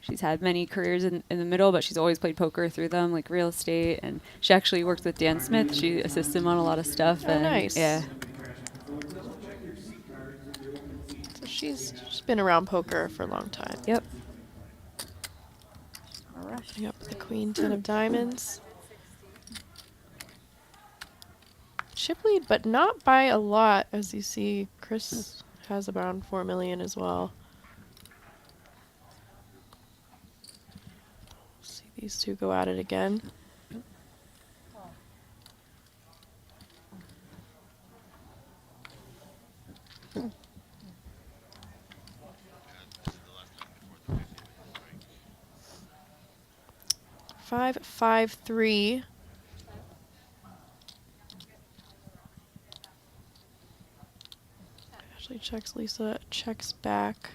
She's had many careers in the middle, but she's always played poker through them, like real estate. And she actually worked with Dan Smith. She assisted him on a lot of stuff. Oh, nice. Yeah. So she's been around poker for a long time. Yep. Yep, the queen 10 of diamonds. Chip lead, but not by a lot, as you see. Chris has around 4 million as well. See these two go at it again. Five, 5, 3. Actually checks Lisa, checks back.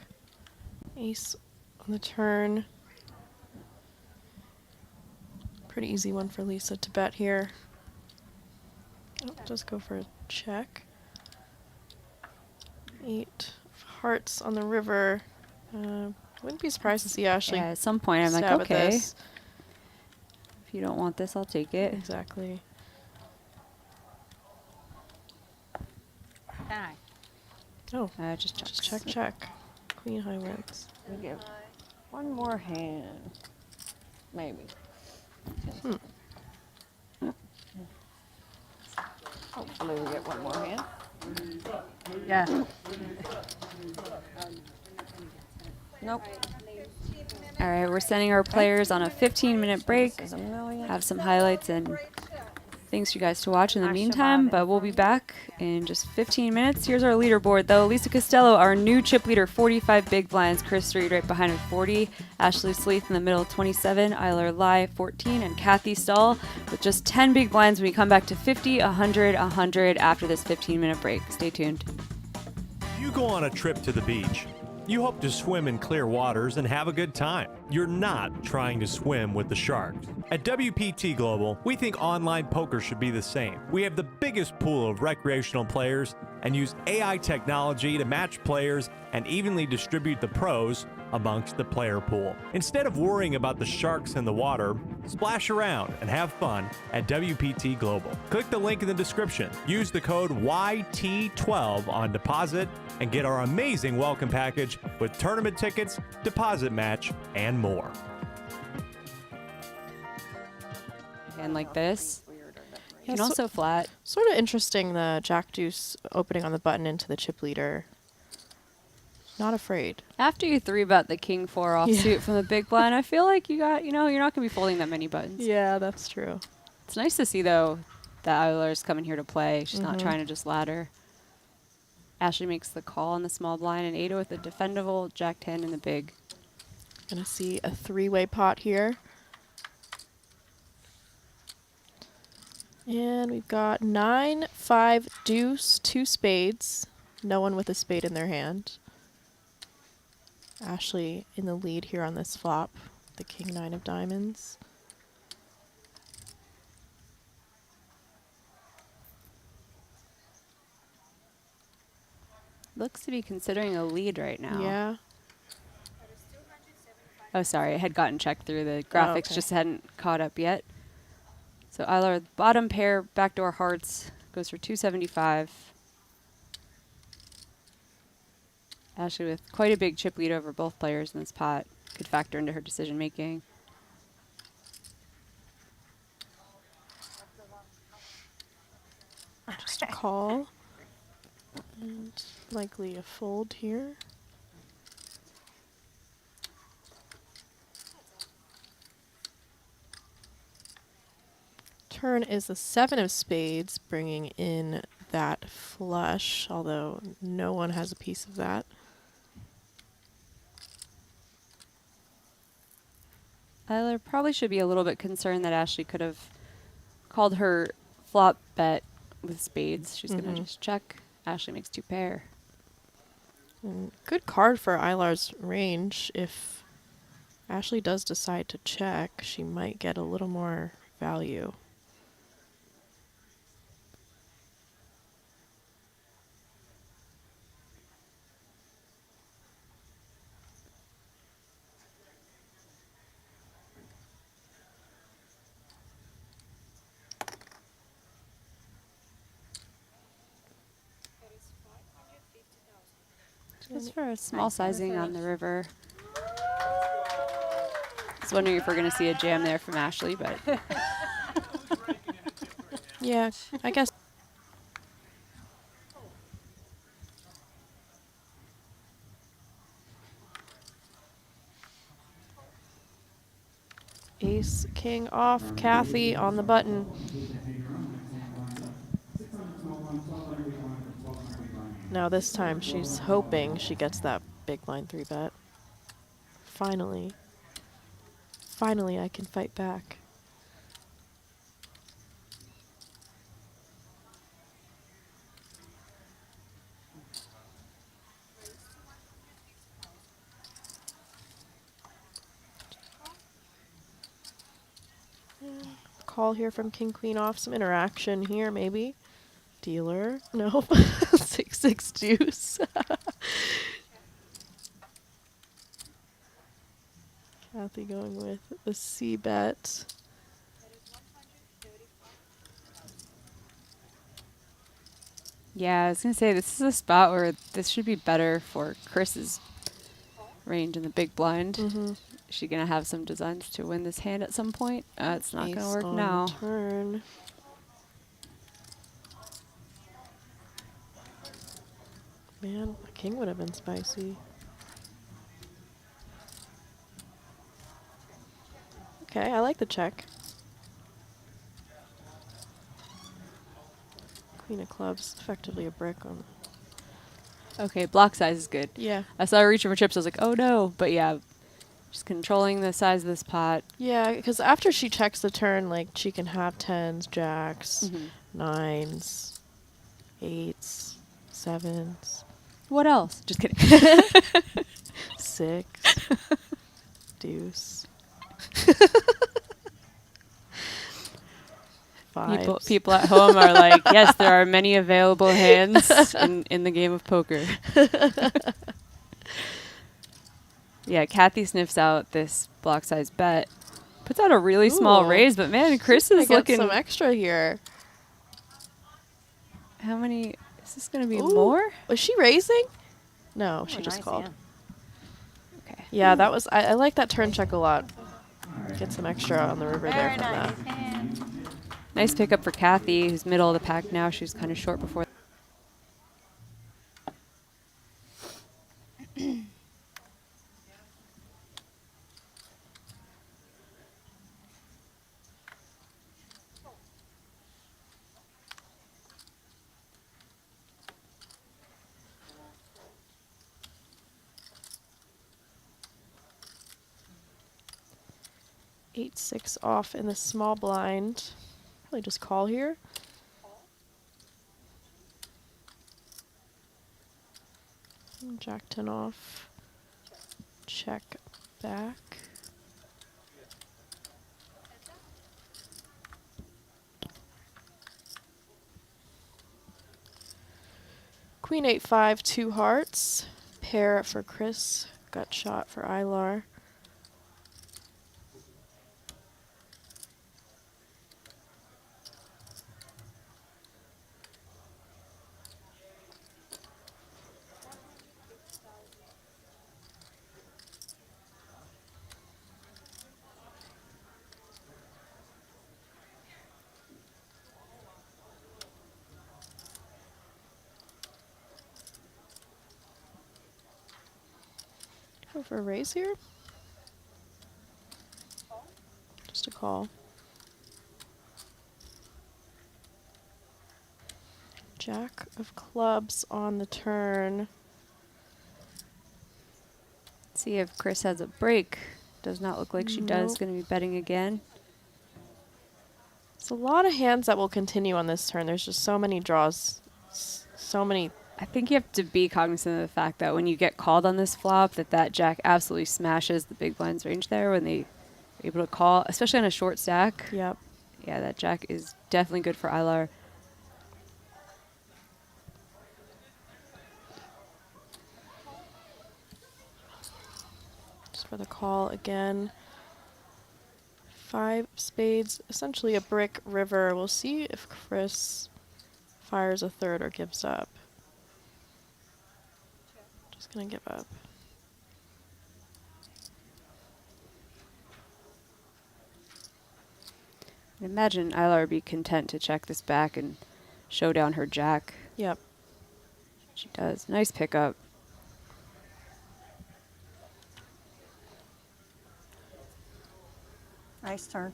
Ace on the turn. Pretty easy one for Lisa to bet here. Oh, just go for a check. 8 of hearts on the river. Wouldn't be surprised to see Ashley. Yeah, at some point I'm like, stab at okay. this. If you don't want this, I'll take it. Exactly. Hi. Oh, just check, check. Queen high wins. We give one more hand, maybe. Hopefully we get one more hand. Yeah. Nope. All right, we're sending our players on a 15-minute break. This is a million. Have some highlights and things for you guys to watch in the I meantime, survived. but we'll be back in just 15 minutes. Here's our leaderboard, though. Lisa Costello, our new chip leader, 45 big blinds. Chris Read right behind her, 40. Ashley Sleeth in the middle, 27. Aylar Lie, 14. And Kathy Stahl with just 10 big blinds when we come back to 50, 100, 100 after this 15-minute break. Stay tuned. You go on a trip to the beach. You hope to swim in clear waters and have a good time. You're not trying to swim with the sharks. At WPT Global, we think online poker should be the same. We have the biggest pool of recreational players and use AI technology to match players and evenly distribute the pros amongst the player pool. Instead of worrying about the sharks in the water, splash around and have fun at WPT Global. Click the link in the description. Use the code YT12 on deposit and get our amazing welcome package with tournament tickets, deposit match, and more. And like this. Yeah, And also flat. Sort of interesting, the Jack Deuce opening on the button into the chip leader. Not afraid. After you 3-bet the King 4 offsuit from the big blind, I feel like you got, you're not going to be folding that many buttons. Yeah, that's true. It's nice to see, though, that Aylar's coming here to play. She's not trying to just ladder. Ashley makes the call on the small blind, and Ada with the defendable Jack 10 in the big. Gonna see a 3-way pot here. And we've got 9, 5, deuce, 2 spades. No one with a spade in their hand. Ashley in the lead here on this flop. The King 9 of diamonds. Looks to be considering a lead right now. Yeah. Oh, sorry. It had gotten checked through. The graphics okay. just hadn't caught up yet. So Aylar, bottom pair, backdoor hearts, goes for 275. Ashley with quite a big chip lead over both players in this pot. Could factor into her decision making. Just a call. And likely a fold here. Turn is the 7 of spades, bringing in that flush, although no one has a piece of that. Aylar probably should be a little bit concerned that Ashley could have called her flop bet with spades. She's going to just check. Ashley makes 2 pair. And good card for Aylar's range. If Ashley does decide to check, she might get a little more value. Just for a small sizing on the river. I was wondering if we're going to see a jam there from Ashley, but Yeah, I guess. Ace, king off, Kathy on the button. Now this time she's hoping she gets that big blind 3-bet. Finally. Finally I can fight back. call here from king queen off. Some interaction here, maybe. Dealer. No. 6-6 deuce. Kathy going with the C bet. Yeah, I was going to say, this is a spot where this should be better for Chris's range in the big blind. Mm-hmm. Is she going to have some designs to win this hand at some point? It's not going to work on now. Turn. Man, a king would have been spicy. Okay, I like the check. Queen of clubs, effectively a brick on. Okay, block size is good. Yeah. I saw her reaching for chips. I was like, oh no. But yeah, just controlling the size of this pot. Yeah, because after she checks the turn, like, she can have 10s, jacks, 9s, 8s, 7s. What else? Just kidding. 6. Deuce. 5. People at home are like, yes, there are many available hands in the game of poker. Yeah, Kathy sniffs out this block size bet. Puts out a really small raise, but man, Chris is looking... some extra here. How many... Is this going to be more? Was she raising? No, she just called. Okay. Yeah, that was... I like that turn check a lot. Get some extra on the river there from that. Nice pickup for Kathy, who's middle of the pack now. She was kind of short before. Eight, 6 off in the small blind. Probably just call here. Jack 10 off. Check back. Queen 8-5, 2 hearts. Pair for Chris. Gut shot for Aylar. Go for a raise here. Just a call. Jack of clubs on the turn. See if Chris has a break. Does not look like she does. Going to be betting again. It's a lot of hands that will continue on this turn. There's just so many draws. So many. I think you have to be cognizant of the fact that when you get called on this flop, that Jack absolutely smashes the big blind's range there when they are able to call, especially on a short stack. Yep. Yeah, that Jack is definitely good for Aylar. Just for the call again. 5 spades, essentially a brick river. We'll see if Chris fires a third or gives up. Just gonna give up. I imagine Aylar would be content to check this back and show down her Jack. Yep. She does. Nice pickup. Nice turn.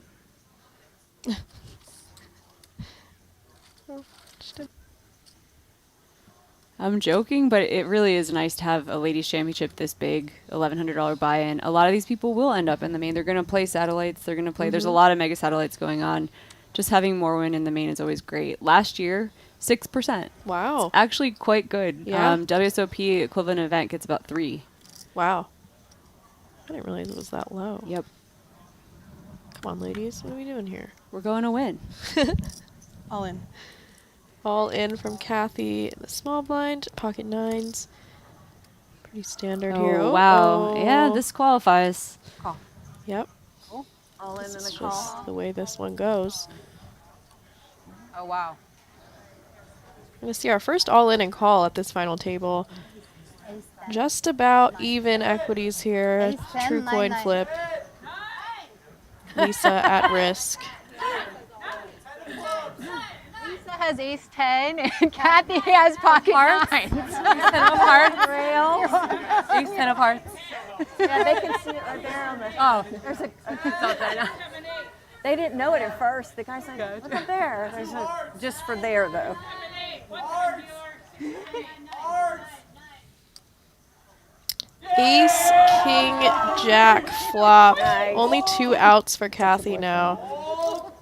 I'm joking, but it really is nice to have a ladies championship this big, $1,100 buy-in. A lot of these people will end up in the main. They're going to play satellites. They're going to play. There's a lot of mega satellites going on. Just having more win in the main is always great. Last year, 6%. Wow. It's actually quite good. Yeah. WSOP equivalent event gets about 3. Wow. I didn't realize it was that low. Yep. Come on, ladies. What are we doing here? we're going to win. All in. All in from Kathy. The small blind, pocket nines. Pretty standard here. Oh, wow. Yeah, this qualifies. Call. Yep. All in This and is a call. just the way this one goes. Oh, wow. We're going to see our first all in and call at this final table. Just about even equities here. Ace 10, True coin 9-9. flip. Lisa at risk. Lisa has ace 10 and Kathy has pocket Hearts. nines. Ace 10 of hearts. Rails. Ace 10 of hearts. Yeah, they can see it right there on the. Oh. There's a. They didn't know it at first. The guy's like, look up there. There's a, just for there though. Ace, king, jack, flop. Nice. Only 2 outs for Kathy now.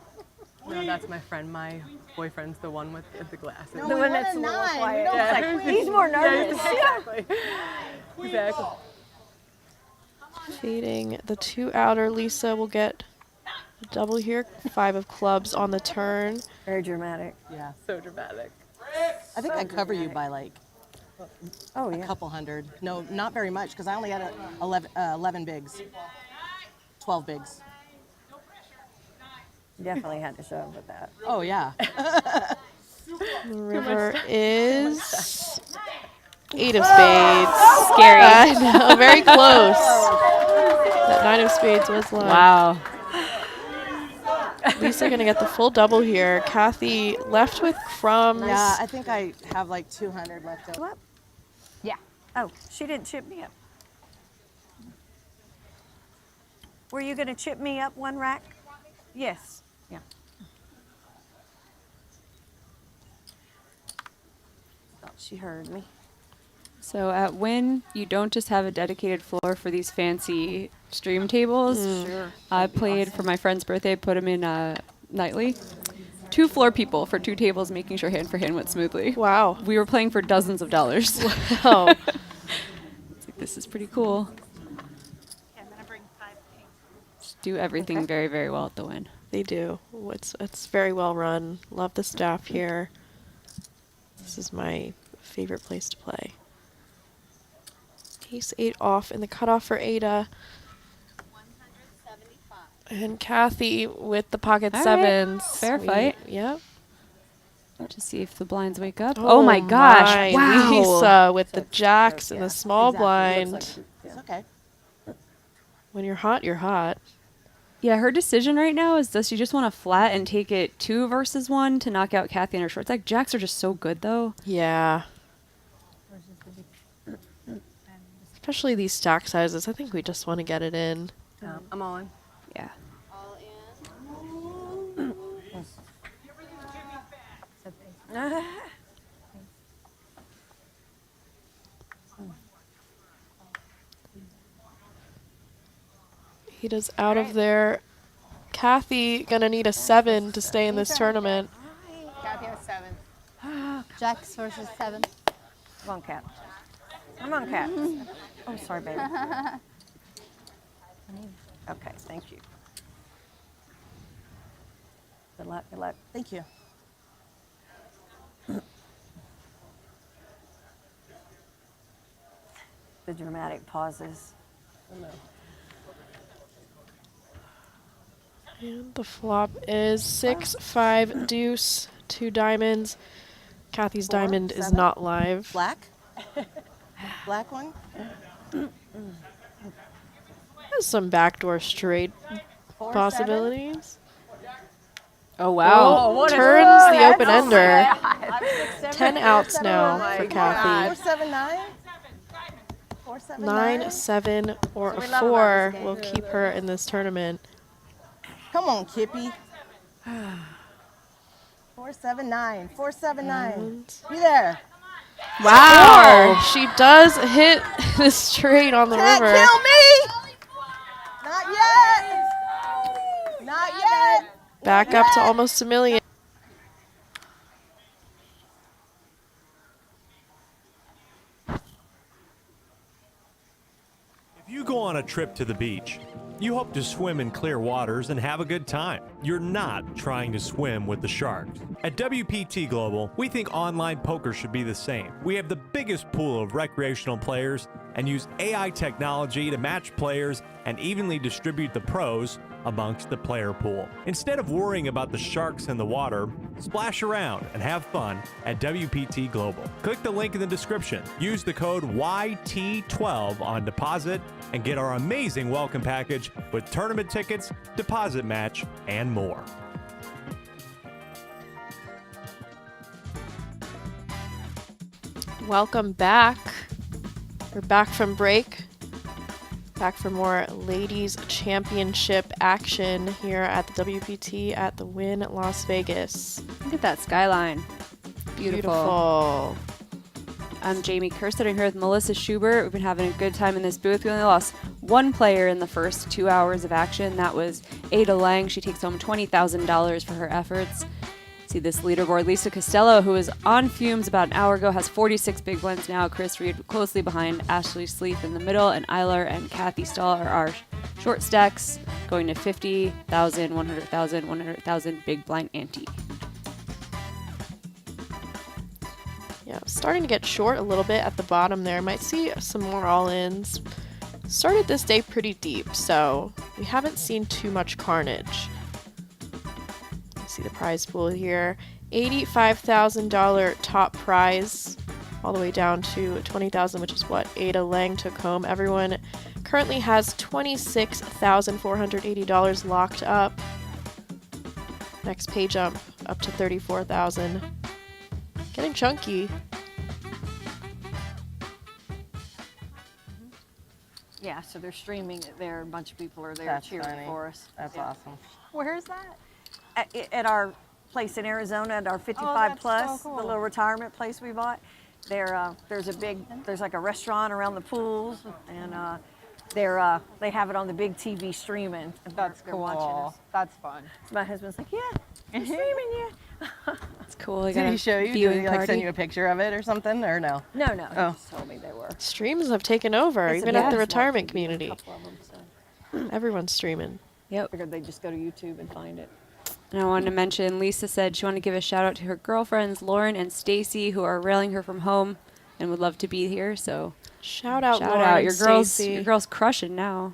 No, that's my friend. My boyfriend's the one with the glasses. The one that's a little quiet. Yeah. It's like, he's more nervous. Exactly. Exactly. Fading the 2 outer. Lisa will get a double here. 5 of clubs on the turn. Very dramatic. Yeah. So dramatic. I think I cover you by like a couple hundred. No, not very much because I only had 11 bigs. 12 bigs. Definitely had to shove with that. Oh, yeah. The river is 8 of spades. Scary. I know, very close. That 9 of spades was live. Wow. Lisa gonna get the full double here. Kathy left with crumbs. Yeah, I think I have like 200 left over. What? Yeah. Oh, she didn't chip me up. Were you going to chip me up one rack? Yes. Yeah. Thought she heard me. So at Wynn, you don't just have a dedicated floor for these fancy stream tables. Sure. I played for my friend's birthday, put them in nightly. 2 floor people for 2 tables, making sure hand for hand went smoothly. Wow. We were playing for dozens of dollars. Wow. It's like, this is pretty cool. I'm gonna bring 5 pink. Just do everything very, very well at the Wynn. They do. It's very well run. Love the staff here. This is my favorite place to play. Ace 8 off in the cutoff for Ada. 175. And Kathy with the pocket All right. sevens. Fair fight. Yep. To see if the blinds wake up. Oh my gosh. my. Wow. Lisa with the jacks and the small blind. It's okay. When you're hot, you're hot. Yeah, her decision right now is does she just want to flat and take it 2 versus 1 to knock out Kathy in her short stack? Jacks are just so good though. Yeah. Especially these stack sizes. I think we just want to get it in. I'm on. Yeah. All Ada's out of there. Kathy gonna need a 7 to stay in this tournament. Kathy has 7. Jacks versus 7. Come on, Cat. Come on, Cat. Oh, sorry, baby. Okay, thank you. Good luck, good luck. Thank you. The dramatic pauses. And the flop is 6, 5, deuce, 2 diamonds. Kathy's 4, diamond is 7. not live. Black? Black one? Has some backdoor straight 4, possibilities. Oh wow. Oh, turns the open ender. 10 outs now for Kathy. 4, 7, 9? 4, 7, 9, 7, or a we love 4 about this will keep her in this tournament. Come on, Kippy. 4, 7, 9. 4, 7, 9. Be there. Wow! She does hit the straight on the Can't river. kill me! Not yet! Not yet! Back up to almost a million. If you go on a trip to the beach, You hope to swim in clear waters and have a good time. You're not trying to swim with the sharks. At WPT Global, we think online poker should be the same. We have the biggest pool of recreational players and use AI technology to match players and evenly distribute the pros amongst the player pool. Instead of worrying about the sharks in the water, splash around and have fun at WPT Global. Click the link in the description. Use the code YT12 on deposit and get our amazing welcome package with tournament tickets, deposit match, and more. Welcome back. We're back from break. Back for more ladies championship action here at the WPT at the Wynn Las Vegas. Look at that skyline. Beautiful. I'm Jamie Kerr sitting here with Melissa Schubert. We've been having a good time in this booth. We only lost one player in the first 2 hours of action. That was Aylar Lie. She takes home $20,000 for her efforts. See this leaderboard. Lisa Costello, who was on fumes about an hour ago, has 46 big blinds now. Chris Read closely behind. Ashley Sleeth in the middle, and Aylar and Kathy Stahl are our short stacks, going to 50,000, 100,000, 100,000 big blind ante. Yeah, starting to get short a little bit at the bottom there. Might see some more all-ins. Started this day pretty deep, so we haven't seen too much carnage. See the prize pool here. $85,000 top prize, all the way down to $20,000, which is what Aylar Lie took home. Everyone currently has $26,480 locked up. Next pay jump up to $34,000. Getting chunky. Yeah, so they're streaming it there. A bunch of people are there That's cheering funny. for us. That's awesome. Where's that? At our place in Arizona, at our 55 that's plus, so cool. the little retirement place we bought. There's like a restaurant around the pools, and they have it on the big TV streaming. And That's they're watching cool. us. That's fun. So my husband's like, yeah, I'm streaming you. It's cool. Did he show you? Did he like send you a picture of it or something, or no? No, he Oh. just told me they were. Streams have taken over, It's a even at the big retirement smart TV, community. a couple of them, so. Everyone's streaming. Yep. Figured they'd just go to YouTube and find it. And I wanted to mention, Lisa said she wanted to give a shout out to her girlfriends, Lauren and Stacy, who are railing her from home and would love to be here. So Shout out, shout Lauren out. and Your Stacy. girl's crushing now.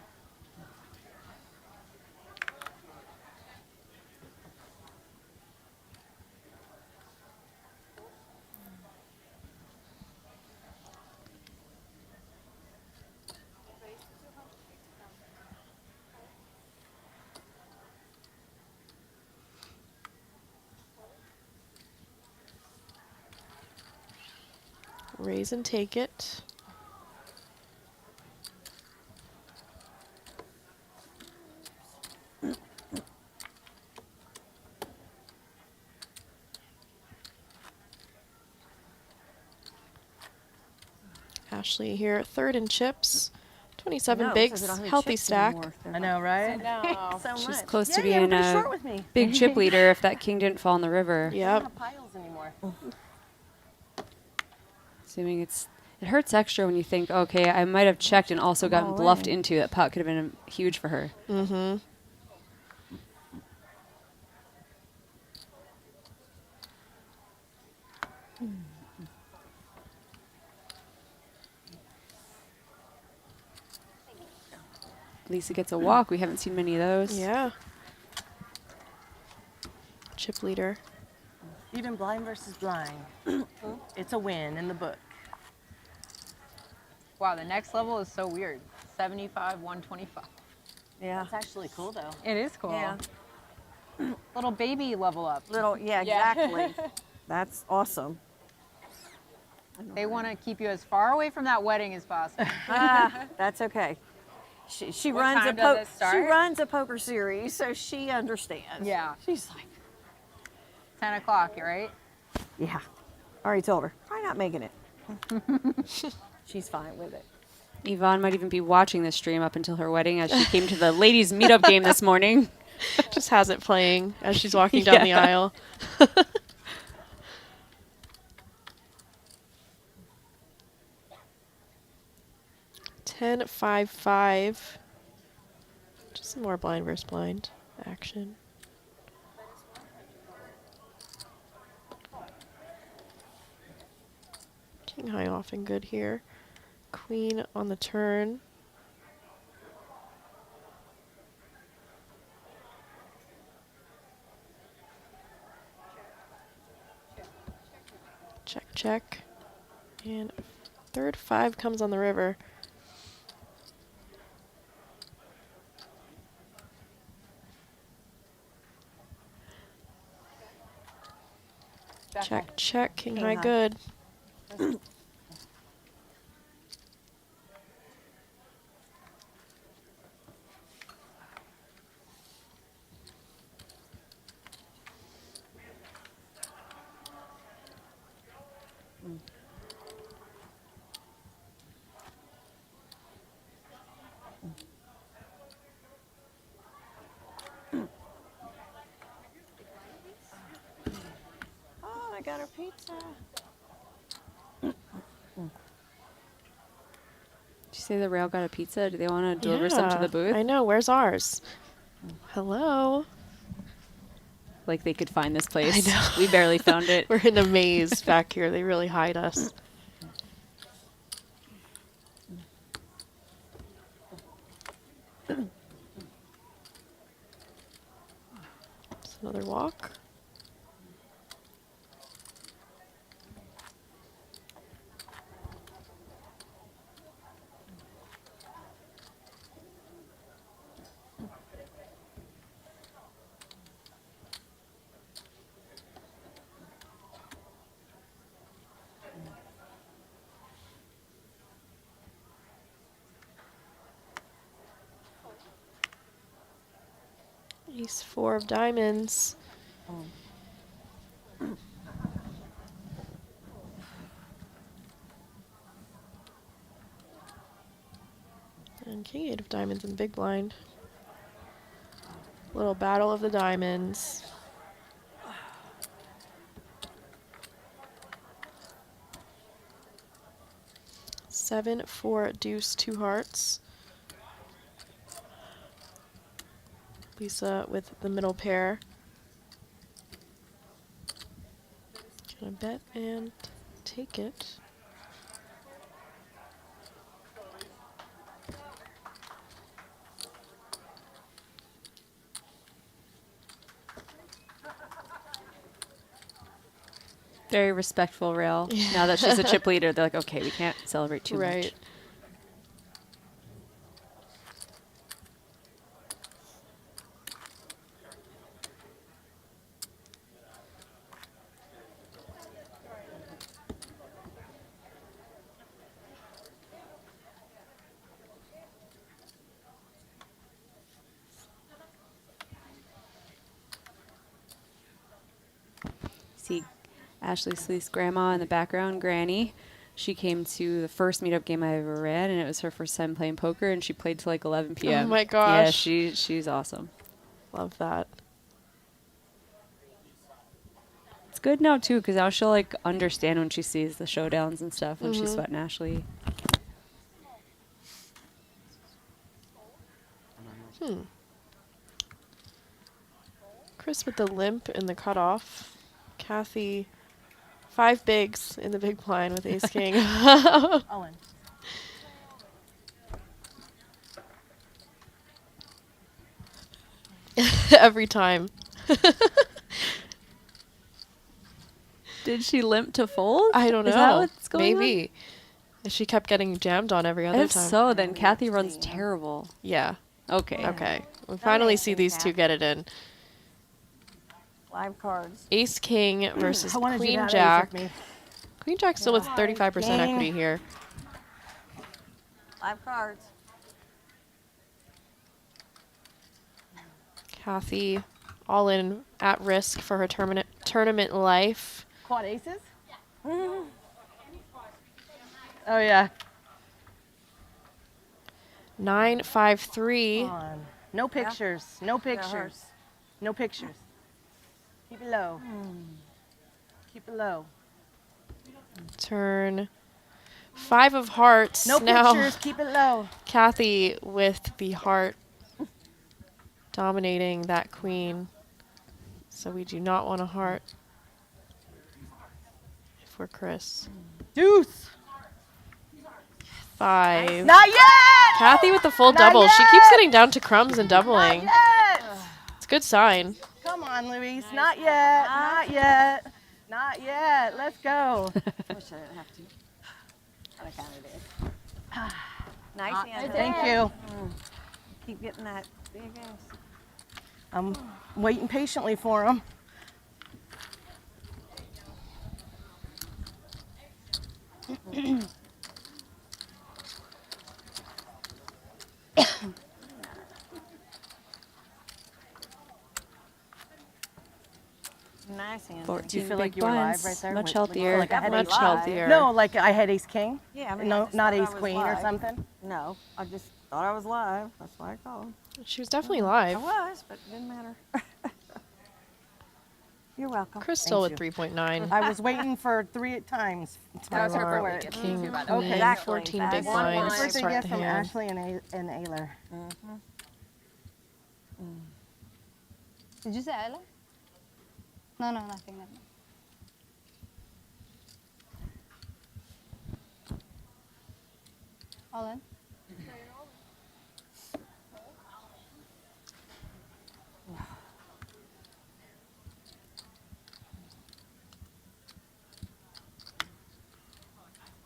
Raise and take it. Ashley here, third in chips. 27 No, it bigs, says I don't have any healthy chips stack. anymore. They're I know, right? So She's much. close to Yeah, being everybody's a short with me. big chip leader if that king didn't fall in the river. I Yep. don't have piles anymore. Assuming it hurts extra when you think, okay, I might have checked and also gotten bluffed into. That pot could have been huge for her. Mm-hmm. Lisa gets a walk. We haven't seen many of those. Yeah. Chip leader. Even blind versus blind. It's a win in the book. Wow, the next level is so weird. 75, 125. Yeah. It's actually cool though. It is cool. Yeah. Little baby level up. Yeah, Yeah. exactly. That's awesome. They want to keep you as far away from that wedding as possible. That's okay. She What runs time does it she start? runs a poker series, so she understands. Yeah. She's like, 10 o'clock, right? yeah. Already told her. Probably not making it. She's fine with it. Yvonne might even be watching this stream up until her wedding as she came to the ladies' meetup game this morning. Just has it playing as she's walking down the aisle. 10-5-5. Some more blind versus blind action. King high often good here. Queen on the turn. Check, check. And third 5 comes on the river. Check, check. King high good. Oh, I got her pizza. Did you say the rail got a pizza? Do they want to deliver some to the booth? I know. Where's ours? Hello. Like they could find this place. I know. We barely found it. We're in a maze back here. They really hide us. It's another walk. Ace 4 of diamonds. And king 8 of diamonds in the big blind. Little battle of the diamonds. Seven, 4, deuce, 2 hearts. Lisa with the middle pair. Gonna bet and take it. Very respectful rail. Now that she's a chip leader, they're like, okay, we can't celebrate too much. See Ashley Sleeth's grandma in the background, Granny. She came to the first meetup game I ever ran, and it was her first time playing poker, and she played till like 11 p.m. Oh my gosh. Yeah, she's awesome. Love that. It's good now, too, because now she'll like understand when she sees the showdowns and stuff when she's sweating Ashley. Chris with the limp in the cutoff. Kathy, 5 bigs in the big blind with ace king. Owen. Every time. Did she limp to fold? I don't know. Is that what's going on? Maybe. She kept getting jammed on every other If time. so, then Kathy runs terrible. Yeah. Okay. Okay. We finally see these two get it in. Live cards. Ace king versus I wanted you to queen have jack. ace with me. Queen jack still with 35% equity here. Live cards. Kathy, all in at risk for her tournament life. Quad aces? Oh, yeah. 9, 5, 3. Come on. No pictures. No pictures. hers. No pictures. Keep it low. Keep it low. Turn 5 of hearts. No now pictures. Keep it low. Kathy with the heart dominating that queen. So we do not want a heart if we're Chris. Deuce. 5. Not yet. Kathy with the full Not double. She yet. keeps getting down to crumbs and doubling. Not yet. It's a good sign. Come on, Louise. Not yet. Not yet. Not yet. Let's go. Wish I didn't have to. But I kind of did. Nice hand. Thank you. Keep getting that big ass. I'm waiting patiently for him. Nice hand. 14 Do you feel big like you were live blinds. right there? Much Like- healthier. like I had Much ace- healthier. No, like I had ace king. Yeah, I mean, I no, just not thought I ace was queen or live. something. No, I just thought I was live. That's why I called. She was definitely live. I was, but it didn't matter. You're welcome. Crystal Thank with 3.9. I was waiting for 3 times. That was her Aylar, birthday gift. King, too, by the queen, way. Exactly. 14 That's big one blinds. line. Birthday Start gift the from hand. Ashley and Aylar. Did you say Aylar? No, nothing. All in?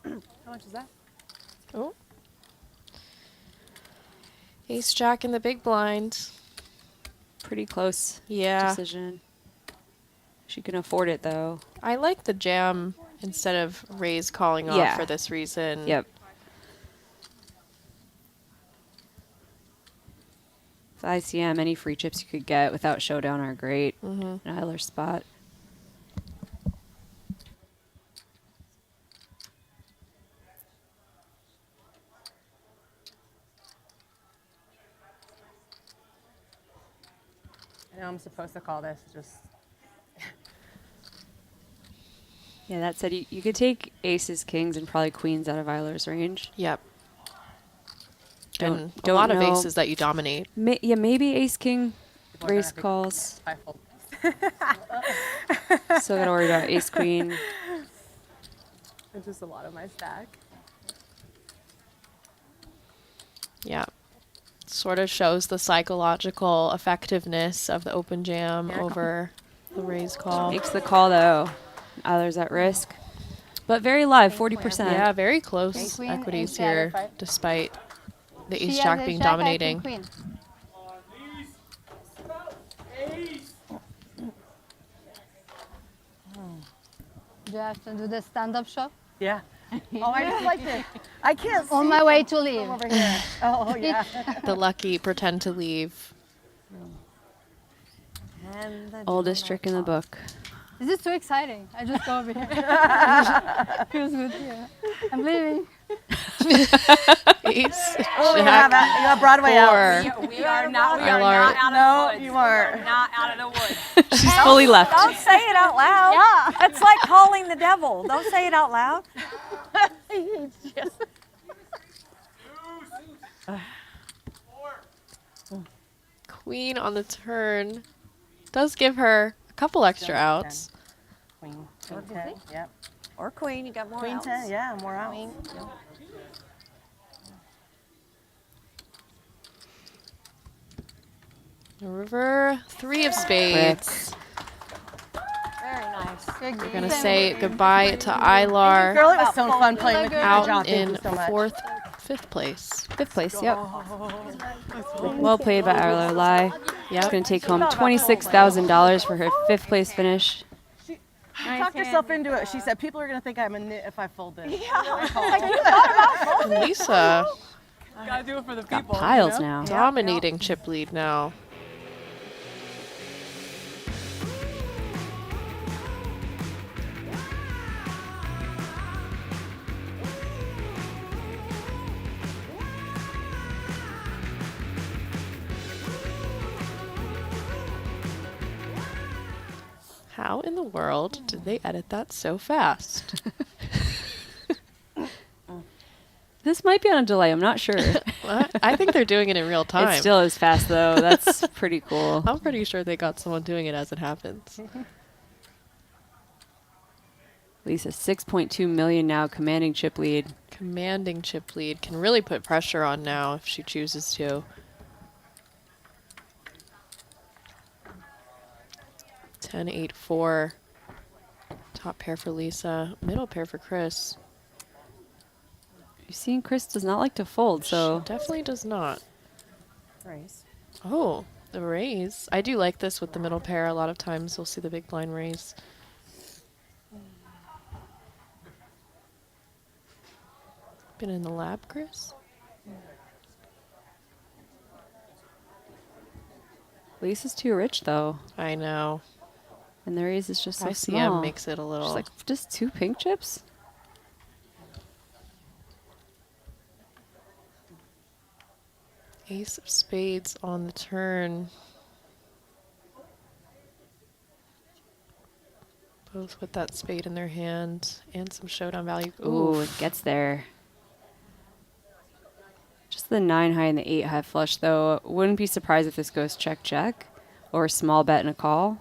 How much is that? Oh. Ace Jack in the big blind. Pretty close Yeah. decision. She can afford it though. I like the jam instead of raise calling off Yeah. for this reason. Yep. With ICM, any free chips you could get without showdown are great. An Aylar spot. I know I'm supposed to call this. Just Yeah, that said, you could take aces, kings, and probably queens out of Aylar's range. Yep. Don't- And a don't lot of know. aces that you dominate. Yeah, maybe ace, king, People are gonna raise have to- calls. I fold. Still gotta worry about ace, queen. It's just a lot of my stack. Yeah. Sort of shows the psychological effectiveness of the open jam over the raise call. Makes the call though. Aylar's at risk. But very live, 40%. Yeah, very close Ace queen, equities ace jack, here, right? despite the She ace has jack ace being jack, I dominating. queen. Do you have to do the stand-up shot? Yeah. Oh, I just like this. I can't On see my from- way to from leave. over here. Oh, yeah. The lucky pretend to leave. And the Oldest trick in the book. This is too exciting. I just go over here. Feels good here. I'm leaving. Ace, Oh, you jack, have Broadway out. four. We are not. We are Aylar. not out of No, the woods. you We aren't. are not out of the woods. She's fully left. Don't say it out loud. Yeah. It's like calling the devil. Don't say it out loud. Queen on the turn. Does give her a couple extra outs. Queen 10, yep. Or queen, you got more Queen outs. 10, yeah, more out. Queen. River, 3 of spades. Very nice. Good We're gonna game. say goodbye to Aylar. Girl, it was so fun playing with you. Good Out job. Thank in you so much. 4th, 5th place. 5th place, yep. Well played by Aylar Lie. She's going to take home $26,000 for her 5th place finish. She talked herself into it. She said, people are going to think I'm a nit if I fold this. Lisa Gotta do it for the Got people. piles you know? now. dominating chip lead now. How in the world did they edit that so fast? This might be on a delay. I'm not sure. I think they're doing it in real time. It still is fast, though. That's pretty cool. I'm pretty sure they got someone doing it as it happens. Lisa, 6.2 million now, commanding chip lead. Commanding chip lead. Can really put pressure on now if she chooses to. 10-8-4. Top pair for Lisa. Middle pair for Chris. You've seen Chris does not like to fold, so... She definitely does not. Raise. Oh, the raise. I do like this with the middle pair. A lot of times we'll see the big blind raise. Been in the lab, Chris? Lisa's too rich, though. I know. And the raise is just so ICM small. makes it a little... She's like, just 2 pink chips? Ace of spades on the turn. Both with that spade in their hand and some showdown value. Ooh, it gets there. Just the 9 high and the 8 high flush, though. Wouldn't be surprised if this goes check-check or a small bet and a call.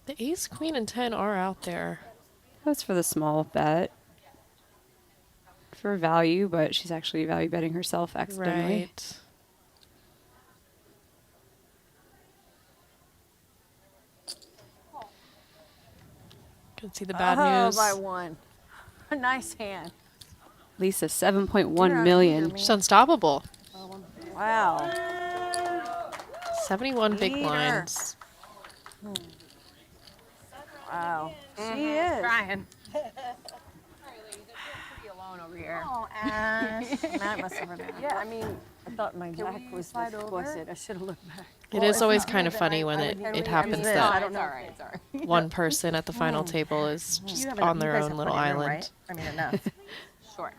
The ace, queen, and 10 are out there. That's for the small bet. For value, but she's actually value betting herself accidentally. Right. Can see the bad news. By 1. A nice hand. Lisa, 7.1 million. She's unstoppable. Wow. 71 big Eat her. blinds. Wow. She is. Trying. Pretty alone over here. Oh, Ash. Matt must have been. Yeah, I mean, I thought my back was it. I should have looked back. It is always kind of funny when it happens I that don't know. All right, sorry. one person at the final table is You just have on you their guys own have little plenty of room, island. right? I mean, enough. Sure.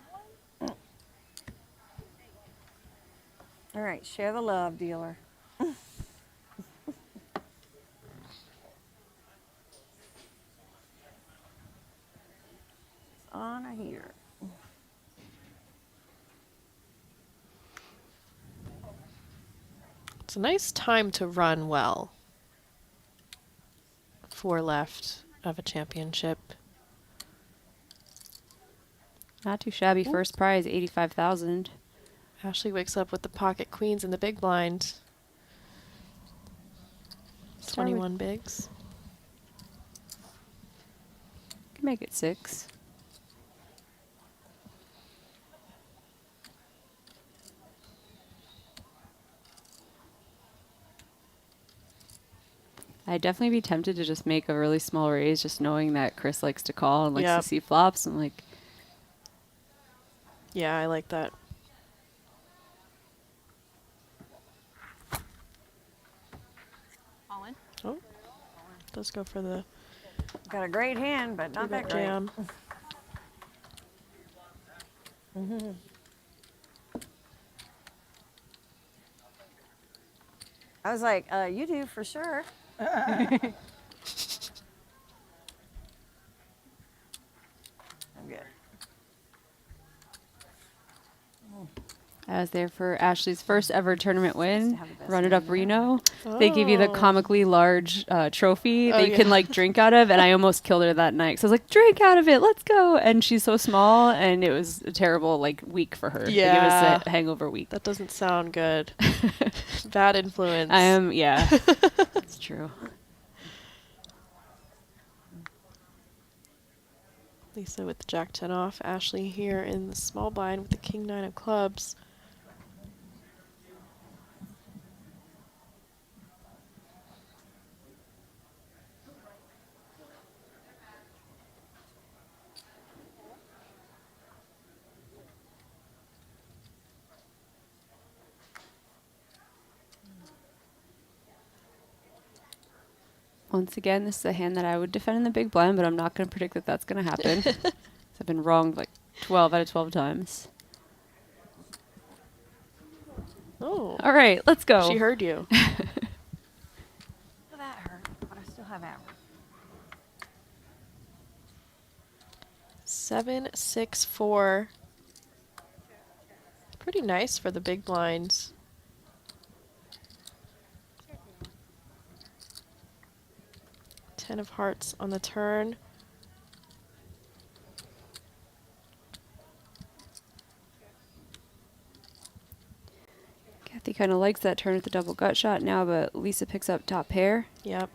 All right, share the love, dealer. On or here. It's a nice time to run well. 4 left of a championship. Not too shabby. First prize, 85,000. Ashley wakes up with the pocket queens in the big blind. Start with- 21 bigs. Can make it 6. I'd definitely be tempted to just make a really small raise, just knowing that Chris likes to call and likes Yep. to see flops. I'm like, Yeah, I like that. All in. Oh, does go for the Got a great hand, but not that great. jam. I was like, you do for sure. I'm good. I was there for Ashley's first ever tournament win. have the best Run it up hand Reno. They give you the Oh. comically large trophy Oh, that you can yeah. like drink out of, and I almost killed her that night. So I was like, drink out of it, let's go. And she's so small, and it was a terrible like week for her. Like, it Yeah. was a hangover week. That doesn't sound good. Bad influence. I am, yeah. That's true. Lisa with the Jack 10 off. Ashley here in the small blind with the King 9 of clubs. Once again, this is a hand that I would defend in the big blind, but I'm not going to predict that that's going to happen. 'Cause I've been wrong like 12 out of 12 times. Oh. All right, let's go. She heard you. That hurt, but I still have average. 7, 6, 4. Pretty nice for the big blinds. Ten of hearts on the turn. Kathy kind of likes that turn with the double gut shot now, but Lisa picks up top pair. Yep.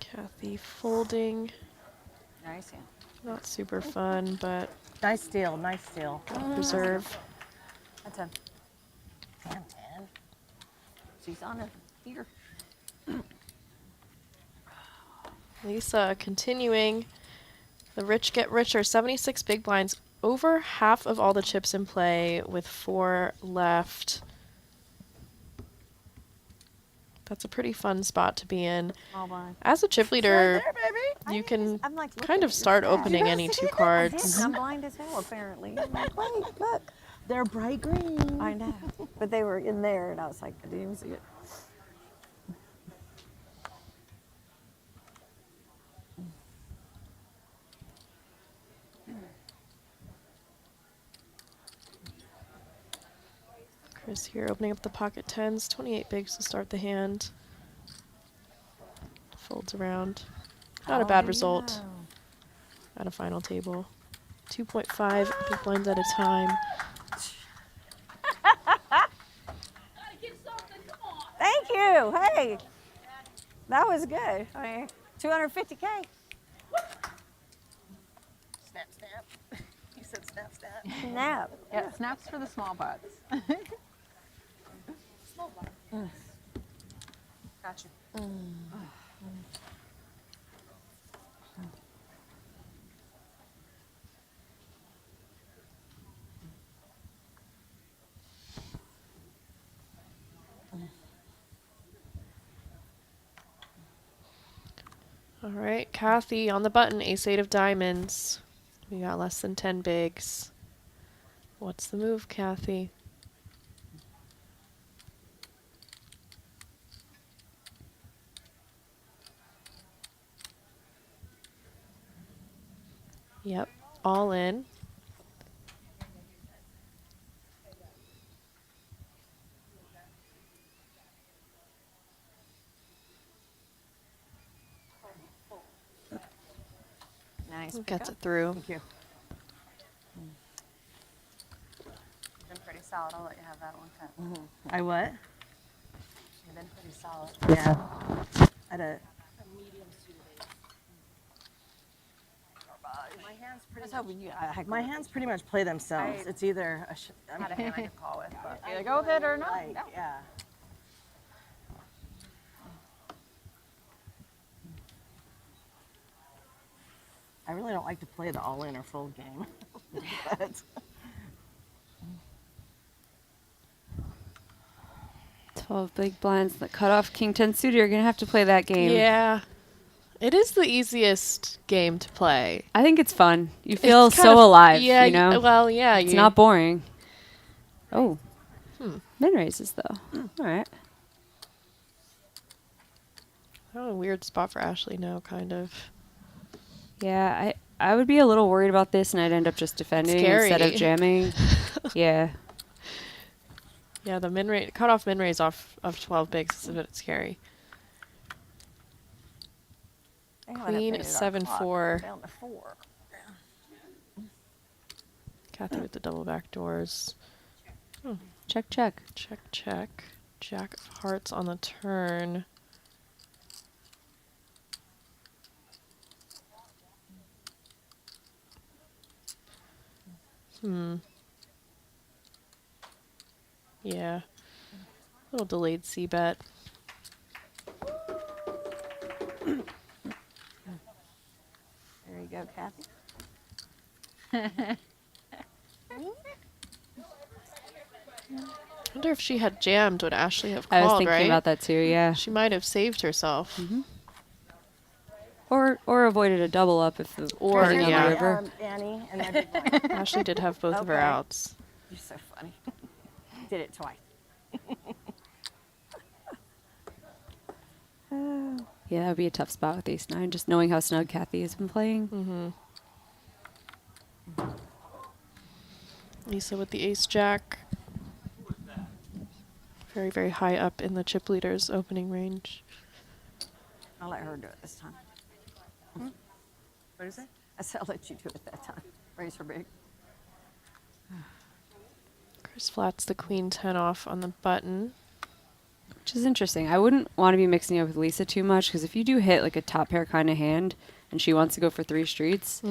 Kathy folding. Nice hand. Not super fun, but Nice steal, nice steal. reserve. That's a Damn, 10. she's on a heater. Lisa continuing. The rich get richer. 76 big blinds. Over half of all the chips in play with 4 left. That's a pretty fun spot to be in. Small blind. As a chip leader, Right there, baby. you can I'm like, look kind at of your start stats. opening any 2 cards. I'm blind as hell, apparently. I'm like, wait, look. They're bright green. I know. But they were in there, and I was like, I didn't even see it. Chris here opening up the pocket tens. 28 bigs to start the hand. Folds around. Not a How bad do you result know? at a final table. 2.5 big blinds at a time. Thank you. Hey, that was good. I mean, 250K. Snap, snap. You said snap, snap. Snap. Yeah, snaps for the small pots. Small one. Got you. All right, Kathy on the button, ace-8 of diamonds. We got less than 10 bigs. What's the move, Kathy? Yep, all in. Nice. Gets it through. Thank you. Been pretty solid. I'll let you have that one cut. I what? You've been pretty solid. Yeah. At a. My hands I pretty was much. hoping you. My hands pretty much play themselves. I it's either a had a hand I could call with, but Either go with it or not. like, No. yeah. I really don't like to play the all-in or fold game. But 12 big blinds. The cutoff King 10 suited. You're going to have to play that game. Yeah. It is the easiest game to play. I think it's fun. You feel It's kind so of- alive, yeah, you know? well, yeah. It's not boring. Oh. Hmm. Min raises, though. All right. Oh, a weird spot for Ashley now, kind of. Yeah, I would be a little worried about this, and I'd end up just defending Scary. instead of jamming. Yeah. Yeah, the min rate, cutoff min raise off of 12 bigs is a bit scary. They haven't Queen updated our 7-4. clock down to 4. Kathy with the double back doors. Check, check. Check, check. Jack of hearts on the turn. Yeah. Little delayed C bet. There you go, Kathy. wonder if she had jammed, would Ashley have I called, was thinking right? about that too, yeah. She might have saved herself. Or avoided a double up if the Or, depending on yeah. the river. Annie and that'd be fine. Ashley did have both of her Okay. outs. You're so funny. Did it twice. Yeah, that would be a tough spot with ace nine, just knowing how snug Kathy has been playing. Lisa with the ace jack. Very, very high up in the chip leader's opening range. I'll let her do it this time. What is it? I said I'll let you do it that time. Raise her big. Chris flats the queen 10 off on the button. Which is interesting. I wouldn't want to be mixing up with Lisa too much, because if you do hit like a top pair kind of hand and she wants to go for 3 streets,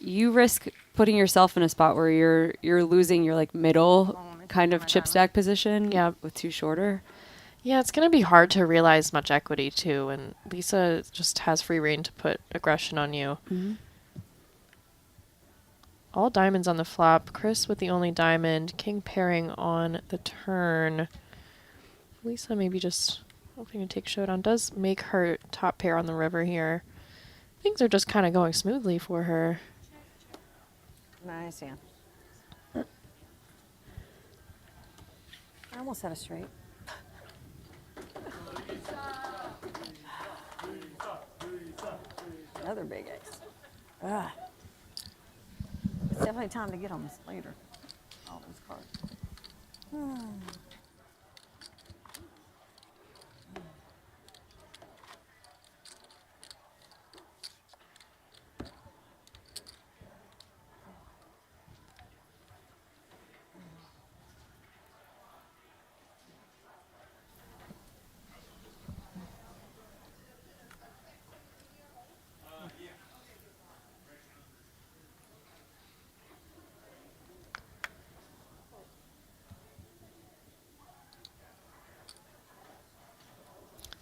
you risk putting yourself in a spot where you're losing your like middle kind of chip stack position with 2 shorter. Yeah, it's going to be hard to realize much equity too, and Lisa just has free reign to put aggression on you. All diamonds on the flop. Chris with the only diamond. King pairing on the turn. Lisa maybe just hoping to take showdown. Does make her top pair on the river here. Things are just kind of going smoothly for her. Nice hand. I almost had a straight. Another big ace. Ugh. It's definitely time to get on this later. All those cards.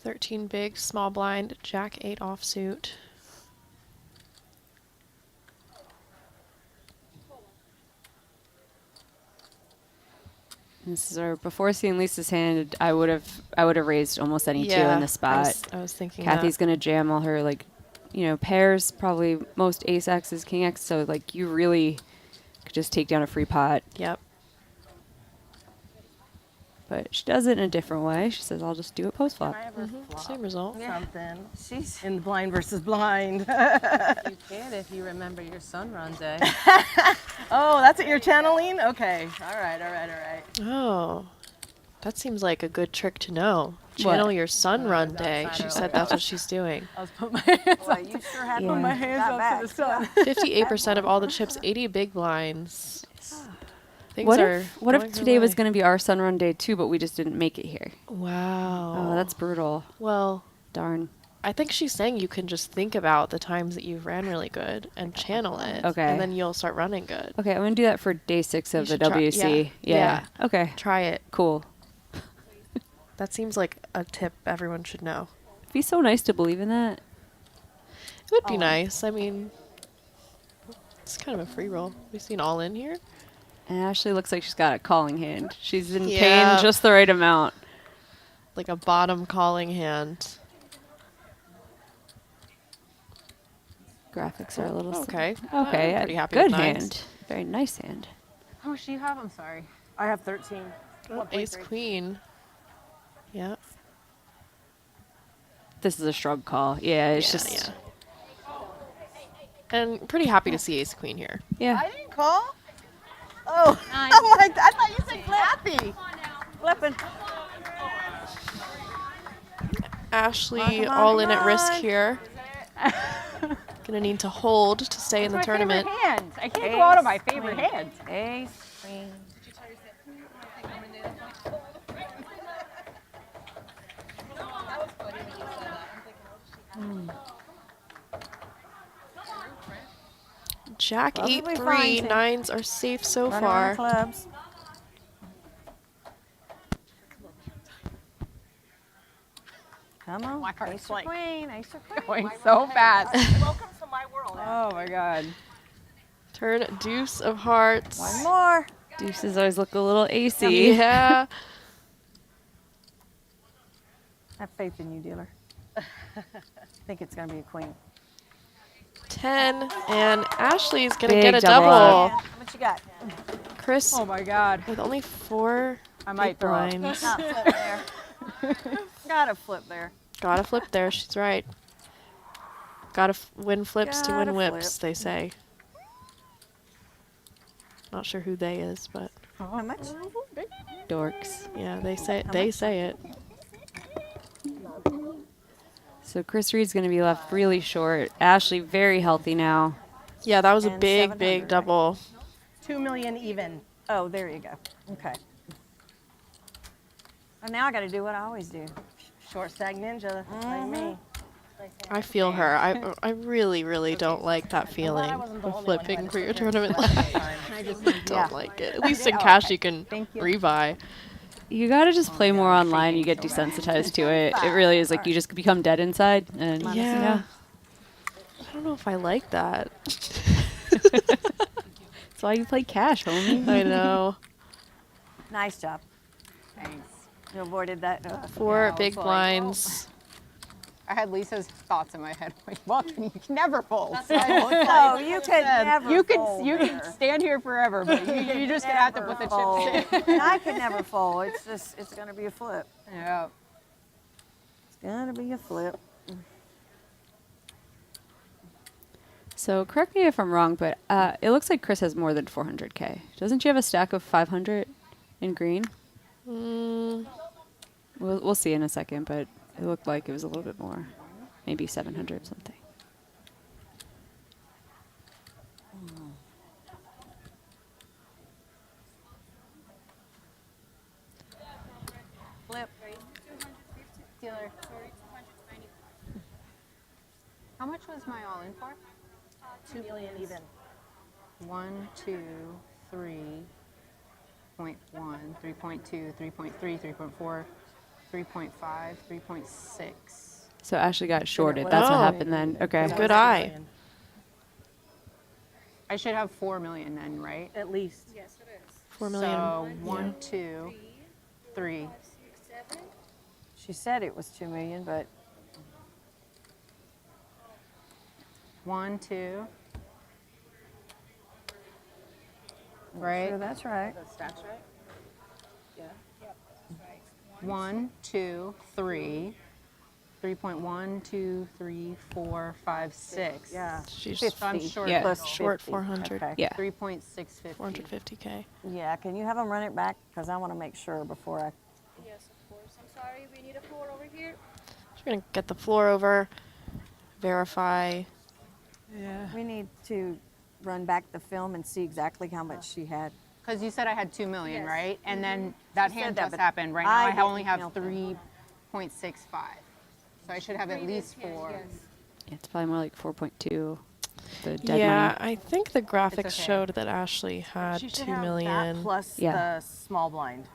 13 big, small blind, jack 8 offsuit. This is our before seeing Lisa's hand. I would have raised almost any 2 in the spot. I was thinking Kathy's that. gonna jam all her pairs, probably most ace X's, king X. So like you really could just take down a free pot. Yep. But she does it in a different way. She says, "I'll just do it post flop." Same result. Something. She's in blind versus blind. You can if you remember your sun run day. Oh, that's what you're channeling? Okay. All right. Oh, that seems like a good trick to know. What? Channel your sun run day. She said that's what she's doing. I was putting my hands Boy, you sure had put my hands that up back. to the sun. 58% of all the chips, 80 big blinds. Things What are if going her today was way. going to be our sun run day too, but we just didn't make it here? Wow. Oh, that's brutal. Well, darn. I think she's saying you can just think about the times that you've ran really good and channel it. Okay. And then you'll start running good. Okay, I'm going to do that for day 6 of You the should try- WC. yeah. Okay. Try it. Cool. That seems like a tip everyone should know. It'd be so nice to believe in that. It would be nice. I mean, it's kind of a free roll. We've seen all in here. And Ashley looks like she's got a calling hand. She's in Yeah. paying just the right amount. Like a bottom calling hand. Graphics are a little Okay. Okay. I'm pretty happy Good with nines. hand. Very nice hand. How much do you have? I'm sorry. I have 13. Oh, ace queen. Yeah. This is a shrug call. Yeah, it's Yeah, just. yeah. And pretty happy to see ace queen here. Yeah. I didn't call. Oh, I'm like, I thought you said Kathy. Flipping. Ashley Come on, all come in at risk on. here. Gonna need to hold to stay in the tournament. Hands. I can't go out of my favorite queen. hands. Ace, queen. Jack Well, 8 we 3. find it. Nines are safe so Run far. around clubs. Come on. My heart's Ace or like queen. Ace or queen. Going so fast. Welcome to my world. Oh my god. Turn deuce of hearts. One more. Deuces always look a little acy. Yeah. I have faith in you, dealer. I think it's going to be a queen. 10, and Ashley's going to Big get a double double. up. How much you got? Chris, Oh my God. with only 4 I big might throw up. blinds. Not flip there. Gotta flip there. Gotta flip there, she's right. Gotta win flips to win Gotta whips, flip. they say. Not sure who they is, but How much? Dorks. yeah, they say it. So Chris Reed's going to be left really short. Ashley very healthy now. Yeah, that was a And big 700, right? double. 2 million even. Oh, there you go. Okay. And now I got to do what I always do. Short stack ninja, like me. I feel her. I really don't like that feeling wasn't the of only one who flipping had for to your sit here tournament and life. flip all the I time. just don't like it. At least in Oh, cash okay. you can Thank you. rebuy. You got to just play more online. You get desensitized to it. It really is like you just become dead inside. And Yeah. I don't know if I like that. That's why you play cash, homie. I know. Nice job. Thanks. You avoided that. 4 I big was like, blinds. I had Lisa's thoughts in my head. Like, well, you can never fold. No, you can never You fold can here. stand here forever, but you're just gonna have to put the chips in. And I could never fold. It's going to be a flip. Yeah. It's going to be a flip. So correct me if I'm wrong, but it looks like Chris has more than 400K. Doesn't she have a stack of 500 in green? We'll see in a second, but it looked like it was a little bit more. Maybe 700 something. Flip. Dealer. How much was my all in for? 2 million even. 1, 2, 3.1, 3.2, 3.3, 3.4, 3.5, 3.6. So Ashley got shorted. That's what Oh. happened then. Okay. Good eye. I should have 4 million then, right? At least. Yes, it is. 4 million. So 1, 2, 3. She said it was 2 million, but 1, 2. sure Right? that's right. The stacks right? Yeah. 1, 2, 3. 3.1, 2, 3, 4, 5, 6. Yeah. She's 50 So I'm short. Yeah. plus short 50. 400. Okay. Yeah. 3.650. 450K. Yeah, can you have them run it back? Because I want to make sure before I. Yes, of course. I'm sorry. We need a floor over here. She's going to get the floor over, verify. We need to run back the film and see exactly how much she had. Because you said I had 2 million, Yes. right? And then that She said hand that, just but happened. Right now I I only didn't have count them. 3.65. So I should have at least 4. Yes. It's probably more like 4.2. The dead Yeah, money. I think the graphics okay. showed that Ashley had She should 2 have million. that plus Yeah. the small blind.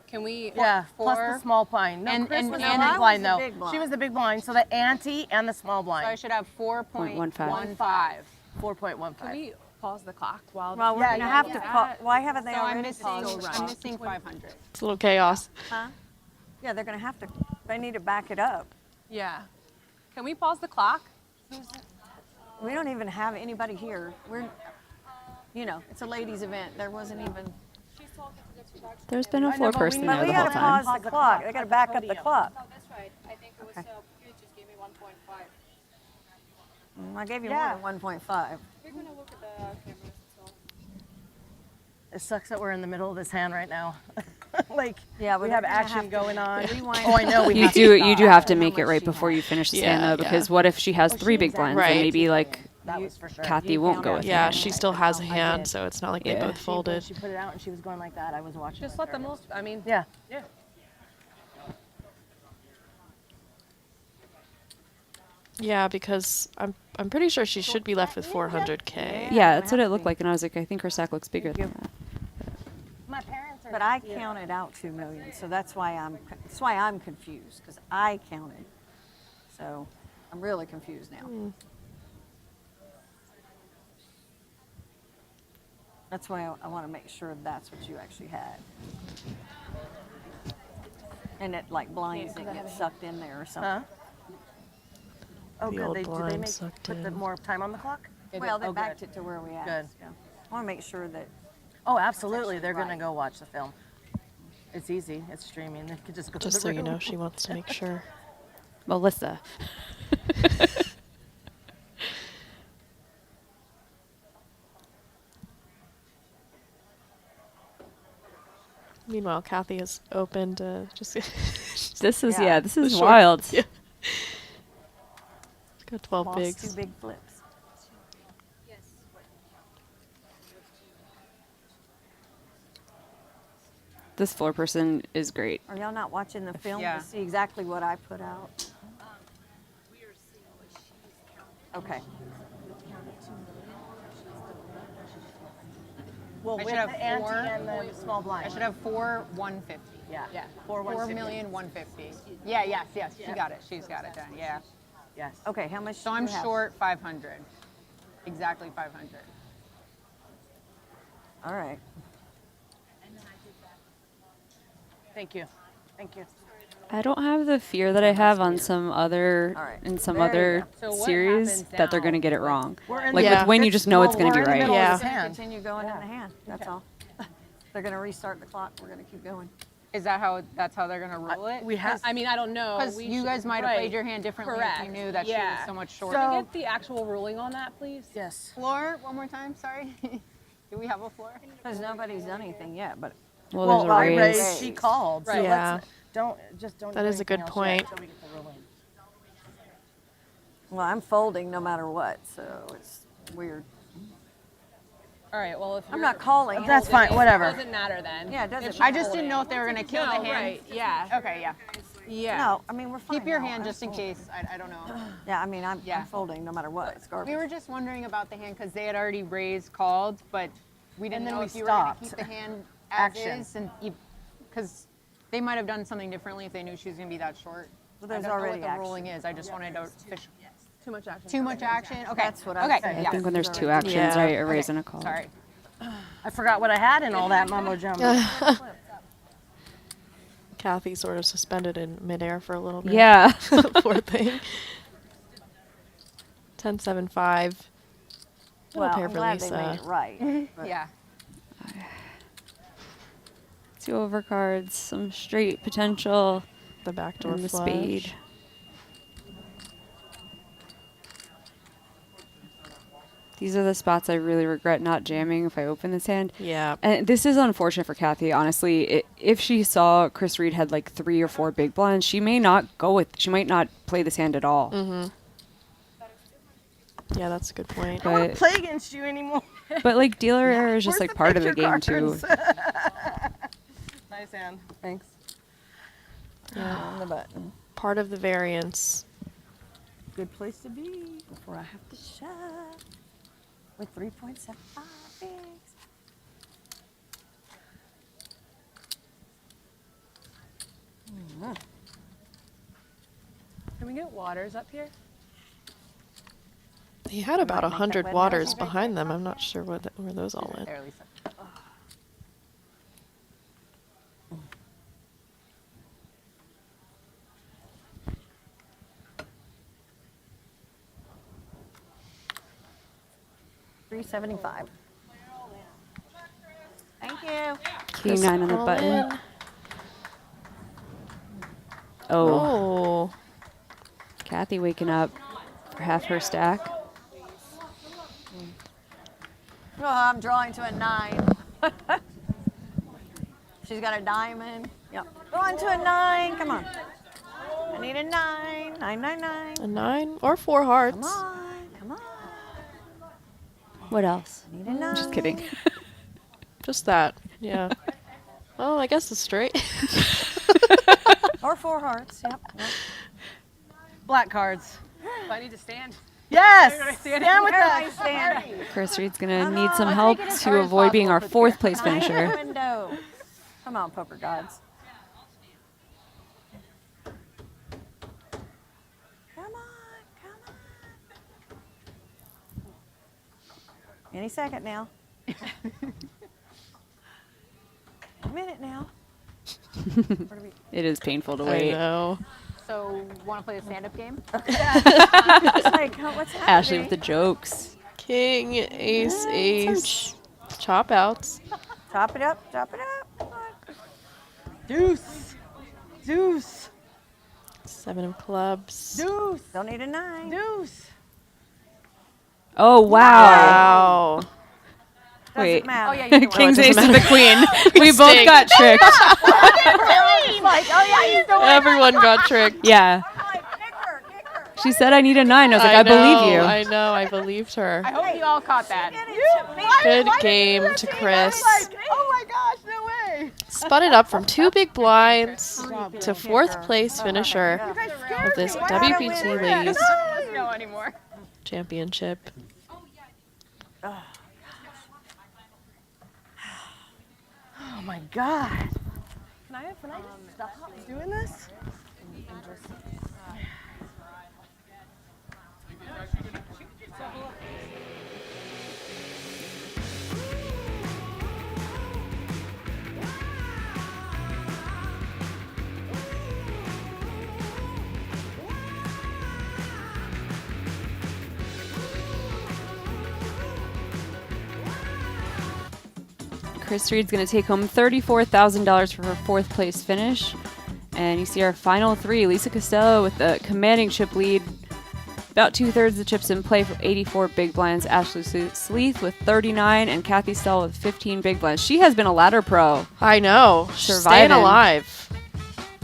Can we? Yeah, plus four? the small blind. No, And- Chris and- was and- the I big was blind the though. big blind. She was the big blind, so the ante and the small So I blind. should have 4.15. 4.15. Can we pause the clock while? Well, we're Yeah, going to yeah, have yeah. to. Why haven't they So I'm already missing, paused? I'm missing 500. It's a little chaos. Huh? Yeah, they're going to have to. They need to back it up. Yeah. Can we pause the clock? We don't even have anybody here. We're, it's a ladies' event. There wasn't even. There's been a floor person But there we the got whole to time. pause the clock. They got to back up the clock. No, that's right. I think it was, Okay. you just gave me 1.5. I gave you Yeah. more than 1.5. We're going to look at the cameras, so. It sucks that we're in the middle of this hand right now. Like, Yeah, we they're have gonna action have to going on. rewind Oh, I know. We You have to do stop. have to How make it much right she before had. you finish the Yeah, stand though, yeah. because what if she has Oh, 3 she big was blinds? Right. Then maybe like That was for sure. Kathy won't go with Yeah, it. she still has a I hand, did. so it's not like they Yeah. both folded. She put it out and she was going like that. I was watching. Just with let them her. look. I mean. Yeah. Yeah. Yeah, because I'm pretty sure she should be left with 400K. Yeah, that's what it looked like, and I was like, I think her stack looks bigger than that. My parents are. But I counted out 2 million, so that's why I'm confused, because I counted. So I'm really confused now. That's why I want to make sure that's what you actually had. And it like blinds that get sucked in there or something. Huh? Oh, The good. old Do they blind make sucked put the in. more time on the clock? Well, they Oh, backed good. it to where we asked. Good. Yeah. I want to make sure that. Oh, absolutely. They're right. gonna go watch the film. It's easy. It's streaming. They could just go to Just the so you room. know, she wants to make sure. Melissa. Meanwhile, Kathy has opened just. This is this the is short- wild. Yeah. Got 12 Lost bigs. 2 big flips. This floor person is great. Are y'all not watching the film Yeah. to see exactly what I put out? Okay. Well, I with should have the ante 4 and the small blind. I should have 4 150. Yeah. Yeah. 4 4,150,000. Yeah. Yes. Yes. She got it. She's got it done. Yeah. Yes. Okay, how much So do I'm you have? short 500. Exactly 500. All right. Thank you. Thank you. I don't have the fear that I have on some other All right. in some There you other go. So what series happens that they're now? gonna get it wrong. We're in Like Yeah. with Wynn, you just know it's gonna we're be in the right. middle Yeah. of his hand. Continue going in the hand. That's all. They're going to restart the clock. We're going to keep going. Is that how? That's how they're gonna rule it? We have. I mean, I don't know. Because We you should- guys might have right. played your hand differently Correct. if you knew that she was so much shorter. Can we get the actual ruling on that, please? Yes. Floor, one more time. Sorry. Do we have a floor? Because nobody's done anything yet, but Well, Well, there's a I raise. raised. She called. So Right. Yeah. let's don't That do is a good anything else point. yet until we get the ruling. well, I'm folding no matter what, so it's weird. All right. Well, if I'm you're not calling. That's fine. Whatever. Doesn't matter then. Yeah, it doesn't If matter. I just didn't know if they were gonna kill the No, hand. right. Yeah. Okay. Yeah. Yeah. No, I mean, we're fine. Keep your now. hand I'm just in folding. case. I don't know. Yeah, I mean, I'm Yeah. folding no matter what. It's garbage. We were just wondering about the hand because they had already raised, called, but we didn't And then know we if you were going to stopped. keep the hand as Action. is, and because they might have done something differently if they knew she was going to be that short. Well, there's I don't know already what the action. ruling is. I just wanted to fish. Too much action. Too much action. Okay. That's what I'm okay. saying. I Yeah. think when there's two already- actions, Yeah. right? A raise Okay. and a call. Sorry. I forgot what I had in all that mumbo jumbo. Kathy sort of suspended in midair for a little bit. Yeah. Poor thing. 10-7-5. Well, pair I'm for glad Lisa. they made it right. but- Yeah. 2 overcards, some straight potential, The backdoor and the flush. spade. These are the spots I really regret not jamming if I open this hand. Yeah. And this is unfortunate for Kathy, honestly. If she saw Chris Read had like 3 or 4 big blinds, she may not she might not play this hand at all. Mm-hmm. Yeah, that's a good point. I don't want But, to play against you anymore. but like dealer error is just Where's like part of the picture game too. cards? Nice hand. Thanks. Yeah. On the button. Part of the variance. Good place to be before I have to shove with 3.75 bigs. Can we get waters up here? He had about might make that 100 win waters margin right behind them. I'm not sure where those all went. There, Lisa. $3.75. Thank you. King 9 on the all button. in. Oh, Oh. Kathy waking up for half her stack. Oh, I'm drawing to a 9. She's got a diamond. Yep. Going to a 9. Come on. I need a 9. 999. A 9 or 4 hearts. Come on. Come on. What else? Need a 9. Just kidding. Just that. Yeah. Well, I guess it's straight. Or 4 hearts. Yep. Black cards. Do I need to stand? Yes. Everybody Stand standing? with Everybody us. standing. Chris Reed's gonna need some help to avoid being our 4th place finisher. Window. Come on, poker gods. Come on, come on. Any second now. A minute now. It is painful to I wait. know. So, want to play a stand-up game? It's like, oh, what's happening? Ashley with the jokes. King, ace, ace. Chop outs. Chop it up, chop it up. Come on. Deuce. Deuce. 7 of clubs. Deuce. Don't need a 9. Deuce. Oh, wow. Wow. Wait. matter. Oh, yeah, you can King's it ace doesn't of the queen. We both Mistake. got tricked. Like, oh yeah, you still Everyone got tricked. Yeah. She said I need a 9. I was like, I believe you. I know. I believed her. I hope you all caught that. Good game to Chris. Oh my gosh, no way. Spun it up from 2 big blinds to 4th place finisher of this WPT Ladies No anymore. Championship. Oh my god. Can I just stop doing this? Chris Reed's going to take home $34,000 for her 4th place finish. And you see our final 3. Lisa Costello with the commanding chip lead. About 2/3 of the chips in play for 84 big blinds. Ashley Sleeth with 39 and Kathy Stahl with 15 big blinds. She has been a ladder pro. I know. She's staying alive.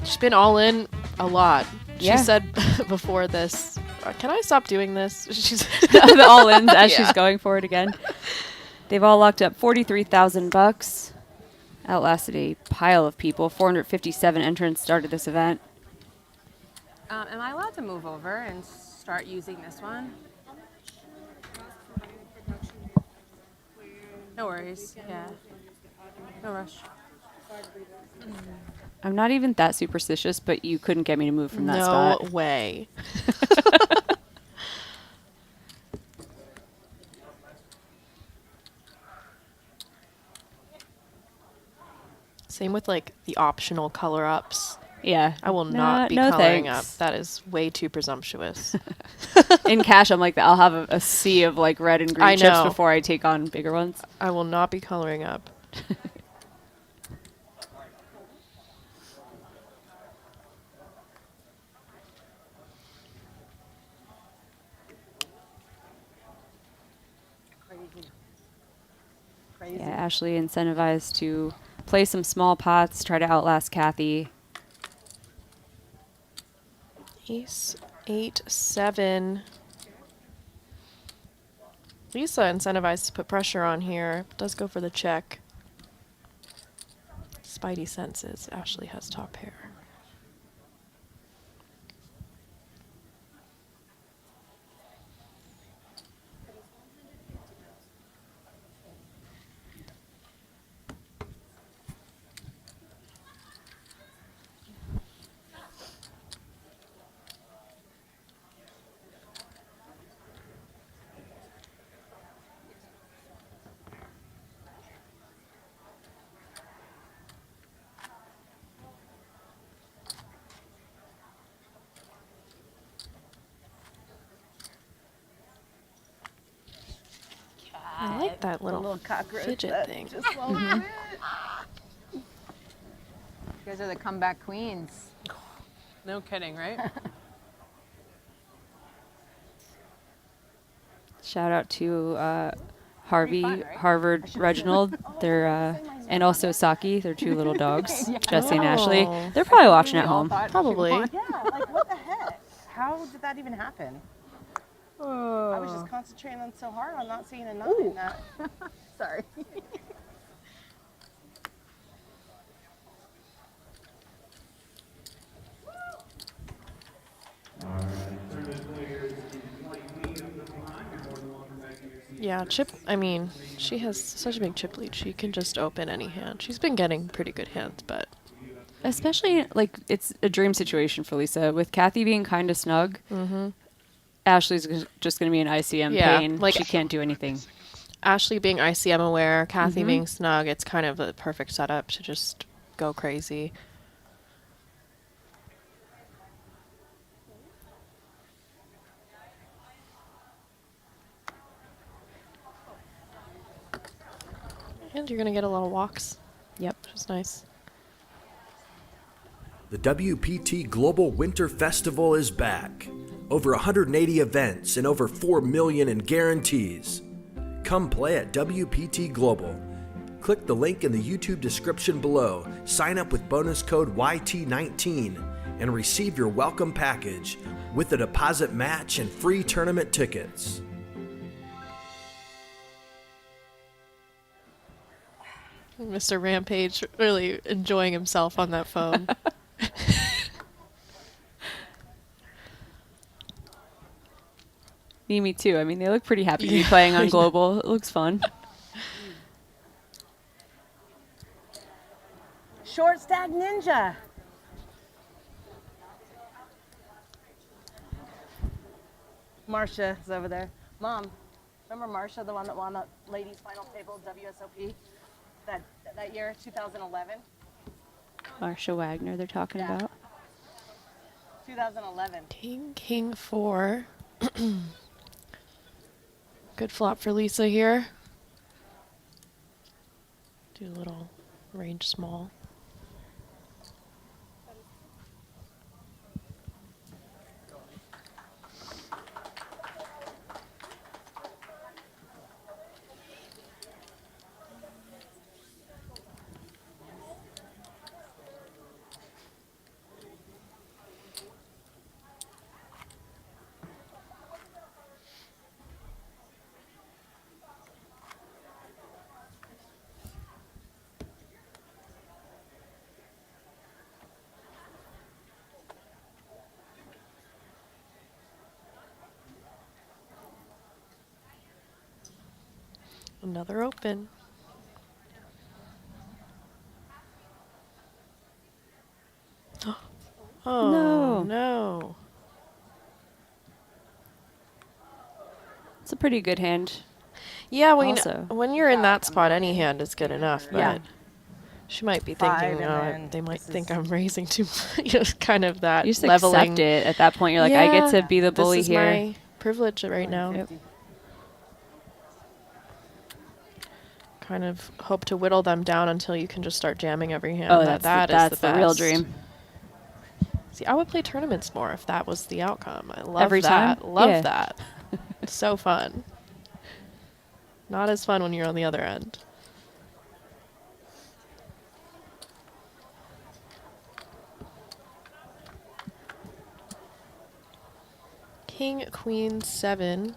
She's been all in a lot. Yeah. She said before this, can I stop doing this? She's The all-ins as Yeah. she's going for it again. They've all locked up $43,000. Outlasted a pile of people. 457 entrants started this event. Am I allowed to move over and start using this one? No worries. Yeah. No rush. I'm not even that superstitious, but you couldn't get me to move from that No spot. way. Same with like the optional color ups. Yeah. I will not be no coloring thanks. up. That is way too presumptuous. In cash, I'm like, I'll have a sea of like red and green I chips know. before I take on bigger ones. I will not be coloring up. Yeah, Ashley incentivized to play some small pots, try to outlast Kathy. Ace, 8, 7. Lisa incentivized to put pressure on here. Does go for the check. Spidey senses. Ashley has top pair. I like that little cockroach fidget that thing. just won't You guys are the comeback queens. No kidding, right? Shout out to Harvey, fun, right? Harvard, Reginald. They're and also Saki. They're 2 little dogs, Jesse and Ashley. Oh. They're probably watching at home. Probably. Yeah, like what the heck? How did that even happen? I was just concentrating on so hard on not seeing a 9 in that. Sorry. Yeah, chip. I mean, she has such a big chip lead. She can just open any hand. She's been getting pretty good hands, but Especially, like, it's a dream situation for Lisa. With Kathy being kind of snug, Ashley's just going to be in ICM Yeah, pain. like- She can't do anything. Ashley being ICM aware, Kathy Mhm. being snug, it's kind of a perfect setup to just go crazy. And you're going to get a lot of walks. Yep. Which is nice. The WPT Global Winter Festival is back. Over 180 events and over 4 million in guarantees. Come play at WPT Global. Click the link in the YouTube description below, sign up with bonus code YT19, and receive your welcome package with a deposit match and free tournament tickets. Mr. Rampage really enjoying himself on that phone. Me too. I mean, they look pretty happy to be playing on global. It looks fun. Short stack ninja. Marcia is over there. Mom, remember Marcia, the one that won the ladies final table WSOP that year, 2011? Marsha Wagner they're talking about. 2011. King 4. Good flop for Lisa here. Do a little range small. Another open. Oh, no. It's a pretty good hand. Yeah, also. when you're in that spot, any hand is good enough. But Yeah. she might be 5 thinking, and oh, then they might this think is- I'm raising too much. You know, kind of that You just leveling. accept it at that point. You're like, I get to be the bully this is here. my privilege right now. Yep. Kind of hope to whittle them down until you can just start jamming every hand. Oh, That that's is the real best. dream. See, I would play tournaments more if that was the outcome. I love Every that. time? Love Yeah. that. So fun. Not as fun when you're on the other end. King, Queen, 7.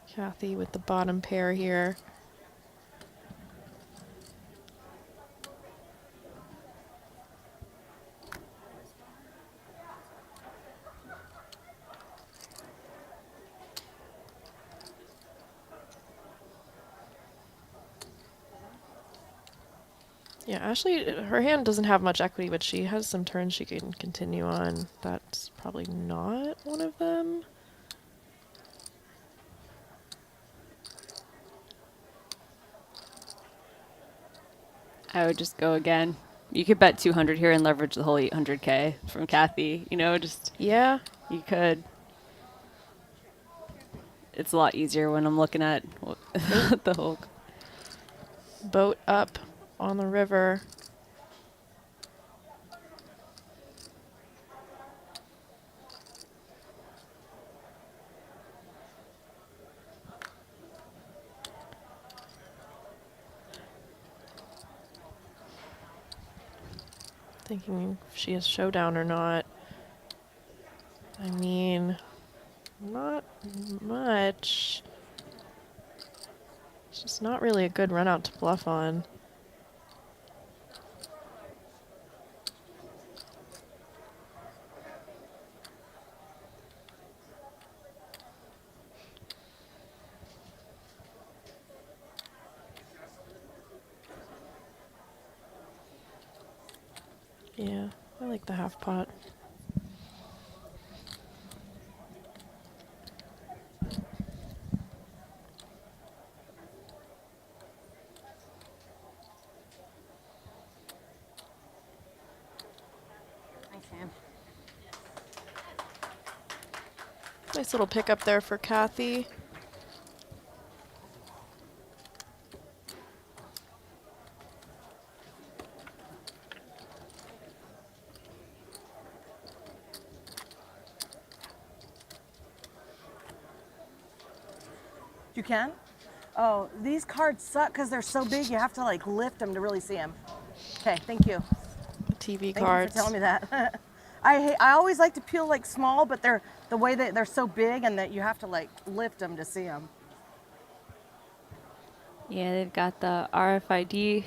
Kathy with the bottom pair here. Yeah, Ashley, her hand doesn't have much equity, but she has some turns she can continue on. That's probably not one of them. I would just go again. You could bet 200 here and leverage the whole 800K from Kathy. You know, just yeah, you could. It's a lot easier when I'm looking at the whole boat up on the river. Thinking if she has showdown or not. I mean, not much. It's just not really a good run out to bluff on. Yeah, I like the half pot. Nice little pickup there for Kathy. You can? Oh, these cards suck because they're so big. You have to like lift them to really see them. Okay, thank you. TV Thank cards. you for telling me that. I always like to peel like small, but they're the way that they're so big and that you have to like lift them to see them. Yeah, they've got the RFID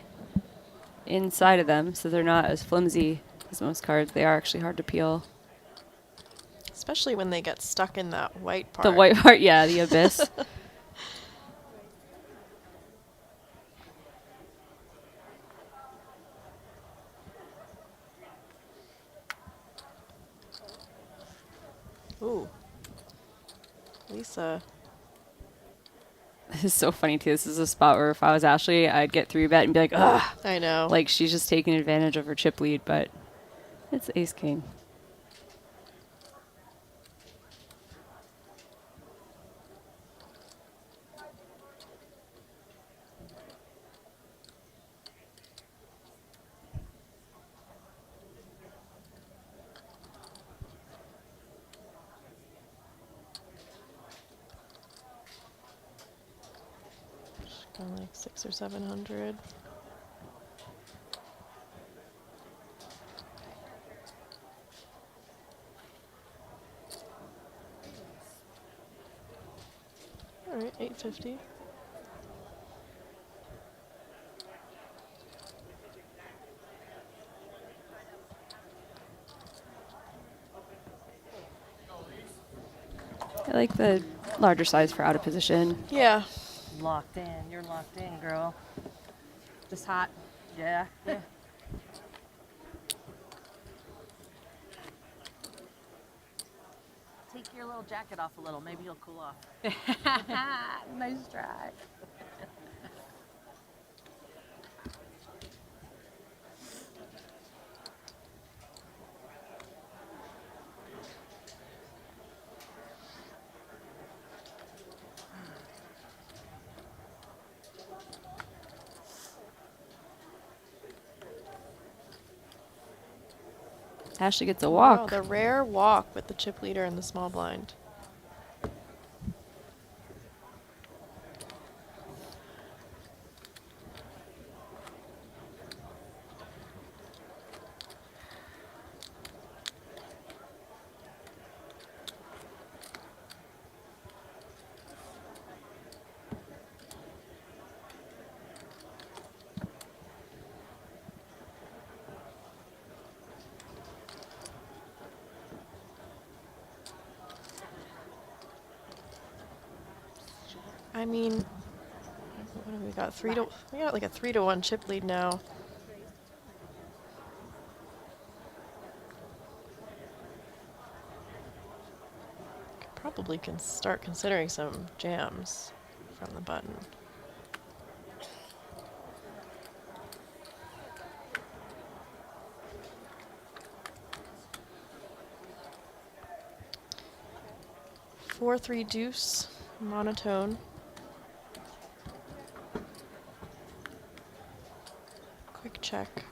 inside of them, so they're not as flimsy as most cards. They are actually hard to peel. Especially when they get stuck in that white part. The white part, yeah, the abyss. Ooh. Lisa. This is so funny, too. This is a spot where if I was Ashley, I'd get 3-bet and be like, ugh. I know. Like, she's just taking advantage of her chip lead, but it's ace-king. Like 600 or 700. All right, 850. I like the larger size for out of position. Yeah. Locked in. You're locked in, girl. Just hot. Yeah. Yeah. Take your little jacket off a little. Maybe you'll cool off. Nice try. Ashley gets a Wow, walk. the rare walk with the chip leader in the small blind. I mean, what have we got? We got like a 3-to-1 chip lead now. Probably can start considering some jams from the button. Four, 3 deuce, monotone. Quick check.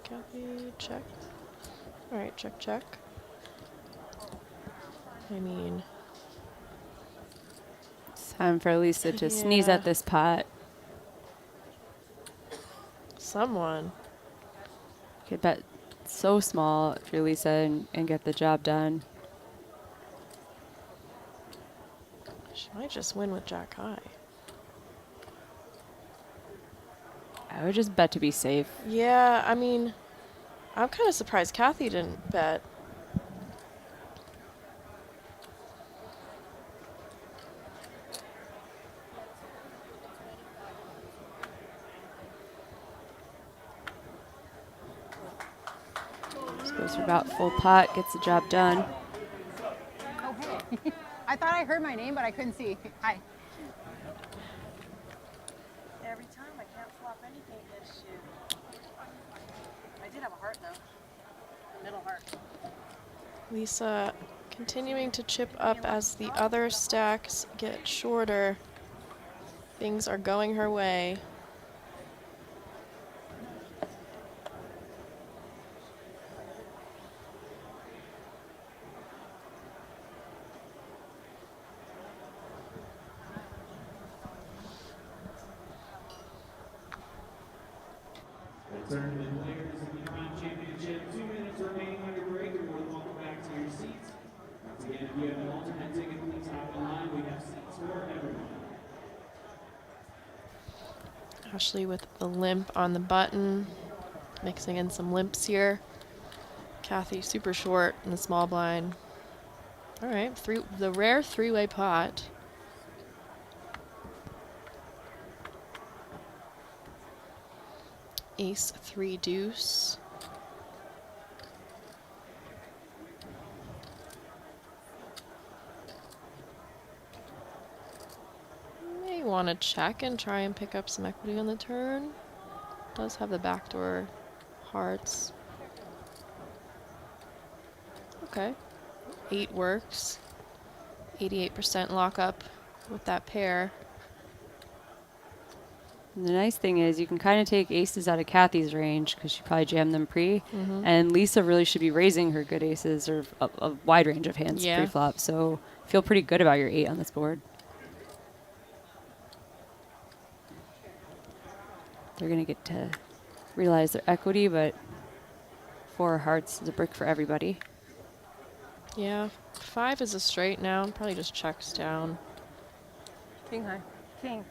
Copy, check. All right, check, check. I mean, It's time for Lisa to sneeze at this pot. someone. Could bet so small if you're Lisa and get the job done. She might just win with Jack high. I would just bet to be safe. Yeah, I mean, I'm kind of surprised Kathy didn't bet. Just goes for about full pot, gets the job done. Oh, hey. I thought I heard my name, but I couldn't see. Hi. Every time I can't flop anything this shit. I did have a heart though. Middle heart. Lisa continuing to chip up as the other stacks get shorter. Things are going her way. The tournament players in the Crown Championship, 2 minutes remaining on your break. You're more than welcome back to your seats. Once again, if you have an alternate ticket, please hop in line. We have seats for everyone. Ashley with the limp on the button, mixing in some limps here. Kathy super short in the small blind. All right, the rare three-way pot. Ace 3 deuce. May want to check and try and pick up some equity on the turn. Does have the backdoor hearts. Okay. 8 works. 88% lockup with that pair. And the nice thing is you can kind of take aces out of Kathy's range because she probably jammed them pre. And Lisa really should be raising her good aces or a wide range of hands pre-flop. So feel pretty good about your 8 on this board. They're going to get to realize their equity, but 4 hearts is a brick for everybody. Yeah, 5 is a straight now. Probably just checks down. King high. King.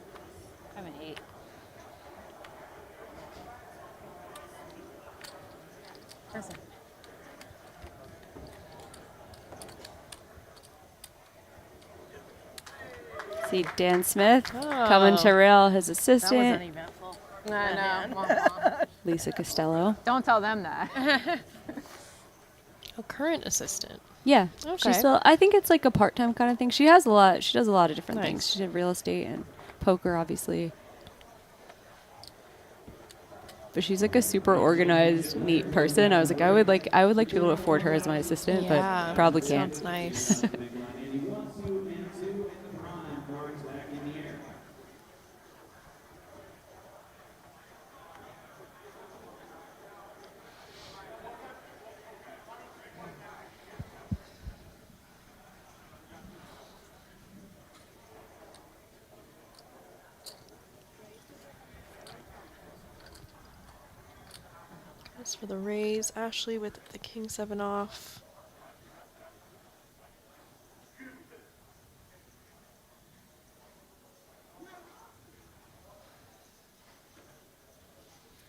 I'm an 8. Listen. See Dan Smith coming to rail his assistant. That was uneventful. No. Lisa Costello. Don't tell them that. Oh, current assistant. Yeah. Okay. She's still, I think it's like a part-time kind of thing. She does a lot of different Nice. things. She did real estate and poker, obviously. But she's like a super organized, neat person. I was like, I would like to be able to afford her as my assistant, but probably can't. Sounds nice. As for the raise, Ashley with the king 7 off.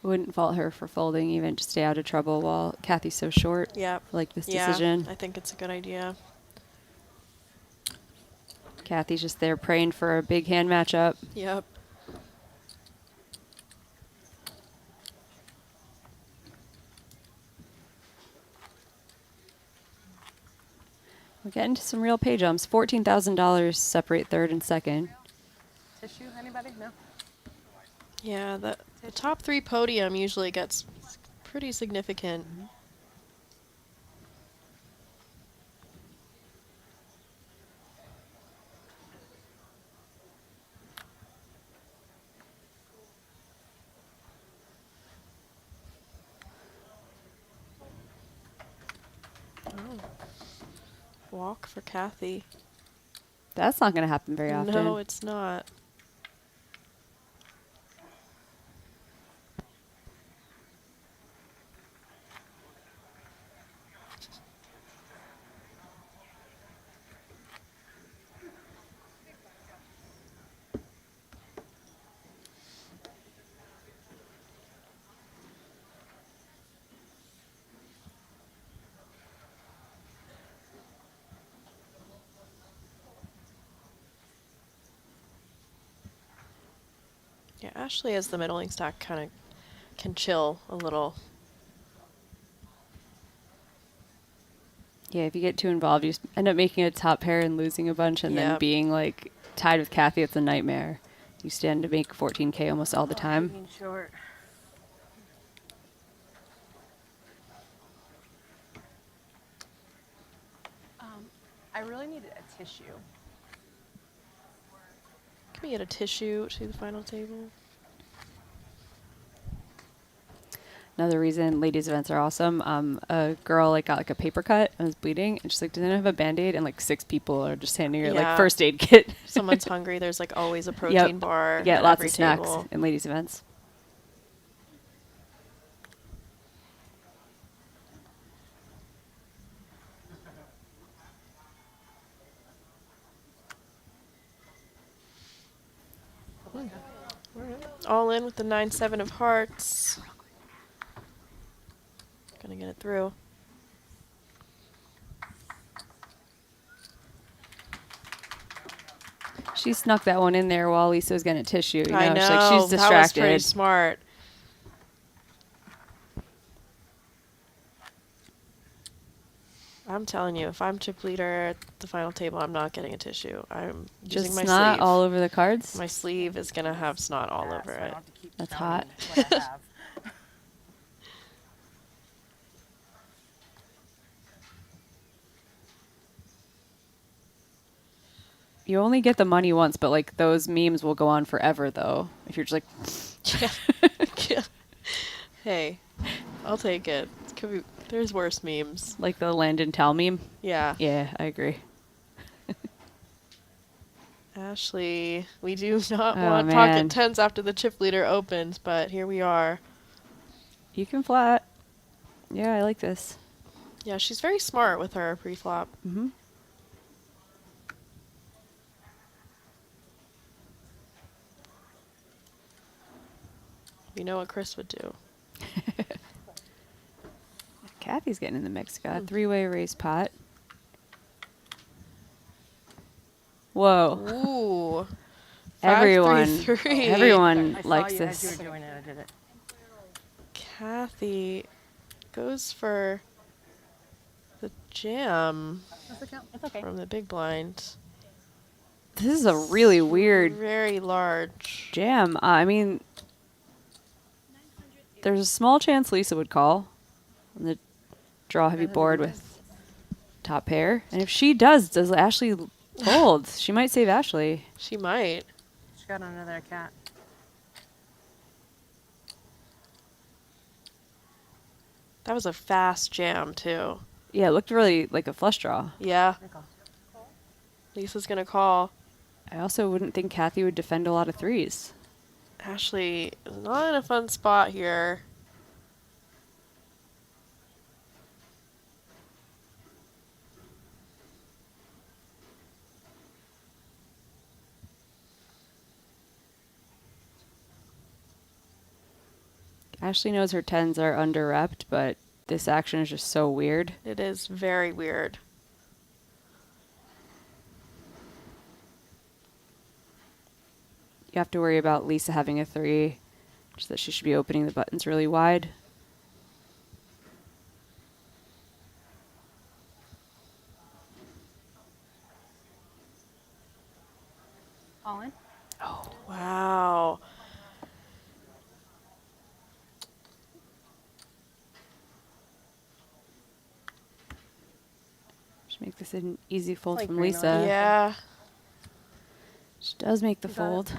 Wouldn't fault her for folding even to stay out of trouble while Kathy's so short. Yep. Like this decision. I think it's a good idea. Kathy's just there praying for a big hand matchup. Yep. We're getting to some real pay jumps. $14,000 separate third and second. Tissue? Anybody? No. Yeah, the top 3 podium usually gets pretty significant. Walk for Kathy. That's not going to happen very often. No, it's not. Yeah, Ashley as the middling stack kind of can chill a little. Yeah, if you get too involved, you end up making a top pair and losing a bunch and then Yep. being like tied with Kathy. It's a nightmare. You stand to make 14K almost all the time. Being short. I really need a tissue. Can we get a tissue to the final table? Another reason ladies events are awesome. A girl like got like a paper cut and was bleeding, and she's like, "Didn't I have a Band-Aid?" And like 6 people are just handing her like first aid kit. Someone's hungry. There's like always a protein bar. Yeah, at lots every of snacks table. in ladies events. All in with the 9-7 of hearts. Gonna get it through. She snuck that one in there while Lisa was getting a tissue. You know? I know. She's, like, she's distracted. That was pretty smart. I'm telling you, if I'm chip leader at the final table, I'm not getting a tissue. I'm Just using my snot sleeve. all over the cards? My sleeve is going to have snot all over it. That's hot. You only get the money once, but like those memes will go on forever though. If you're just like Hey, I'll take it. There's worse memes. Like the Landon Towel meme? Yeah. Yeah, I agree. Ashley, we do not Oh, want man. pocket tens after the chip leader opens, but here we are. You can flat. Yeah, I like this. Yeah, she's very smart with her pre-flop. Mm-hmm. You know what Chris would do. Kathy's getting in the mix. Got a 3-way raise pot. Whoa. Ooh. Everyone 5-3-3. everyone I likes saw you this. as you were doing it. I did it. Kathy goes for the jam It's okay. from the big blind. This is a really weird Very large. jam. I mean, there's a small chance Lisa would call on the draw heavy board with top pair. And if she does Ashley fold? She might save Ashley. She might. She got another cat. That was a fast jam, too. Yeah, it looked really like a flush draw. Yeah. Lisa's going to call. I also wouldn't think Kathy would defend a lot of threes. Ashley is not in a fun spot here. Ashley knows her tens are under-repped, but this action is just so weird. It is very weird. You have to worry about Lisa having a 3, just that she should be opening the buttons really wide. All in? Oh, wow. Should make this an easy fold like from green Lisa. on. Yeah. She does make the You got it. fold.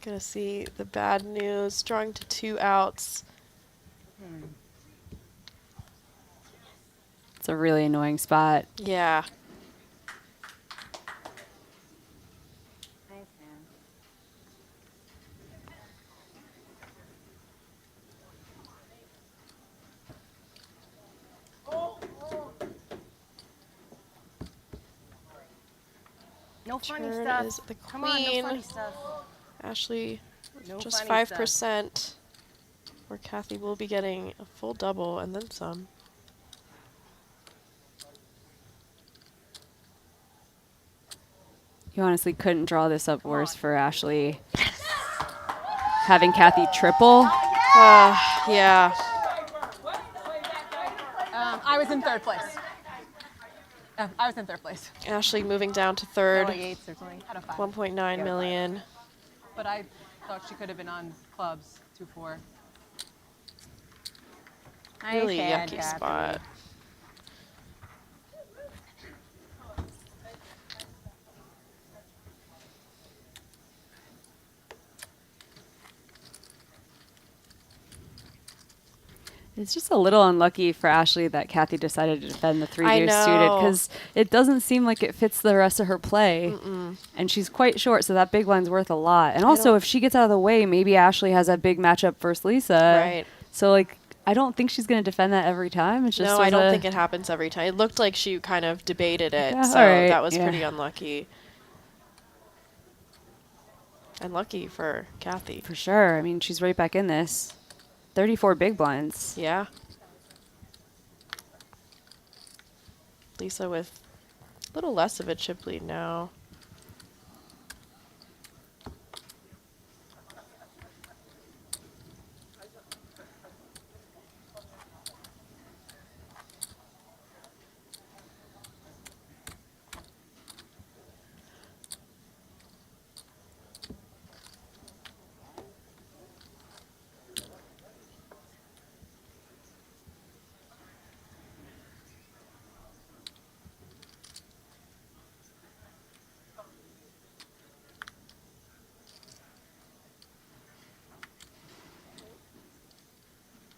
Gonna see the bad news. Drawing to 2 outs. It's a really annoying spot. Yeah. Nice, man. No funny Turn stuff. is the Come on, no queen. funny stuff. Ashley, No just funny 5%. Where Kathy will be getting a full double and then some. You honestly couldn't draw this up worse for Ashley. Having Kathy triple. Yeah. I was in third place. I was in third place. Ashley moving down to third. Like eights or something. Out of 5. 1.9 million. But I thought she could have been on clubs 2-4. Really yucky spot. It's just a little unlucky for Ashley that Kathy decided to defend the 3 I deuce suited know. because it doesn't seem like it fits the rest of her play. And she's quite short, so that big blind's worth a lot. And also, if she gets out of the way, maybe Ashley has a big matchup versus Lisa. Right. So, like, I don't think she's going to defend that every time. It's just No, I don't think it happens every time. It looked like she kind of debated it, Yeah, so alright, that was yeah. pretty unlucky. And lucky for Kathy. For sure. I mean, she's right back in this. 34 big blinds. Yeah. Lisa with a little less of a chip lead now.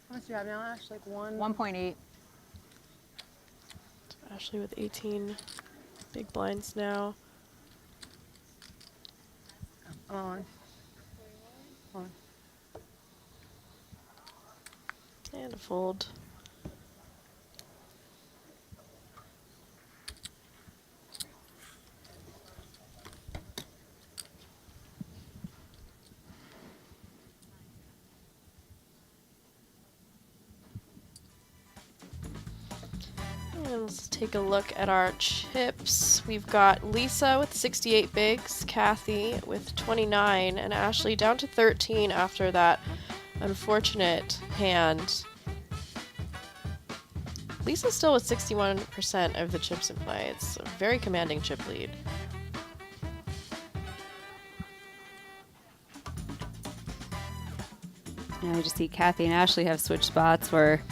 How much do you have now, Ash? Like 1.8. Ashley with 18 big blinds now. on. And a fold. And let's take a look at our chips. We've got Lisa with 68 bigs, Kathy with 29, and Ashley down to 13 after that unfortunate hand. Lisa's still with 61% of the chips in play. It's a very commanding chip lead. And I just see Kathy and Ashley have switched spots where,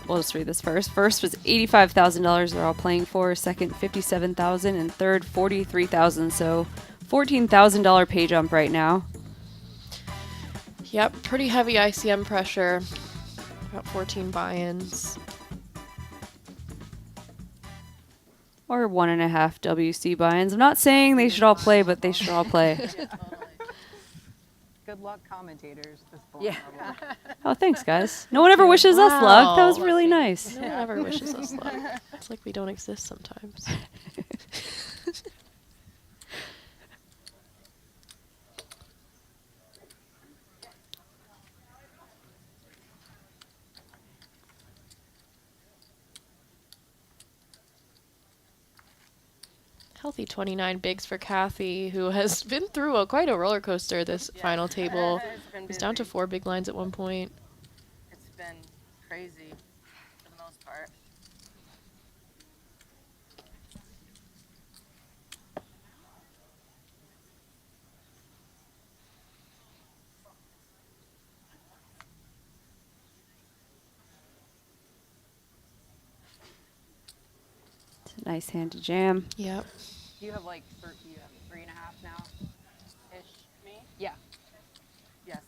we'll just read this first. First was $85,000 they're all playing for. Second, $57,000. And third, $43,000. So $14,000 pay jump right now. Yep, pretty heavy ICM pressure. About 14 buy-ins. Or 1.5 WC buy-ins. I'm not saying they should all play, but they should all play. Good luck, commentators. At this point. Yeah. Oh, thanks, guys. No one ever wishes us luck. That was really nice. No one ever wishes us luck. It's like we don't exist sometimes. Healthy 29 bigs for Kathy, who has been through quite a roller coaster this final table. Was down to 4 big lines at one point. It's been crazy for the most part. It's a nice hand to jam. Yep. You have like 3.5 now, ish. Me? Yeah. Yes.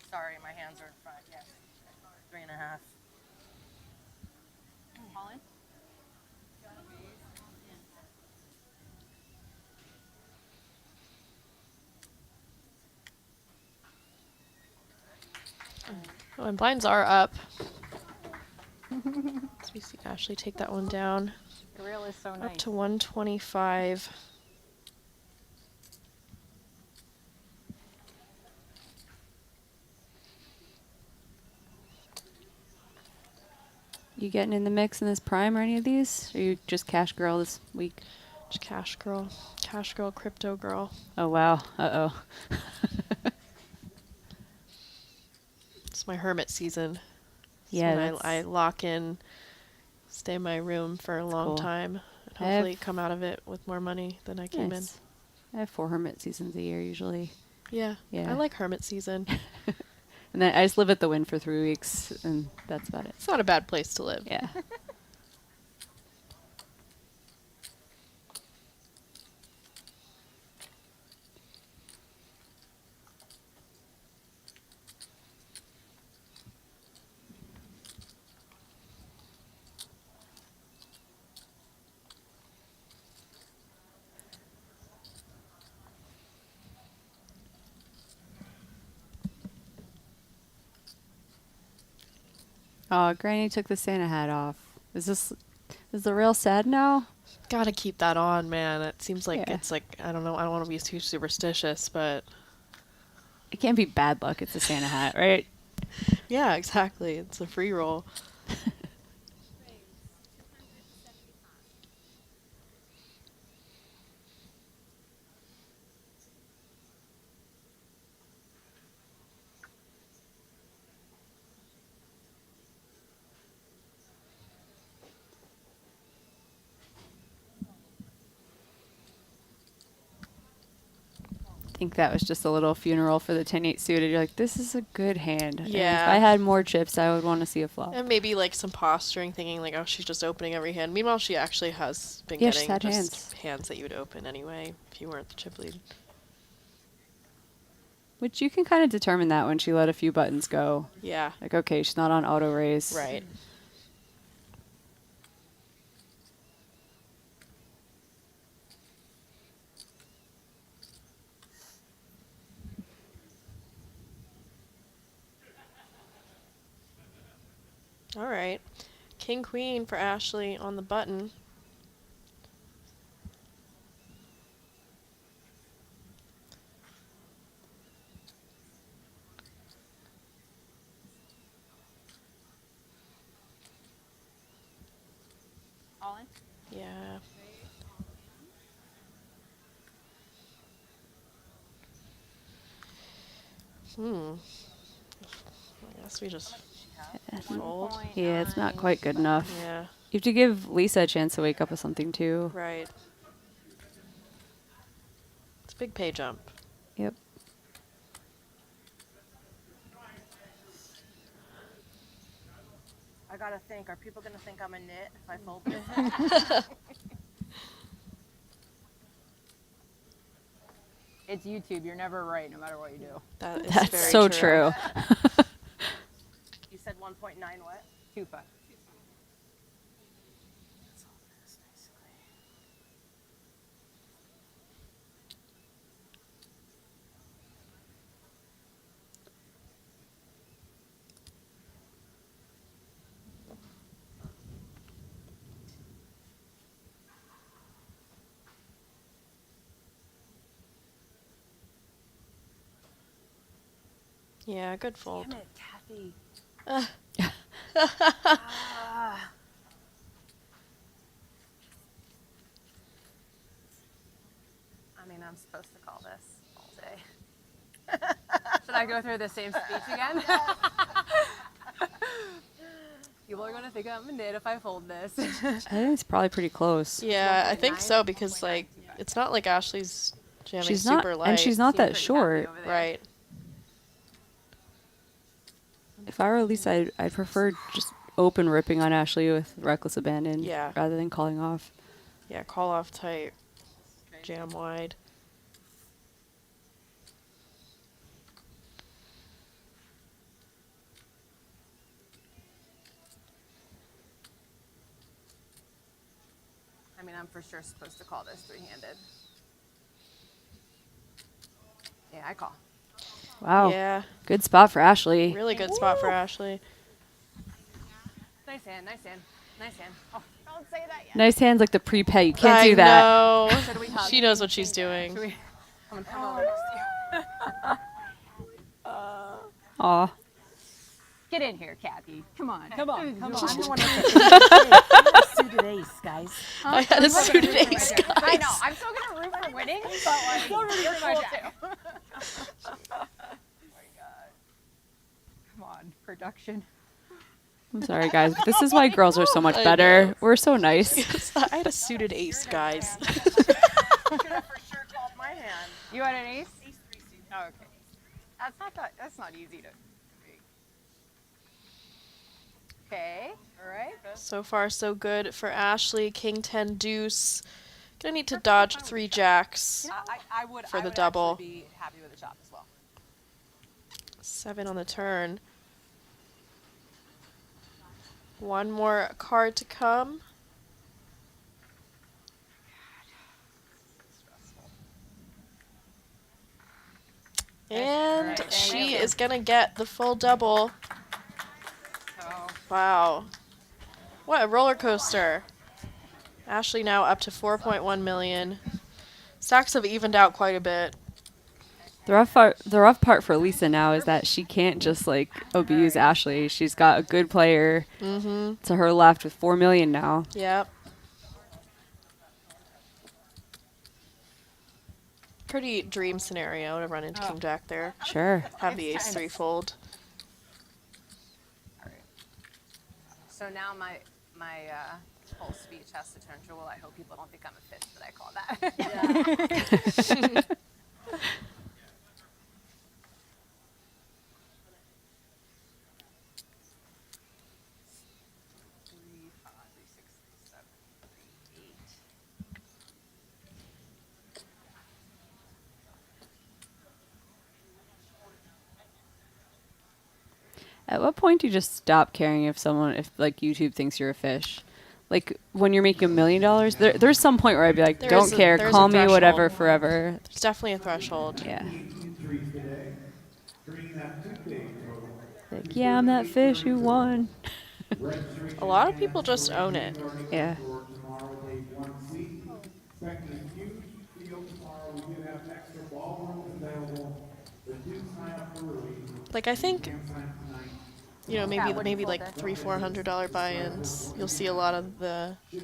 Sorry, my hands are in front. Yes. 3.5. Colin? Oh, and blinds are up. So we see Ashley take that one down. The reel is so nice. Up to 125. You getting in the mix in this prime or any of these? Or you just cash girl this week? Just cash girl. Cash girl, crypto girl. Oh, wow. Uh-oh. It's my hermit season. It's Yeah, when that's- I lock in, stay in my room for a long cool. time, and I have- hopefully come out of it with more money than I came Nice. I have 4 hermit seasons a year usually. in. Yeah, Yeah. I like hermit season. And then I just live at the Wynn for 3 weeks, and that's about it. It's not a bad place to live. Yeah. Oh, Granny took the Santa hat off. Is the real sad now? Gotta keep that on, man. It seems like Yeah. it's like, I don't know, I don't want to be too superstitious, but It can't be bad luck. It's a Santa hat, right? yeah, exactly. It's a free roll. I think that was just a little funeral for the 10-8 suited. You're like, this is a good hand. And Yeah. if I had more chips, I would want to see a flop. And maybe like some posturing, thinking like, oh, she's just opening every hand. Meanwhile, she actually has been Yeah, she's getting had just hands that you would open anyway if you weren't the chip lead. Which you can kind of determine that when she let a few buttons go. Yeah. Like, okay, she's not on auto raise. Right. All right. King Queen for Ashley on the button. All in? Yeah. I guess we just fold. Yeah, it's not quite good enough. Yeah. You have to give Lisa a chance to wake up with something, too. Right. It's a big pay jump. Yep. I gotta think, are people gonna think I'm a nit if I fold this? It's YouTube. You're never right, no matter what you do. That is That's very so true. You said 1.9 what? 2.5. Yeah, good fold. Damn it, Kathy. I mean, I'm supposed to call this all day. Should I go through the same speech again? People are gonna think I'm a nit if I fold this. I think it's probably pretty close. Yeah, I think so because like it's not like Ashley's jamming She's not, super light. and she's not that short. Right. If I were Lisa, I'd prefer just open ripping on Ashley with reckless abandon Yeah. rather than calling off. Yeah, call off tight, jam wide. I mean, I'm for sure supposed to call this three-handed. Yeah, I call. Wow. Yeah. Good spot for Ashley. Really good spot for Ashley. Nice hand, nice hand, nice hand. Oh, don't say that yet. Nice hands like the prepay. You can't do I that. know. Should we hug? She knows what she's doing. Should we? I'm gonna come over next to you. Aw. Get in here, Kathy. Come on. Come on, come on. I'm the one Suited ace, guys. I had a suited ace, guys. I know. I'm still gonna root for winning, but like, Still rooting you're for my cool jack. too. Come on, production. I'm sorry, guys, but this is why girls are so much I better. know. We're so nice. Yes, I had a suited ace, guys. Should have for sure called my hand. You had an ace? Ace three suited. Oh, okay. That's not easy to. Okay. All right. So far, so good for Ashley. King 10 deuce. Gonna need to dodge 3 jacks I would for the actually double. be happy with a chop as well. 7 on the turn. One more card to come. And she is gonna get the full double. So Wow. What a roller coaster. Ashley now up to 4.1 million. Stacks have evened out quite a bit. The rough part for Lisa now is that she can't just like abuse Ashley. She's got a good player to her left with 4 million now. Yep. Pretty dream scenario to run into King Jack there. Sure. Have the ace three fold. So now my whole speech has to turn to, well, I hope people don't think I'm a fish that I call that. At what point do you just stop caring if like YouTube thinks you're a fish? Like when you're making $1 million, there's some point where I'd be like, don't care, call me whatever forever. There's definitely a threshold. Yeah. Like, yeah, I'm that fish who won. A lot of people just own it. Yeah. Like I think, you know, maybe like $300-400 buy-ins. You'll see a lot of the, you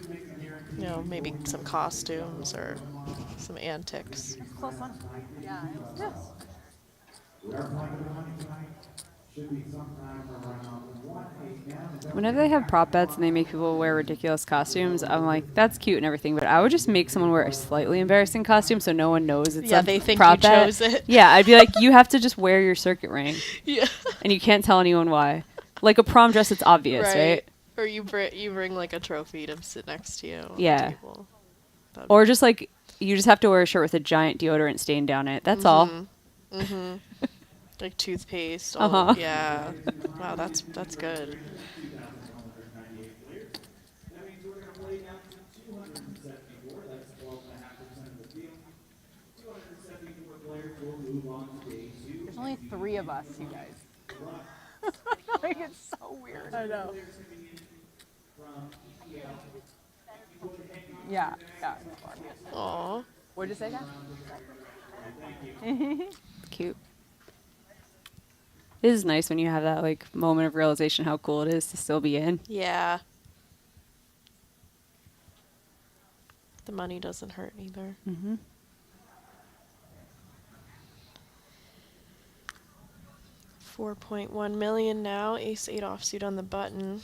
know, maybe some costumes or some antics. Close one. Yeah. Whenever they have prop bets and they make people wear ridiculous costumes, I'm like, that's cute and everything, but I would just make someone wear a slightly embarrassing costume so no one knows it's a they think prop you bet. chose it. Yeah, I'd be like, you have to just wear your circuit ring. Yeah. And you can't tell anyone why. Like a prom dress, it's obvious, right? Or you bring like a trophy to sit next to you on Yeah. the table. Or just like, you just have to wear a shirt with a giant deodorant stain down it. That's all. Mm-hmm. Like toothpaste. Yeah. Wow, that's good. There's only 3 of us, you guys. Like, it's so weird. I know. Yeah. Aww. What did you say, Dad? Cute. It is nice when you have that like moment of realization how cool it is to still be in. Yeah. The money doesn't hurt either. Mm-hmm. $4.1 million now. Ace 8 offsuit on the button.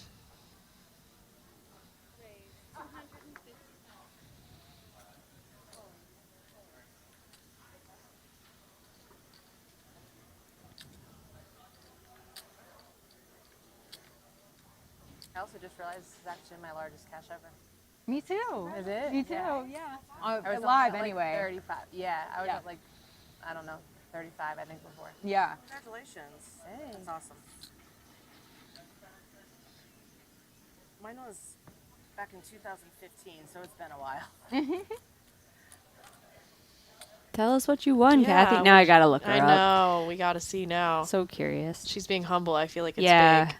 I also just realized this is actually my largest cash ever. Me too. Is it? Me too, yeah. I was only Live at, like, anyway. 35. Yeah, I was Yeah. at like, I don't know, 35 I think before. Yeah. Congratulations. Hey. That's awesome. Mine was back in 2015, so it's been a while. Tell us what you won, Yeah, Kathy. Now I gotta look her I up. know. We gotta see now. So curious. She's being humble. I feel like it's Yeah. big.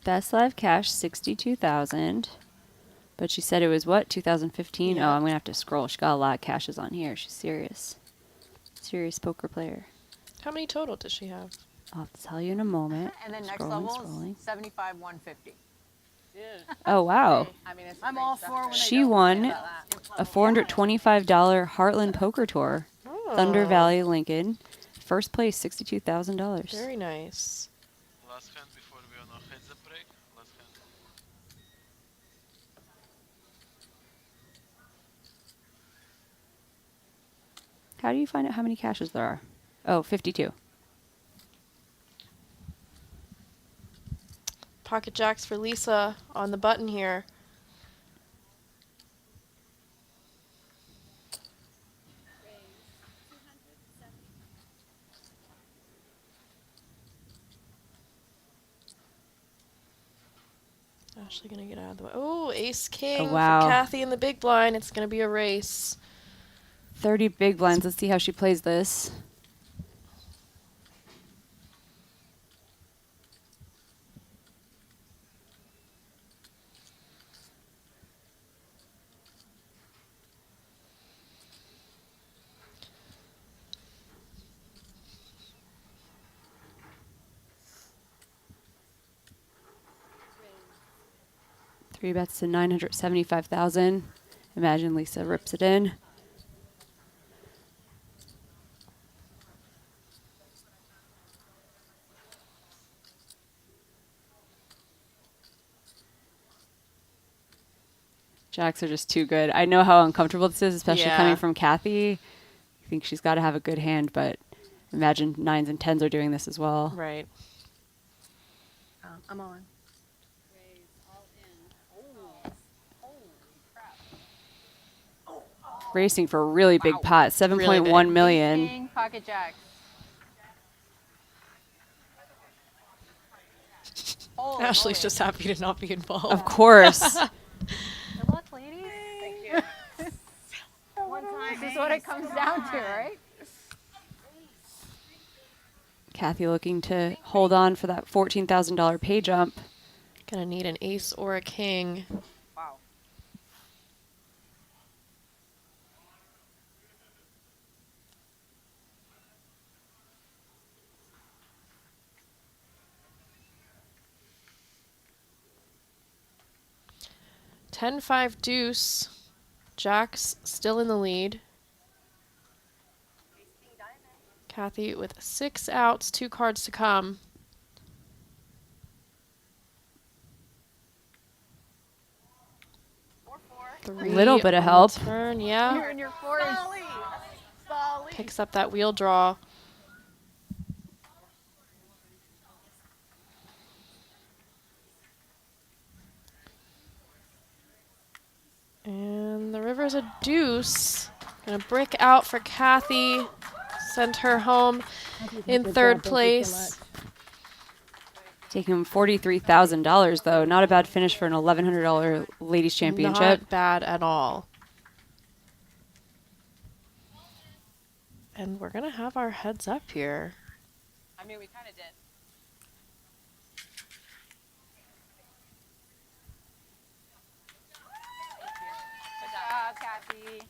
Best live cash 62,000. But she said it was what, 2015? Yeah. Oh, I'm gonna have to scroll. She got a lot of caches on here. She's serious. Serious poker player. How many total does she have? I'll have to tell you in a moment. And then next Scrolling, level scrolling. is 75, 150. Oh wow. I mean, it's I'm all for when She won a $425 Heartland Poker Tour. Thunder Valley, Lincoln. First place, $62,000. Very nice. Last hand before we on a heads up break. Last hand. How do you find out how many caches there are? Oh, 52. Pocket jacks for Lisa on the button here. Ashley gonna get out of the way. Oh, ace king Oh, wow. for Kathy in the big blind. It's gonna be a race. 30 big blinds. Let's see how she plays this. Three bets to 975,000. Imagine Lisa rips it in. Jacks are just too good. I know how uncomfortable this is, especially Yeah. coming from Kathy. I think she's got to have a good hand, but imagine 9s and 10s are doing this as well. Right. I'm on. Racing for a really big pot, 7.1 Really million. King, pocket jacks. Ashley's just happy to not be involved. Of course. Good luck, ladies. Thank you. This is what it comes down to, right? Kathy looking to hold on for that $14,000 pay jump. Gonna need an ace or a king. Wow. Ten five deuce. Jack's still in the lead. Kathy with 6 outs, 2 cards to come. A little bit of help. Turn, yeah. You're in your fours. Picks up that wheel draw. And the river's a deuce. Gonna brick out for Kathy. Send her home in third place. Taking him $43,000 though. Not a bad finish for an $1,100 ladies championship. Not bad at all. And we're gonna have our heads up here. I mean, we kind of did. Good job, Kathy.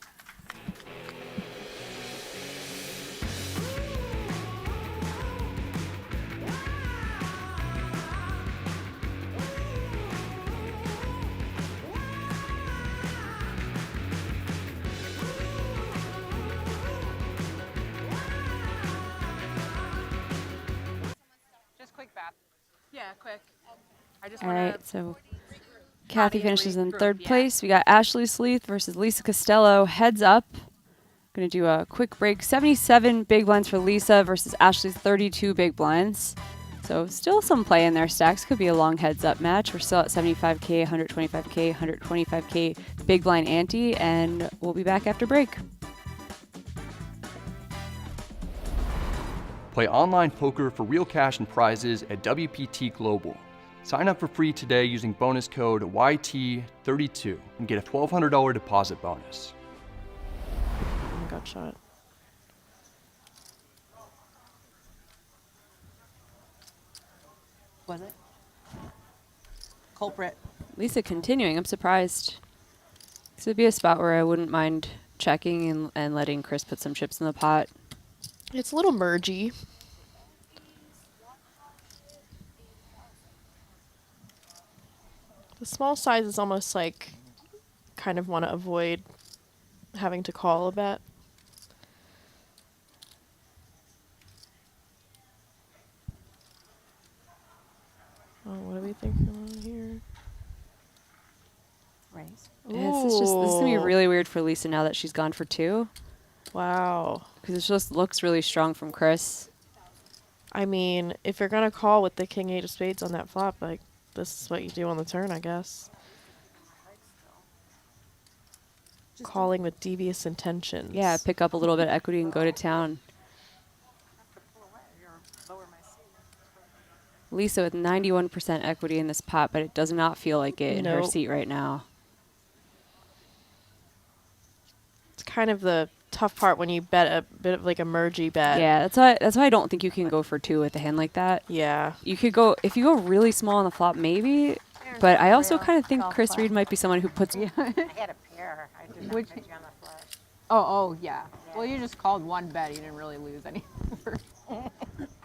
Just quick bath. Yeah, quick. I just All want right, so Kathy finishes in third place. We got Ashley Sleeth versus Lisa Costello. Heads up. Going to do a quick break. 77 big blinds for Lisa versus Ashley's 32 big blinds. So still some play in their stacks. Could be a long heads up match. We're still at 75K, 125K, 125K big blind ante, and we'll be back after break. Play online poker for real cash and prizes at WPT Global. Sign up for free today using bonus code YT32 and get a $1,200 deposit bonus. Got shot. Was it? Culprit. Lisa continuing. I'm surprised. This would be a spot where I wouldn't mind checking and letting Chris put some chips in the pot. It's a little mergy. The small size is almost like kind of want to avoid having to call a bet. Oh, what do we think on here? Raise. Yeah, this is going to be really weird for Lisa now that she's gone for 2. Wow. Because it just looks really strong from Chris. I mean, if you're going to call with the king 8 of spades on that flop, like, this is what you do on the turn, I guess. Calling with devious intentions. Yeah, pick up a little bit of equity and go to town. Lisa with 91% equity in this pot, but it does not feel like it in her Nope. seat right now. It's kind of the tough part when you bet a bit of like a mergey bet. Yeah, that's why I don't think you can go for 2 with a hand like that. Yeah. You could go, if you go really small on the flop, maybe. But I also kind of think Chris Read might be someone who puts... I had a pair. I did not Which- bet you on the flush. Oh, yeah. Well, you just called one bet. You didn't really lose any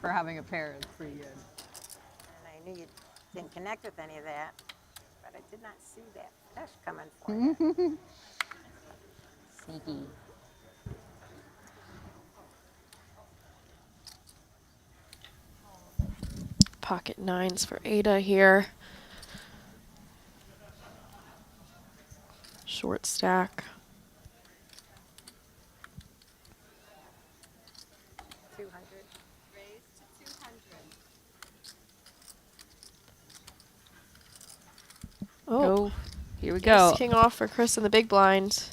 for having a pair. It's pretty good. And I knew you didn't connect with any of that, but I did not see that flush coming for you. Sneaky. Pocket 9s for Ada here. Short stack. 200. Raised to 200. Oh, here we go. Ace king off for Chris in the big blind.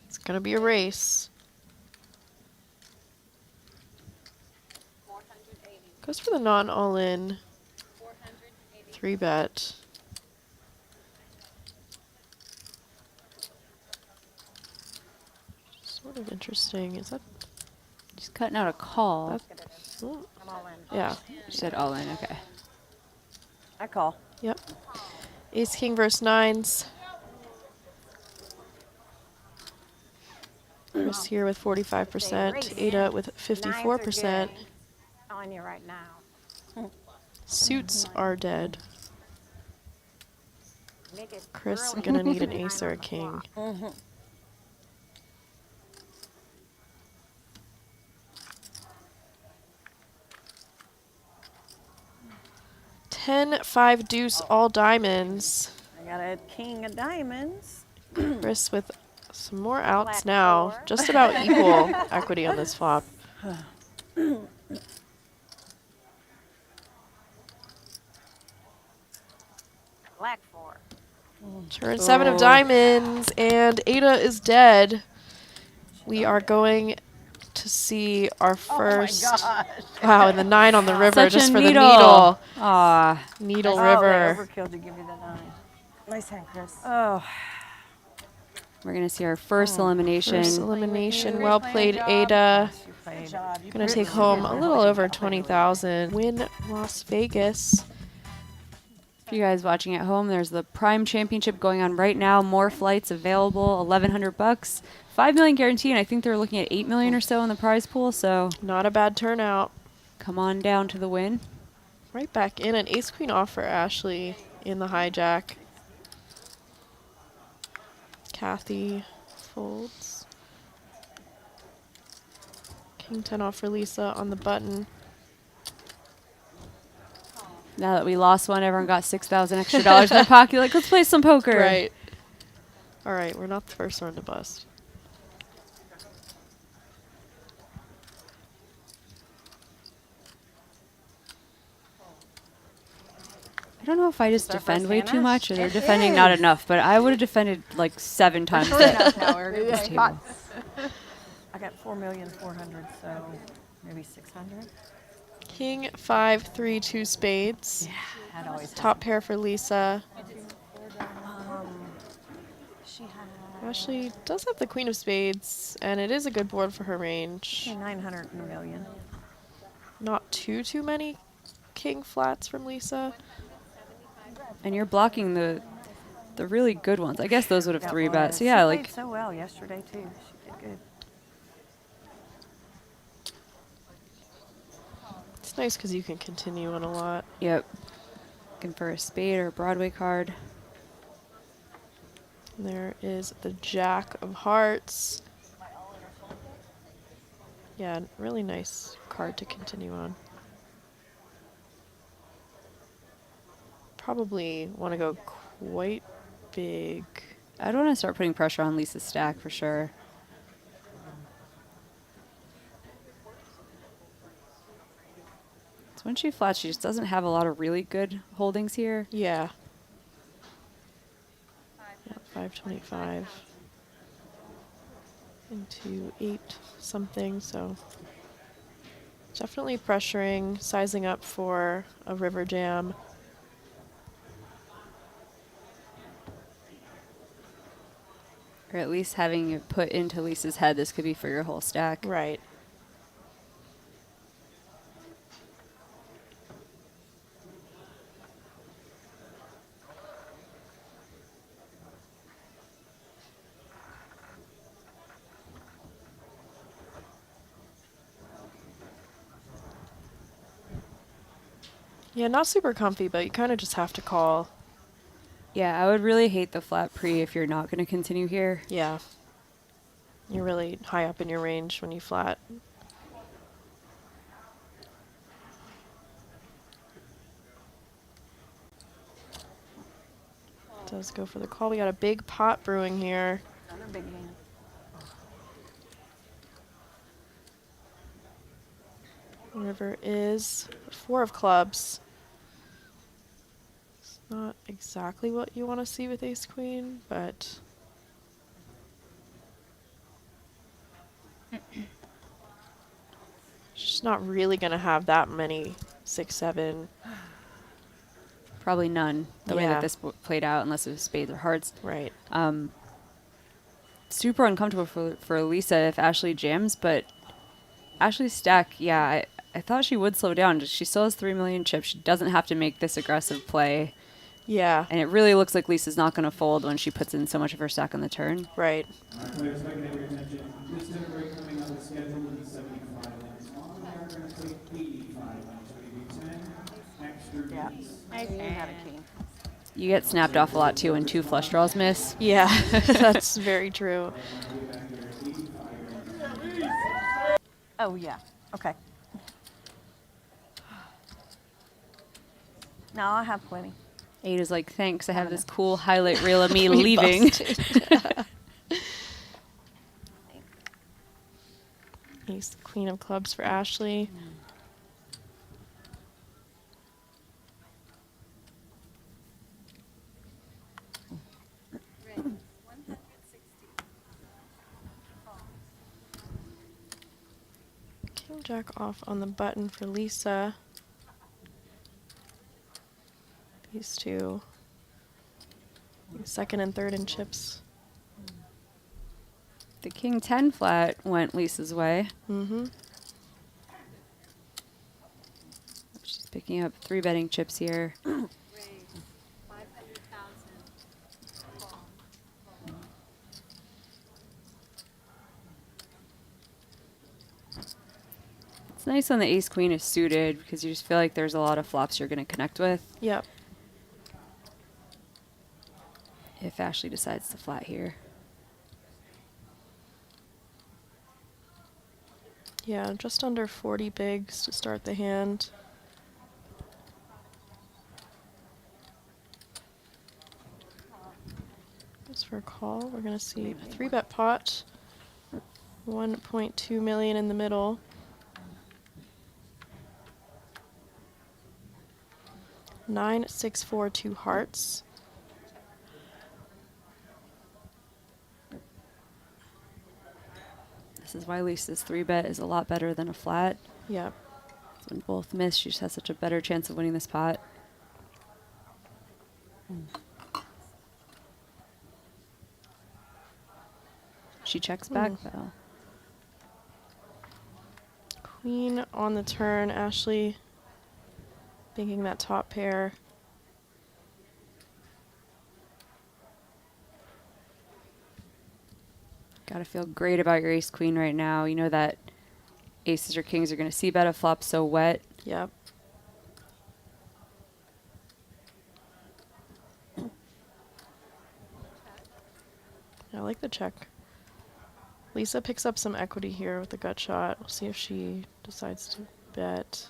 It's gonna be a race. Goes for the non all-in. 3-bet. Sort of interesting. Is that? She's cutting out a call. Oh. I'm all in. Yeah. She said all in, okay. I call. Yep. Ace king versus 9s. Chris here with 45%. Ada with 54%. Telling you right now. Suits are dead. Make it Chris really gonna need an time ace or on a the king. clock. 10, 5, deuce, all diamonds. I got a king of diamonds. Chris with some more outs now. Just about equal equity on this flop. Black 4. Turn 7 of diamonds, and Ada is dead. We are going to see our first. Wow, and the 9 on the river Such just a for needle. the needle. Aw. Needle Oh, river. they overkilled to give you the 9. Nice hand, Chris. Oh. We're going to see our first elimination. First elimination. Well played, Ada. Good job. You Gonna played take really home good. a little over 20,000. Win Las Vegas. For you guys watching at home, there's the Prime Championship going on right now. More flights available, $1,100. 5 million guarantee, and I think they're looking at 8 million or so in the prize pool. So not a bad turnout. Come on down to the Wynn. Right back in, an ace queen off for Ashley in the hijack. Kathy folds. King 10 off for Lisa on the button. Now that we lost one, everyone got $6,000 extra dollars in their pocket. Like, let's play some poker. Right. All right, we're not the first one to bust. I don't know if I just our defend first way too hand? much or they're It defending not is. enough, but I would have defended like 7 times Sure that enough, now we're this gonna table. I got 4,400,000, so maybe 600. King 5, 3, 2 spades. Yeah, that always Top pair for Lisa. She had Ashley does have the queen of spades, and it is a good board for her range. 900 in a million. Not too many king flats from Lisa. And you're blocking the really good ones. I guess those would have That 3 bet. was. So yeah, She like played so well yesterday too. She did good. It's nice because you can continue on a lot. Yep. Looking for a spade or a Broadway card. There is the Jack of Hearts. Yeah, really nice card to continue on. Probably want to go quite big. I'd want to start putting pressure on Lisa's stack for sure. So when she flats, she just doesn't have a lot of really good holdings here. Yeah. 525 into 8 something, so Definitely pressuring, sizing up for a river jam. Or at least having it put into Lisa's head, this could be for your whole stack. Right. Yeah, not super comfy, but you kind of just have to call. Yeah, I would really hate the flat pre if you're not going to continue here. Yeah. You're really high up in your range when you flat. Does go for the call. We got a big pot brewing here. Another big hand. River is 4 of clubs. It's not exactly what you want to see with ace queen, but she's not really going to have that many 6-7. Probably none, the way Yeah. that this played out, unless it was spades or hearts. Right. Super uncomfortable for Lisa if Ashley jams, but Ashley's stack, yeah, I thought she would slow down. She still has 3 million chips. She doesn't have to make this aggressive play. Yeah. And it really looks like Lisa's not going to fold when she puts in so much of her stack on the turn. Right. All right, players, if I can have your attention. This dinner break coming up is scheduled to be 75 minutes long. We are going to play 85 minutes. Ready to be 10 extra minutes. Nice hand. King. You get snapped off a lot, too, when 2 flush draws miss. Yeah, that's very true. Oh, yeah. Okay. No, I have plenty. Ada's like, thanks, I have this cool highlight reel of me We leaving. busted. Ace, queen of clubs for Ashley. King jack off on the button for Lisa. These two, second and third in chips. The king 10 flat went Lisa's way. Mm-hmm. She's picking up 3 betting chips here. It's nice when the ace queen is suited because you just feel like there's a lot of flops you're going to connect with. Yep. If Ashley decides to flat here. Yeah, just under 40 bigs to start the hand. As for a call, we're going to see a 3-bet pot. 1.2 million in the middle. Nine, 6, 4, 2 hearts. This is why Lisa's 3-bet is a lot better than a flat. Yep. When both miss, she just has such a better chance of winning this pot. She checks back, though. Queen on the turn, Ashley thinking that top pair. Gotta feel great about your ace queen right now. You know that aces or kings are gonna see bet a flop so wet. Yep. I like the check. Lisa picks up some equity here with the gut shot. We'll see if she decides to bet.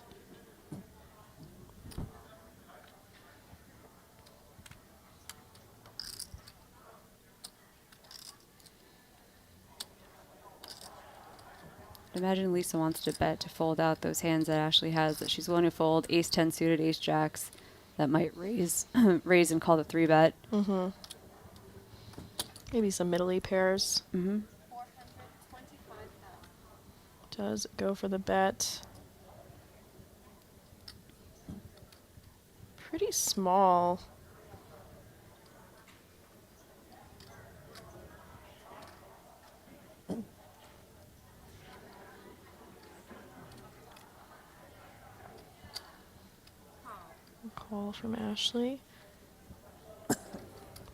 Imagine Lisa wants to bet to fold out those hands that Ashley has that she's willing to fold. Ace 10 suited, ace jacks that might raise raise and call the 3-bet. Mm-hmm. Maybe some middle-y pairs. Mm-hmm. Does go for the bet. pretty small. Call from Ashley.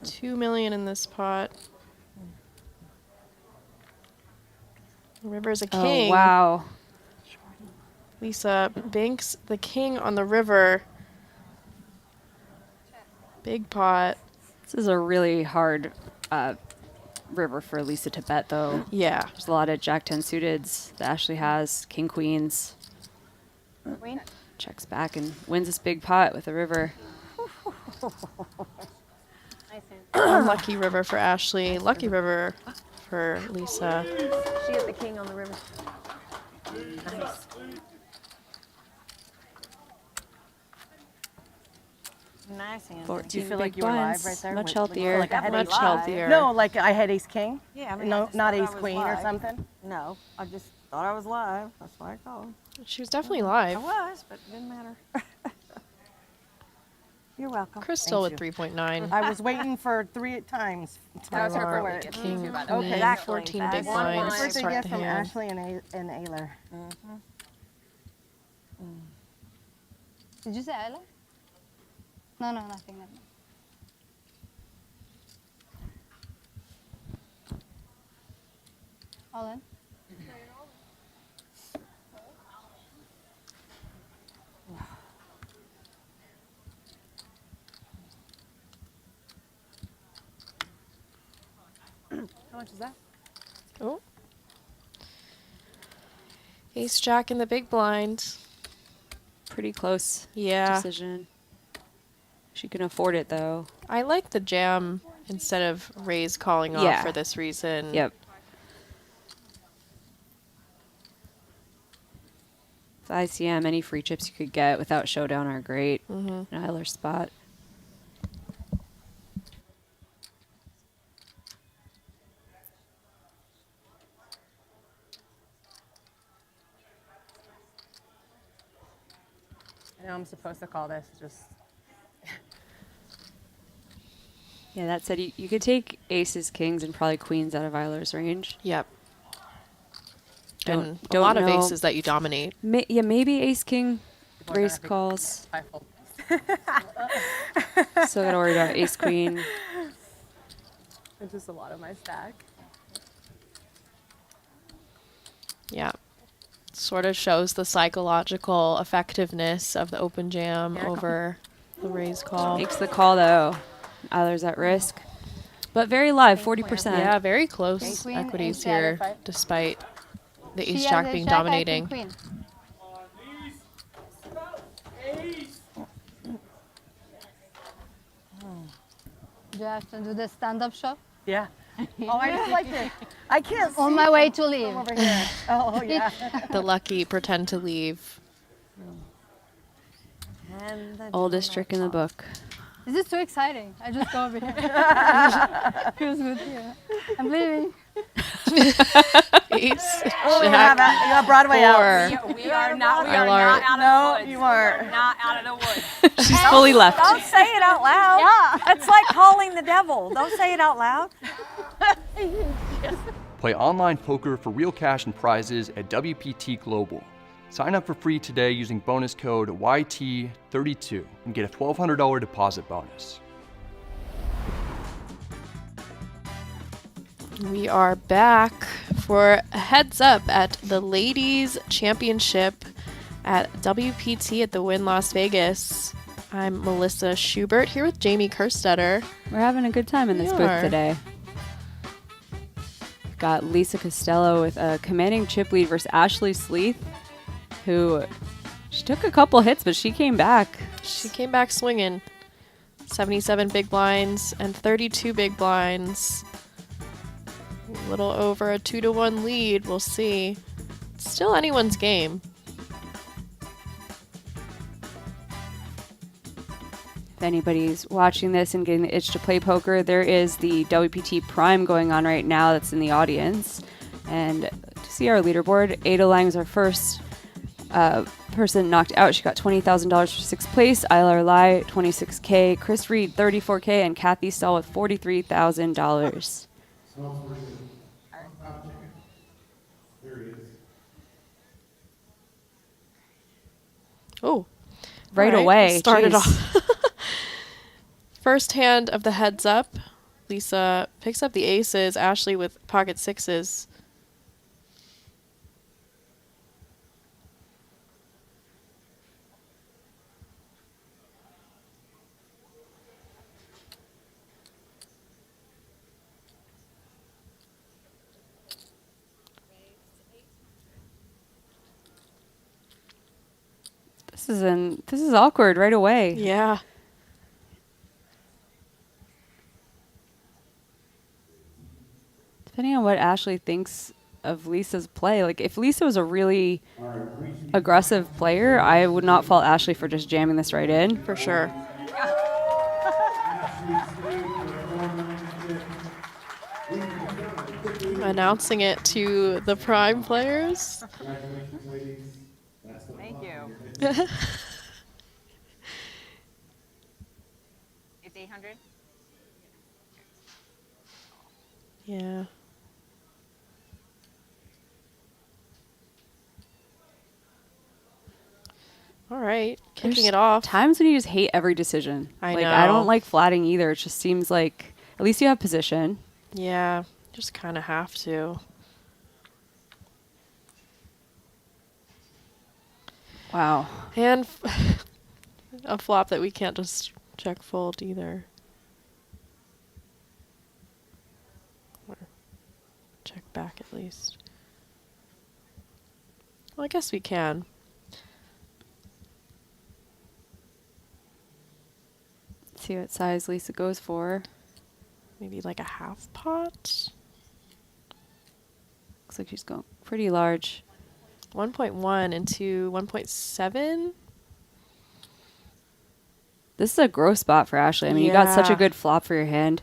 2 million in this pot. River's a king. Oh, wow. Lisa banks the king on the river. Big pot. This is a really hard river for Lisa to bet, though. Yeah. There's a lot of Jack 10 suiteds that Ashley has. King Queens. Queen. Checks back and wins this big pot with the river. Unlucky river for Ashley. Lucky river for Lisa. She hit the king on the river. Nice. Nice hand. 14 Do you feel big like you were live blinds. right there? Much When- healthier. like I had Much ace- healthier. No, like I had ace king. Yeah, I mean, I no, just not thought I ace was queen or live. something. No, I just thought I was live. That's why I called. She was definitely live. I was, but it didn't matter. You're welcome. Crystal Thank with you. 3.9. I was waiting for 3 times. That was her Aylar, birthday gift king, too, by the queen, way. Exactly. 14 That's big one blinds. birthday Birthday Start gift the from hand. Ashley and Aylar. Did you say Aylar? No, nothing. All in? How much is that? Oh. Ace Jack in the big blind. Pretty close Yeah. decision. She can afford it, though. I like the jam instead of raise calling off Yeah. for this reason. Yep. With ICM, any free chips you could get without showdown are great. Mhm. An Aylar spot. I know I'm supposed to call this. Just Yeah, that said, you could take aces, kings, and probably queens out of Aylar's range. Yep. Don't- And a don't lot of know. aces that you dominate. Yeah, maybe ace, king, race calls. Still gotta worry about ace, queen. it's just a lot of my stack. Yeah. Sort of shows the psychological effectiveness of the open jam over the raise call. Makes the call, though. Aylar's at risk. But very live, 40%. Yeah, very close Ace queen, equities ace here, jack, despite the She ace has jack ace being jack, I dominating. think queen. Do you have to do the stand-up shop? Yeah. Oh, I just like to. I can't. On see my way from- to leave. from over here. Oh yeah. The lucky pretend to leave. And the Oldest trick in the book. This is too exciting. I just go over here. Feels good here. I'm leaving. Ace, Oh, you jack, have Broadway out. We are not Aylar. out of No, the woods. you are. We're not out of the woods. She's fully left. Don't say it out loud. Yeah. It's like calling the devil. Don't say it out loud. Play online poker for real cash and prizes at WPT Global. Sign up for free today using bonus code YT32 and get a $1,200 deposit bonus. We are back for a heads up at the Ladies Championship at WPT at the Wynn Las Vegas. I'm Melissa Schubert here with Jamie Kerstetter. We're having a good time in this We booth are. today. Got Lisa Costello with a commanding chip lead versus Ashley Sleeth, who she took a couple hits, but she came back. She came back swinging. 77 big blinds and 32 big blinds. A little over a 2-1 lead. We'll see. It's still anyone's game. If anybody's watching this and getting the itch to play poker, there is the WPT Prime going on right now that's in the audience. And to see our leaderboard, Ada Lang is our first person knocked out, she got $20,000 for 6th place. Aylar Lie, $26K. Chris Read, $34K. And Kathy Stahl with $43,000. Oh, Right all away. Started Jeez. off. First hand of the heads up. Lisa picks up the aces. Ashley with pocket sixes. This is awkward right away. Yeah. Depending on what Ashley thinks of Lisa's play, like if Lisa was a really aggressive player, I would not fault Ashley for just jamming this right in. For sure. Announcing it to the prime players. Thank you. It's 800? Yeah. All right, kicking There's it off. Times when you just hate every decision. I like, know. I don't like flatting either. It just seems like at least you have position. Yeah, just kind of have to. Wow. And a flop that we can't just check fold either. Or check back at least. Well, I guess we can. See what size Lisa goes for. Maybe like a half pot. Looks like she's going pretty large. 1.1 into 1.7. This is a gross spot for Ashley. I mean, you got such a Yeah. good flop for your hand.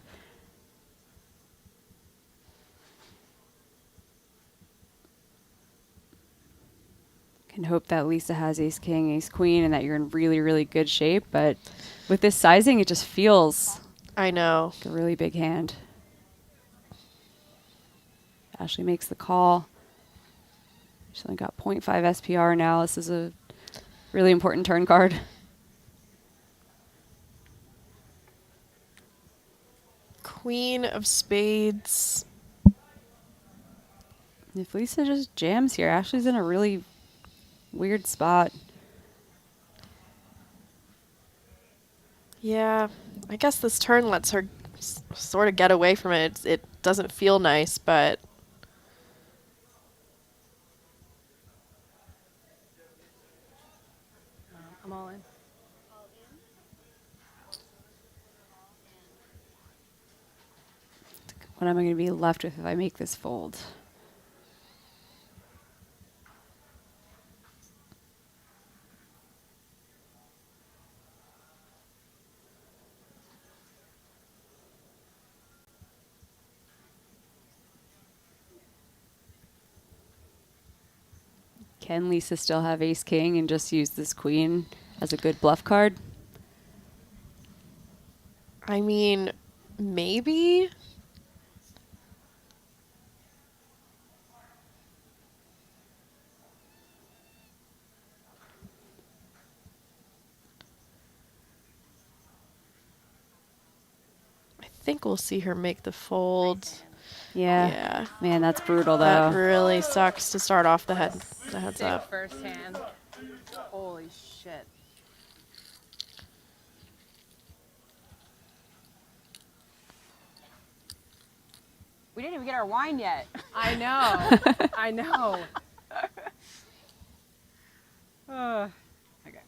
Can hope that Lisa has ace king, ace queen, and that you're in really, really good shape. But with this sizing, it just feels I know. like a really big hand. Ashley makes the call. She's only got 0.5 SPR now. This is a really important turn card. Queen of spades. If Lisa just jams here, Ashley's in a really weird spot. Yeah, I guess this turn lets her sort of get away from it. It doesn't feel nice, but I'm all in. What am I going to be left with if I make this fold? Can Lisa still have ace king and just use this queen as a good bluff card? I mean, maybe. I think we'll see her make the fold. Yeah. Yeah. Man, that's brutal though. That really sucks to start off the heads Sick up. first hand. Holy shit. We didn't even get our wine yet. I know. I know. Okay.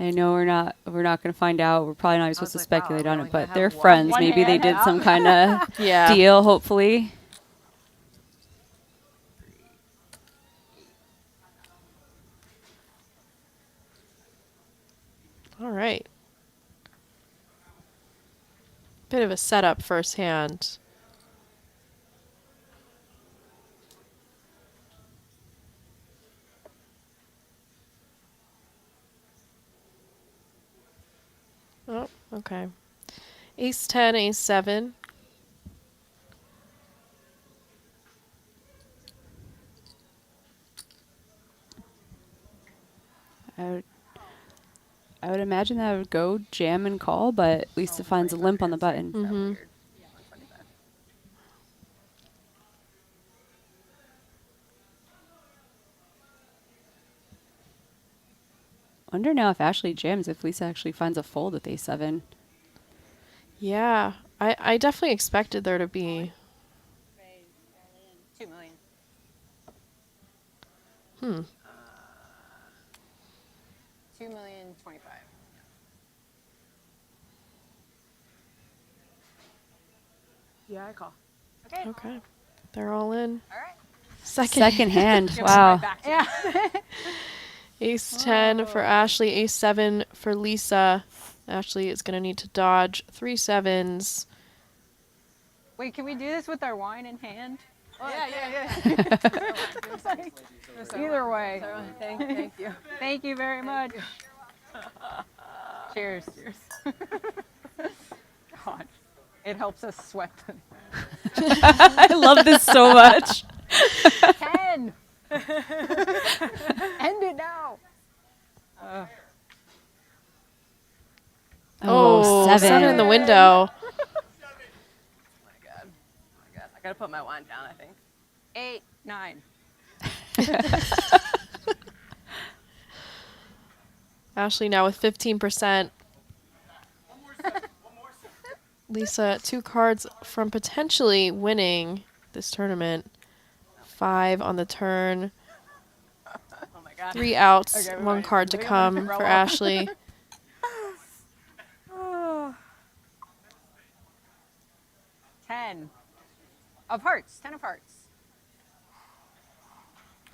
I know we're not going to find out. We're probably not even supposed to speculate on it, but have they're one friends. Maybe they hand did out. some kind of Yeah. deal, hopefully. All right. Bit of a setup first hand. Okay. Ace 10, ace 7. I would imagine that would go jam and call, but Lisa finds a limp on the button. Mm-hmm. Wonder now if Ashley jams, if Lisa actually finds a fold with A7. Yeah, I definitely expected there to be. 2 million. Hmm. 2,025,000. Yeah, I call. Okay. Okay. They're all in. All right. Second hand. Give it Wow. right back to you. Yeah. Ace 10 for Ashley, ace 7 for Lisa. Ashley is going to need to dodge 3 7s. Wait, can we do this with our wine in hand? Yeah. Either way. Thank you. Thank you very much. Cheers. God, it helps us sweat. I love this so much. 10. End it now. Oh, 7. 7 in the window. My God. I gotta put my wine down, I think. 8, 9. Ashley now with 15%. Lisa, 2 cards from potentially winning this tournament. 5 on the turn. Oh my God. 3 outs, Okay, 1 wait. card to We got come one to for roll. Ashley. 10 of hearts. 10 of hearts.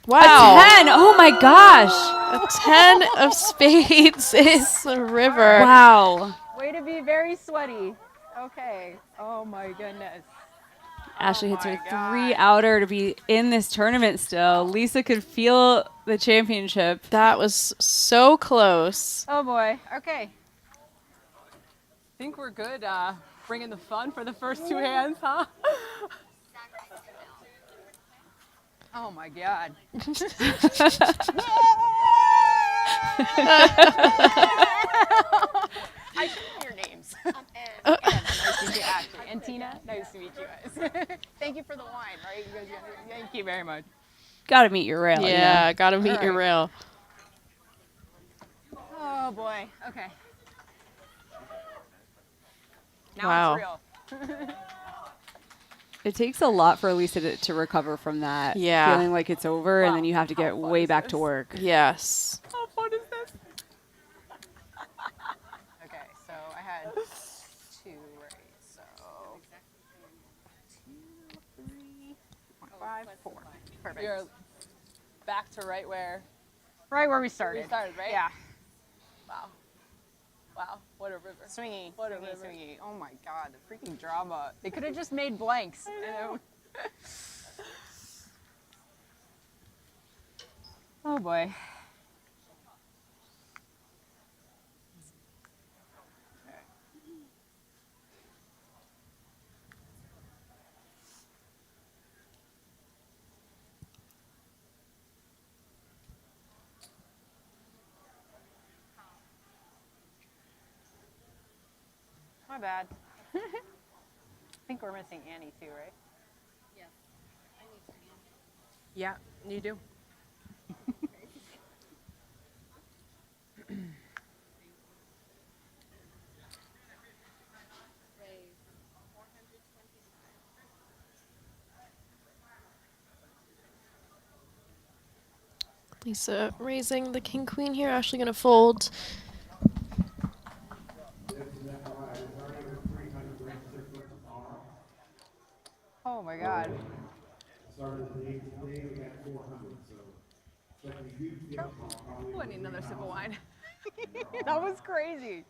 Wow. A 10. Oh my gosh. A 10 of spades is the river. Wow. Way to be very sweaty. Okay. Oh my goodness. Ashley hits her 3 outer to be in this tournament still. Lisa could feel the championship. That was so close. Oh boy. Okay. Think we're good bringing the fun for the first 2 hands, huh? Oh my God. I should know your names. And nice to meet you, Ashley. And Tina, nice to meet you guys. Thank you for the wine, right? You guys, thank you very much. Gotta meet your rail. Yeah, gotta meet your rail. Oh boy. Okay. Now Wow. it's real. It takes a lot for Lisa to recover from that. Yeah. Feeling like it's over, and then you have to get way back to work. Yes. How fun is this? Okay, so I had 2 right, so 2, 3, 5, 4. Perfect. We are back to right where we started. we started, right? Yeah. Wow, what a river. Swingy, What a swingy, river. swingy. Oh my God, the freaking drama. They could have just made blanks. Oh boy. My bad. I think we're missing Annie too, right? Yes. Yeah, you do. Lisa raising the king queen here. Ashley gonna fold. Oh my God. Ooh, I need another sip of wine. That was crazy.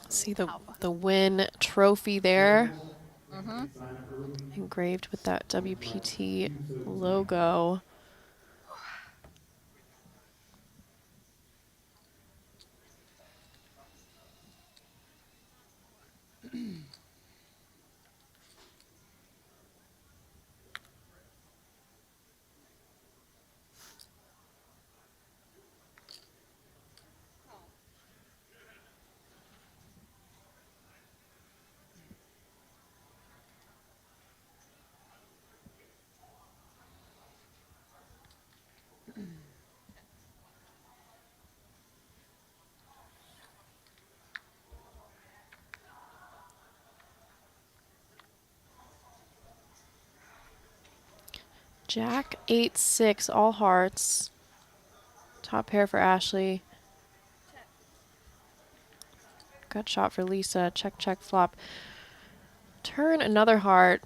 See the Wynn trophy there. Engraved with that WPT logo. Jack 8-6, all hearts. Top pair for Ashley. Gut shot for Lisa. Check, check, flop. Turn another heart.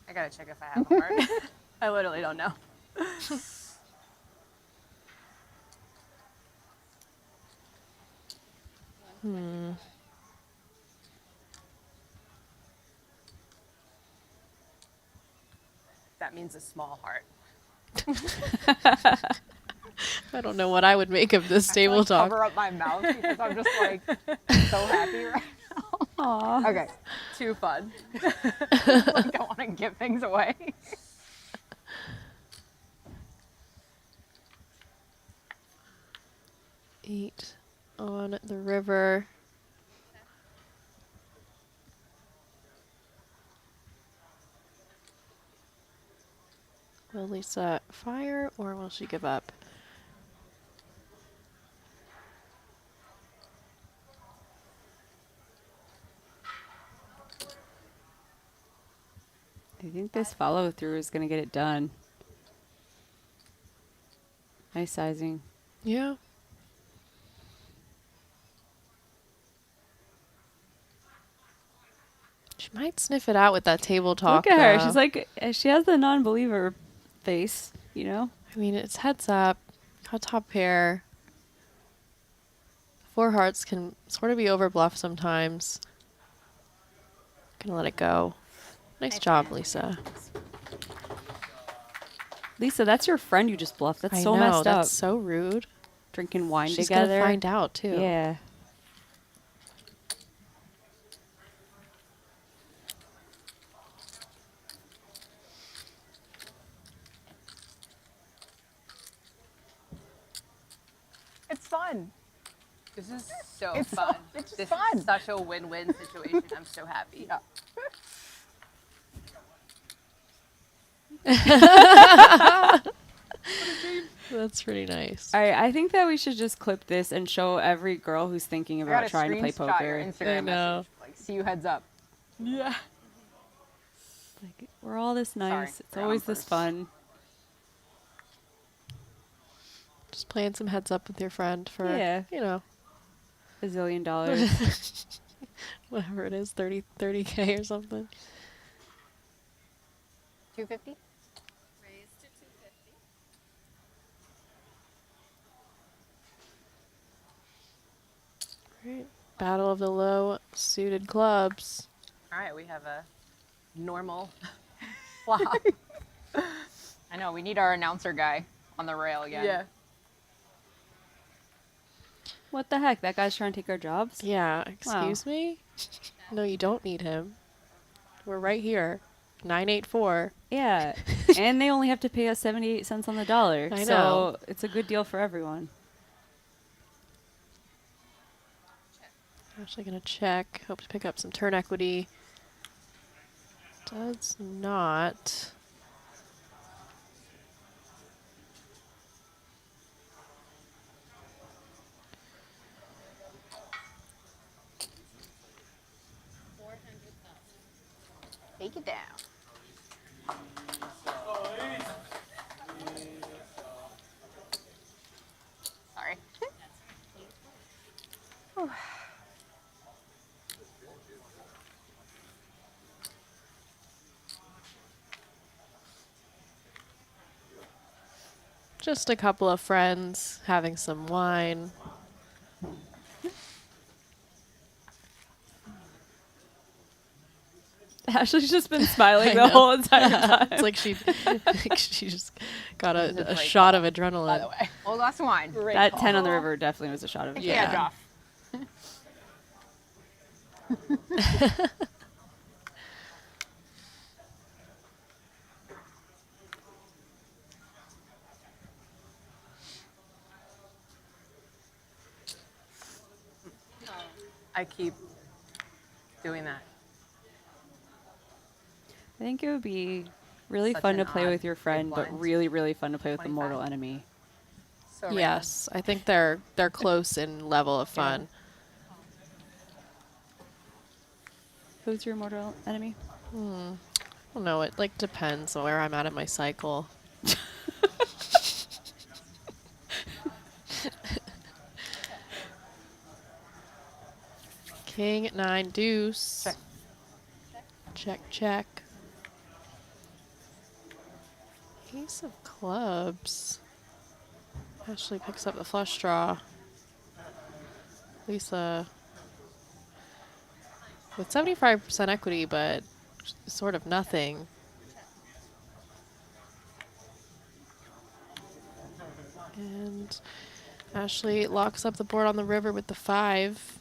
I gotta check if I have a heart. I literally don't know. That means a small heart. I don't know what I would make of this table like talk. cover up my mouth because I'm just like so happy right now. Aw. Okay. Too fun. Like, don't want to give things away. Eight on the river. Will Lisa fire or will she give up? I think this follow through is going to get it done. Nice sizing. Yeah. She might sniff it out with that table talk. Look at her. though. She's like, she has the non-believer face, you know? I mean, it's heads up. Got top pair. Four hearts can sort of be over bluff sometimes. Gonna let it go. Nice job, Lisa. Lisa, that's your friend you just bluffed. That's I so know, messed up. that's so rude. Drinking wine She's together. gonna find out too. Yeah. It's fun. This is so It's fun. it's just This fun. is such a win-win situation. I'm so happy. Yeah. That's pretty nice. All right, I think that we should just clip this and show every girl who's thinking I about gotta trying to play screenshot your poker. Instagram message. Like, see you heads up. Yeah. Like, we're all this nice. Sorry, It's forgot always them this fun. Just playing some heads up with your friend for, Yeah. you know, $1 zillion. whatever it is, 30K or something. 250? Raised to 250. Right. Battle of the low suited clubs. All right, we have a normal flop. I know, we need our announcer guy on the rail again. Yeah. What the heck? That guy's trying to take our jobs? Yeah, excuse me? No, you don't need him. We're right here. 984. Yeah. And they only have to pay us 78 cents on the dollar. I know. So it's a good deal for everyone. Actually gonna check. Hope to pick up some turn equity. Does not. Take it down. Sorry. Just a couple of friends having some wine. Ashley's just been smiling I the know. whole entire time. It's like she just got This is a great shot of By adrenaline. the way. Well, glass of wine. That 10 on the river definitely was a shot of it. Yeah. Edge off. I keep doing that. I think it would be really Such fun an to play odd with your big friend, but blind. really, really fun to play with the 25. mortal enemy. So random. Yes, I think they're close in level of fun. Who's your mortal enemy? I don't know. It like depends on where I'm at in my cycle. King, 9, deuce. Check. Check, check. Ace of clubs. Ashley picks up the flush draw. Lisa with 75% equity, but sort of nothing. And Ashley locks up the board on the river with the 5.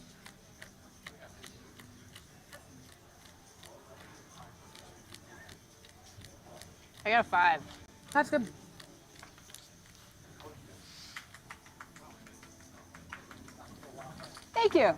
I got a 5. That's good. Thank you.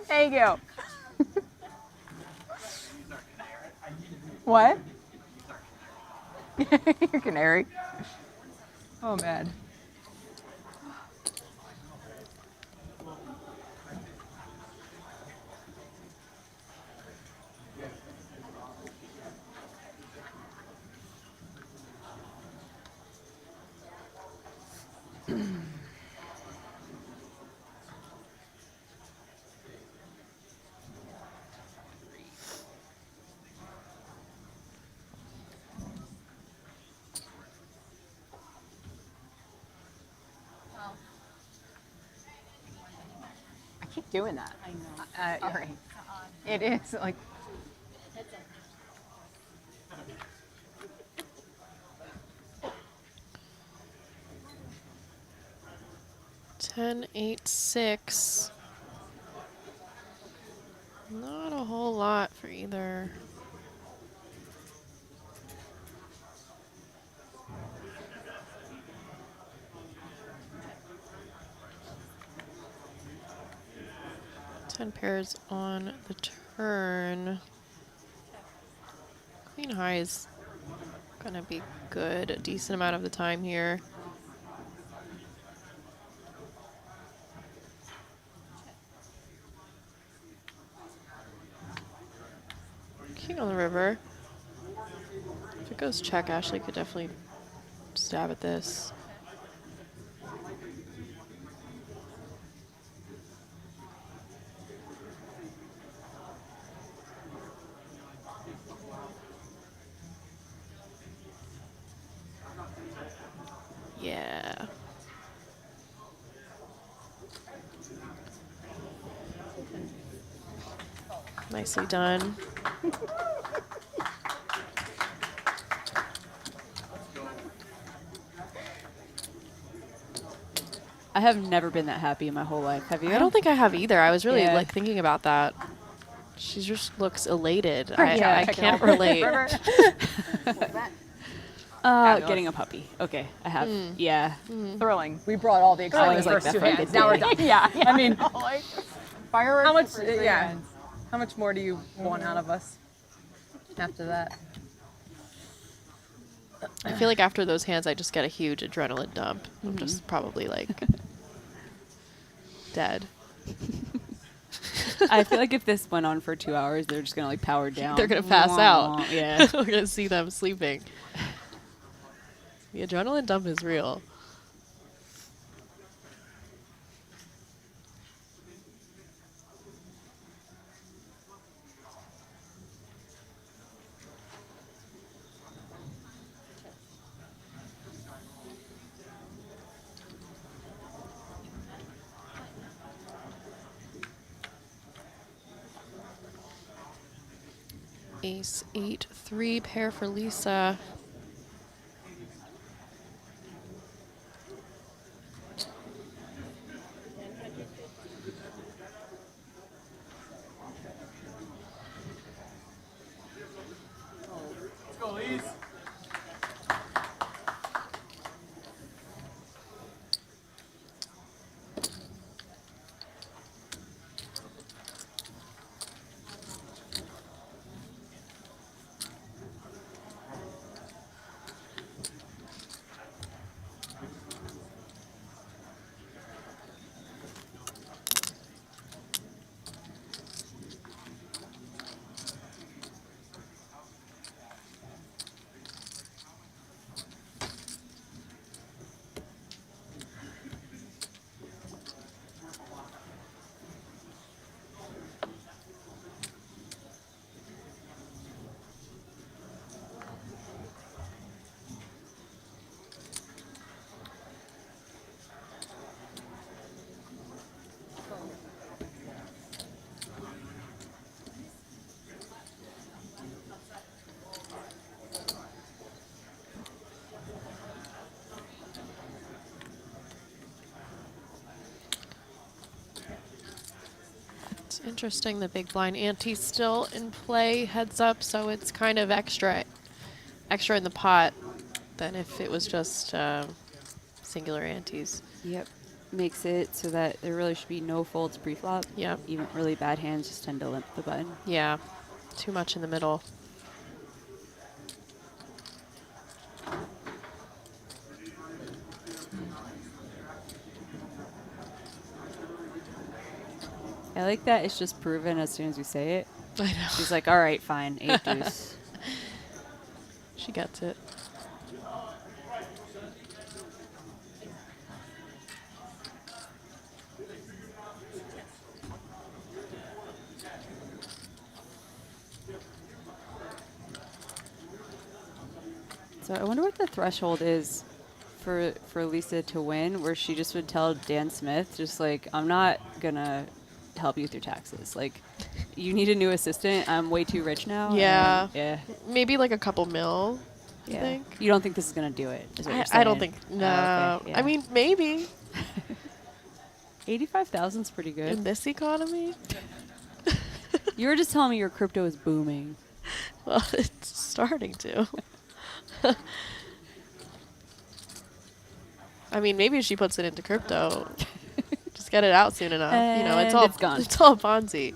Thank you. What? You're canary. Oh, man. I keep doing that. I know. Right. It is like. Ten, 8, 6. Not a whole lot for either. Ten pairs on the turn. Queen high is gonna be good a decent amount of the time here. King on the river. If it goes check, Ashley could definitely stab at this. Yeah. Nicely done. I have never been that happy in my whole life. Have you? I don't think I have either. I was really Yeah. like thinking about that. She just looks elated. Yeah. I can't relate. Getting a puppy. Okay, I have. Yeah. Thrilling. We brought all the exciting like, first that two fucking hands. Now we're done. Yeah. I mean, like, fireworks. How much? for three Yeah. hands. How much more do you want out of us after that? I feel like after those hands, I just get a huge adrenaline dump. I'm just probably like dead. I feel like if this went on for 2 hours, they're just gonna like power down. They're gonna pass out. Yeah. We're gonna see them sleeping. The adrenaline dump is real. Ace, 8, 3, pair for Lisa. Let's go, Lise. Interesting, the big blind ante's still in play, heads up, so it's kind of extra in the pot than if it was just singular antes. Yep. Makes it so that there really should be no folds pre-flop. Yep. Even really bad hands just tend to limp the button. Yeah, too much in the middle. I like that it's just proven as soon as we say it. I know. She's like, all right, fine, 8 deuce. She gets it. So I wonder what the threshold is for Lisa to win, where she just would tell Dan Smith, just like, I'm not gonna help you with your taxes. Like, you need a new assistant. I'm way too rich now. Yeah. And yeah. Maybe like a couple mil, Yeah. I think. You don't think this is gonna do it? Is what you're I don't saying? think, Oh, no. okay, yeah. I mean, maybe. 85,000 is pretty good. In this economy? You were just telling me your crypto is booming. Well, it's starting to. I mean, maybe she puts it into crypto. Just get it out soon enough. You know, it's all gone. It's all Ponzi.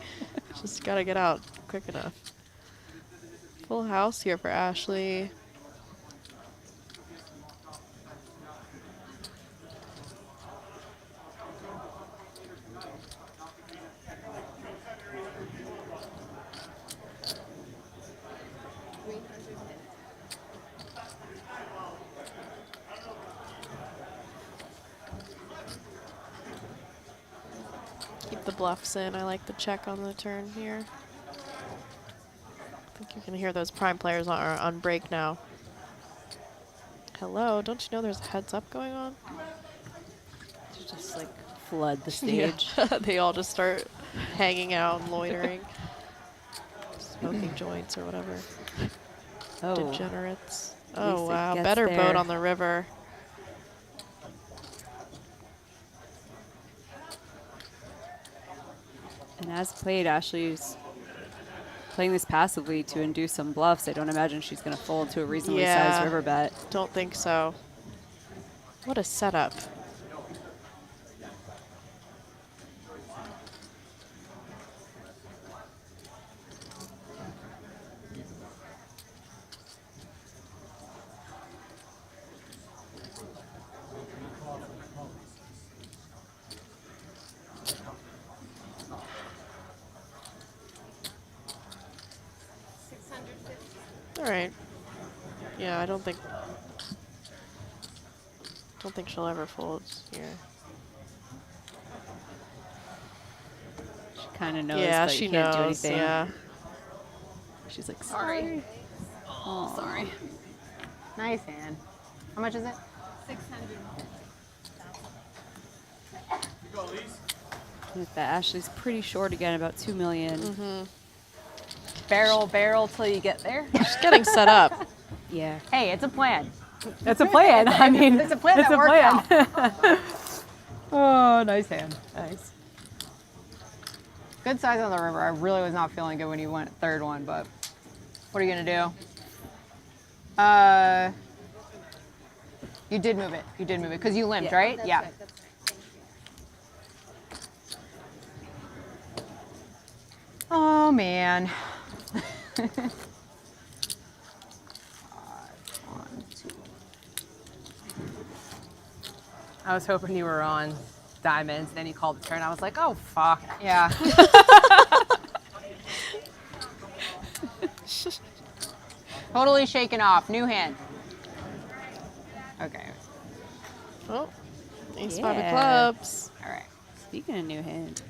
Just gotta get out quick enough. Full house here for Ashley. Keep the bluffs in. I like the check on the turn here. I think you can hear those prime players are on break now. Hello, don't you know there's a heads up going on? To just like flood the stage. Yeah. They all just start hanging out and loitering. Smoking joints or whatever. Oh. Degenerates. Lisa Oh, wow. gets Better there. boat on the river. And as played, Ashley's playing this passively to induce some bluffs. I don't imagine she's going to fold to a reasonably sized river bet. Don't think so. What a setup. All right. Yeah, I don't think she'll ever fold here. She kind of knows, Yeah, but she you can't do knows. anything. Yeah. She's like, Sorry. Oh, Sorry. Nice hand. How much is it? 600. With that, Ashley's pretty short again, about 2 million. Mm-hmm. Barrel till you get there. Just getting set up. Yeah. Hey, it's a plan. It's a plan. I mean, it's a plan it's that a worked plan. out. Oh, nice hand. Nice. Good size on the river. I really was not feeling good when you went third one, but what are you gonna do? You did move it. You did move it because you limped, right? That's Yeah. right, that's right. Oh man. I was hoping you were on diamonds, then you called the turn. I was like, oh, fuck. Yeah. Totally shaken off. New hand. Okay. Oh, ace five of Yeah. clubs. All right. Speaking of new hand.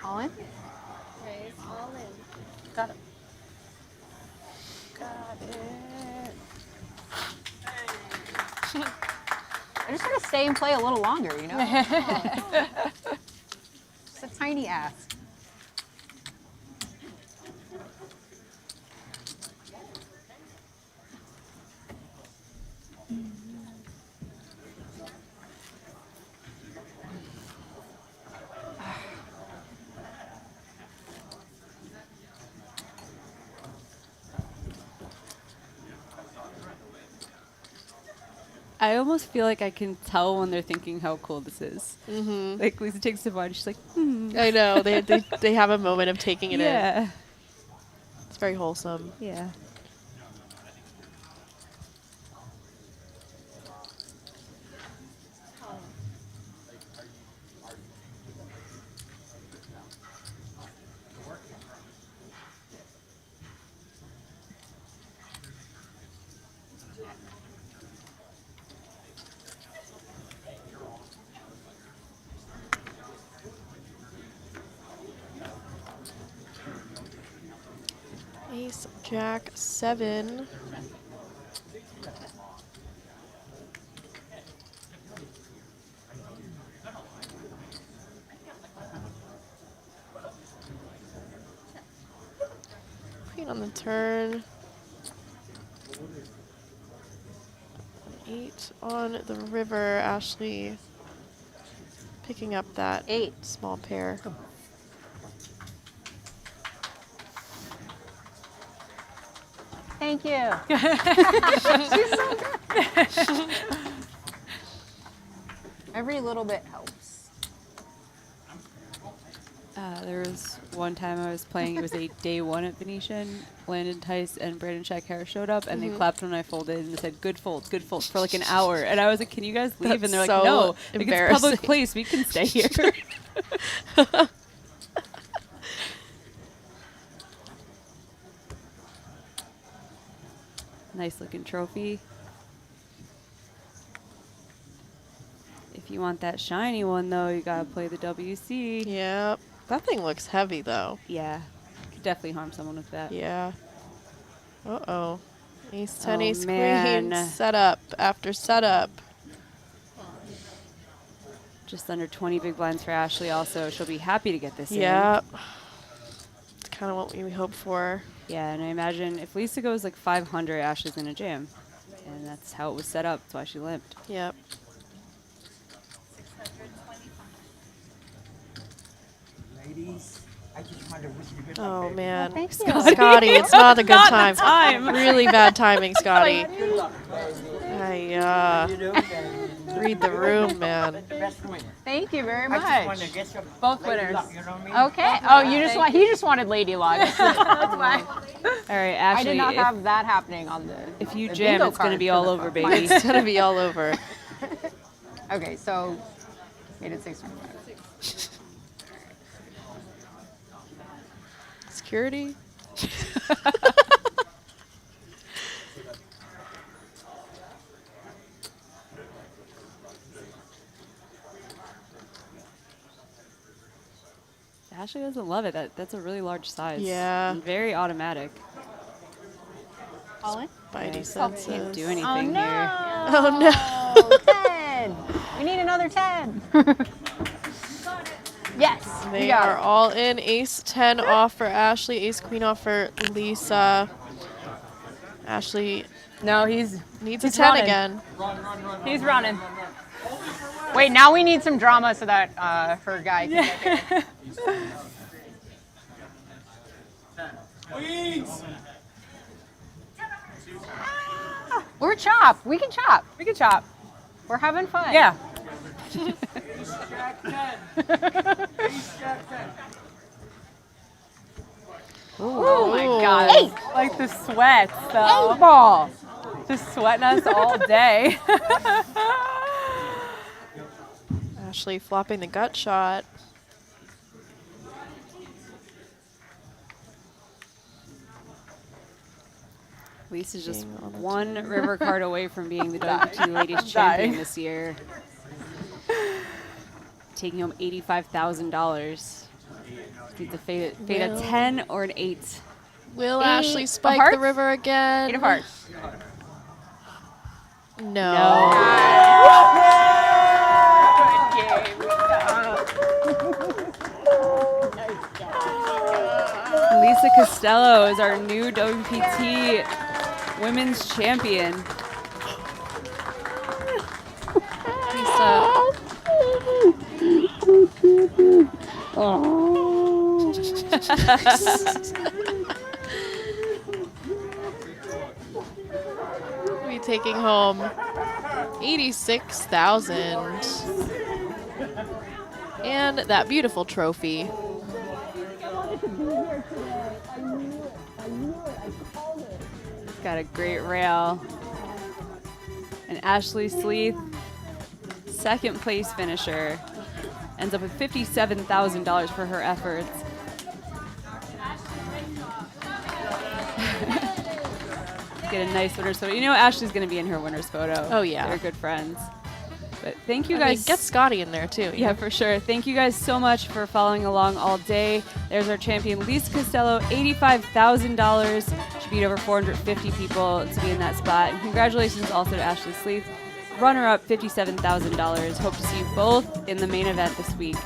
All in? Raise all in. Got it. Got it. I just gotta stay and play a little longer, you know? Just a tiny ask. I almost feel like I can tell when they're thinking how cool this is. Mm-hmm. Like Lisa takes a bite, she's like, I know. They have a moment of taking it in. Yeah. It's very wholesome. Yeah. Ace, Jack, 7. Queen on the turn. 8 on the river. Ashley picking up that 8 small pair. Thank you. She's so good. Every little bit helps. There was one time I was playing, it was a day 1 at Venetian. Landon Tice and Brandon Shack-Harris showed up, and they clapped when I folded, and they said, good fold, for like an hour. And I was like, can you guys leave? And they're like, so no, like, it's a public embarrassing. place. We can stay here. Nice looking trophy. If you want that shiny one, though, you gotta play the WC. Yep. That thing looks heavy, though. Yeah. Could definitely harm someone with that. Yeah. Uh-oh. Ace 10, Oh, ace man. queen. Setup after setup. Just under 20 big blinds for Ashley also. She'll be happy to get this in. Yep. It's kind of what we hope for. Yeah, and I imagine if Lisa goes like 500, Ashley's going to jam. And that's how it was set up. That's why she limped. Yep. Ladies, I just want to wish you good Oh, luck, man. baby. Scotty, it's not a good Not time. the time. Really bad timing, Scotty. Good luck, baby. Read the room, man. The best winner. Thank you very I much. just want to get some Both lady winners. luck, you know what I mean? Okay. Oh, you just want he just wanted Lady Luck. That's why. All right, Ashley. I did not have that happening on the. If you the jam, bingo it's going to card be for all the over, phone. baby. It's going to be all over. Okay, so made it 625. Security? Ashley doesn't love it. That's a really large size. Yeah. And very automatic. All in? Spidey Yeah, senses. can't do anything Oh no! here. Oh no! 10. We need another 10. Yes. They we got are it. all in. Ace 10 off for Ashley. Ace queen off for Lisa. Ashley No, he's needs a he's 10 running. again. He's running. Wait, now we need some drama so that her guy can get here. We're chop. We can chop. We can chop. We're having fun. Yeah. Oh my God. 8. Like the sweats, though. 8 ball. Just sweating us all day. Ashley flopping the gut shot. Lisa's just Being on the one river card away from being the WPT Ladies I'm Champion dying. this year. Taking home $85,000. Needs a fade a Will. 10 or an 8. Will 8 Ashley of spike hearts? the river again? 8 of hearts. No. Melissa Costello is our new WPT Women's Champion. We'll be taking home $86,000 and that beautiful trophy. Got a great rail. And Ashley Sleeth, second place finisher, ends up with $57,000 for her efforts. Get a nice winner's photo. You know Ashley's going to be in her winner's photo. Oh, yeah. They're good friends. But thank you I guys. mean, get Scotty in there, too. Yeah, for sure. Thank you guys so much for following along all day. There's our champion, Lisa Costello, $85,000. She beat over 450 people to be in that spot. And congratulations also to Ashley Sleeth, runner-up, $57,000. Hope to see you both in the main event this week.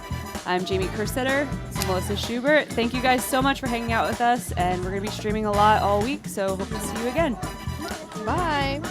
I'm Jamie Kerstetter. This is Melissa Schubert. Thank you guys so much for hanging out with us, and we're going to be streaming a lot all week, so hope to see you again. Bye.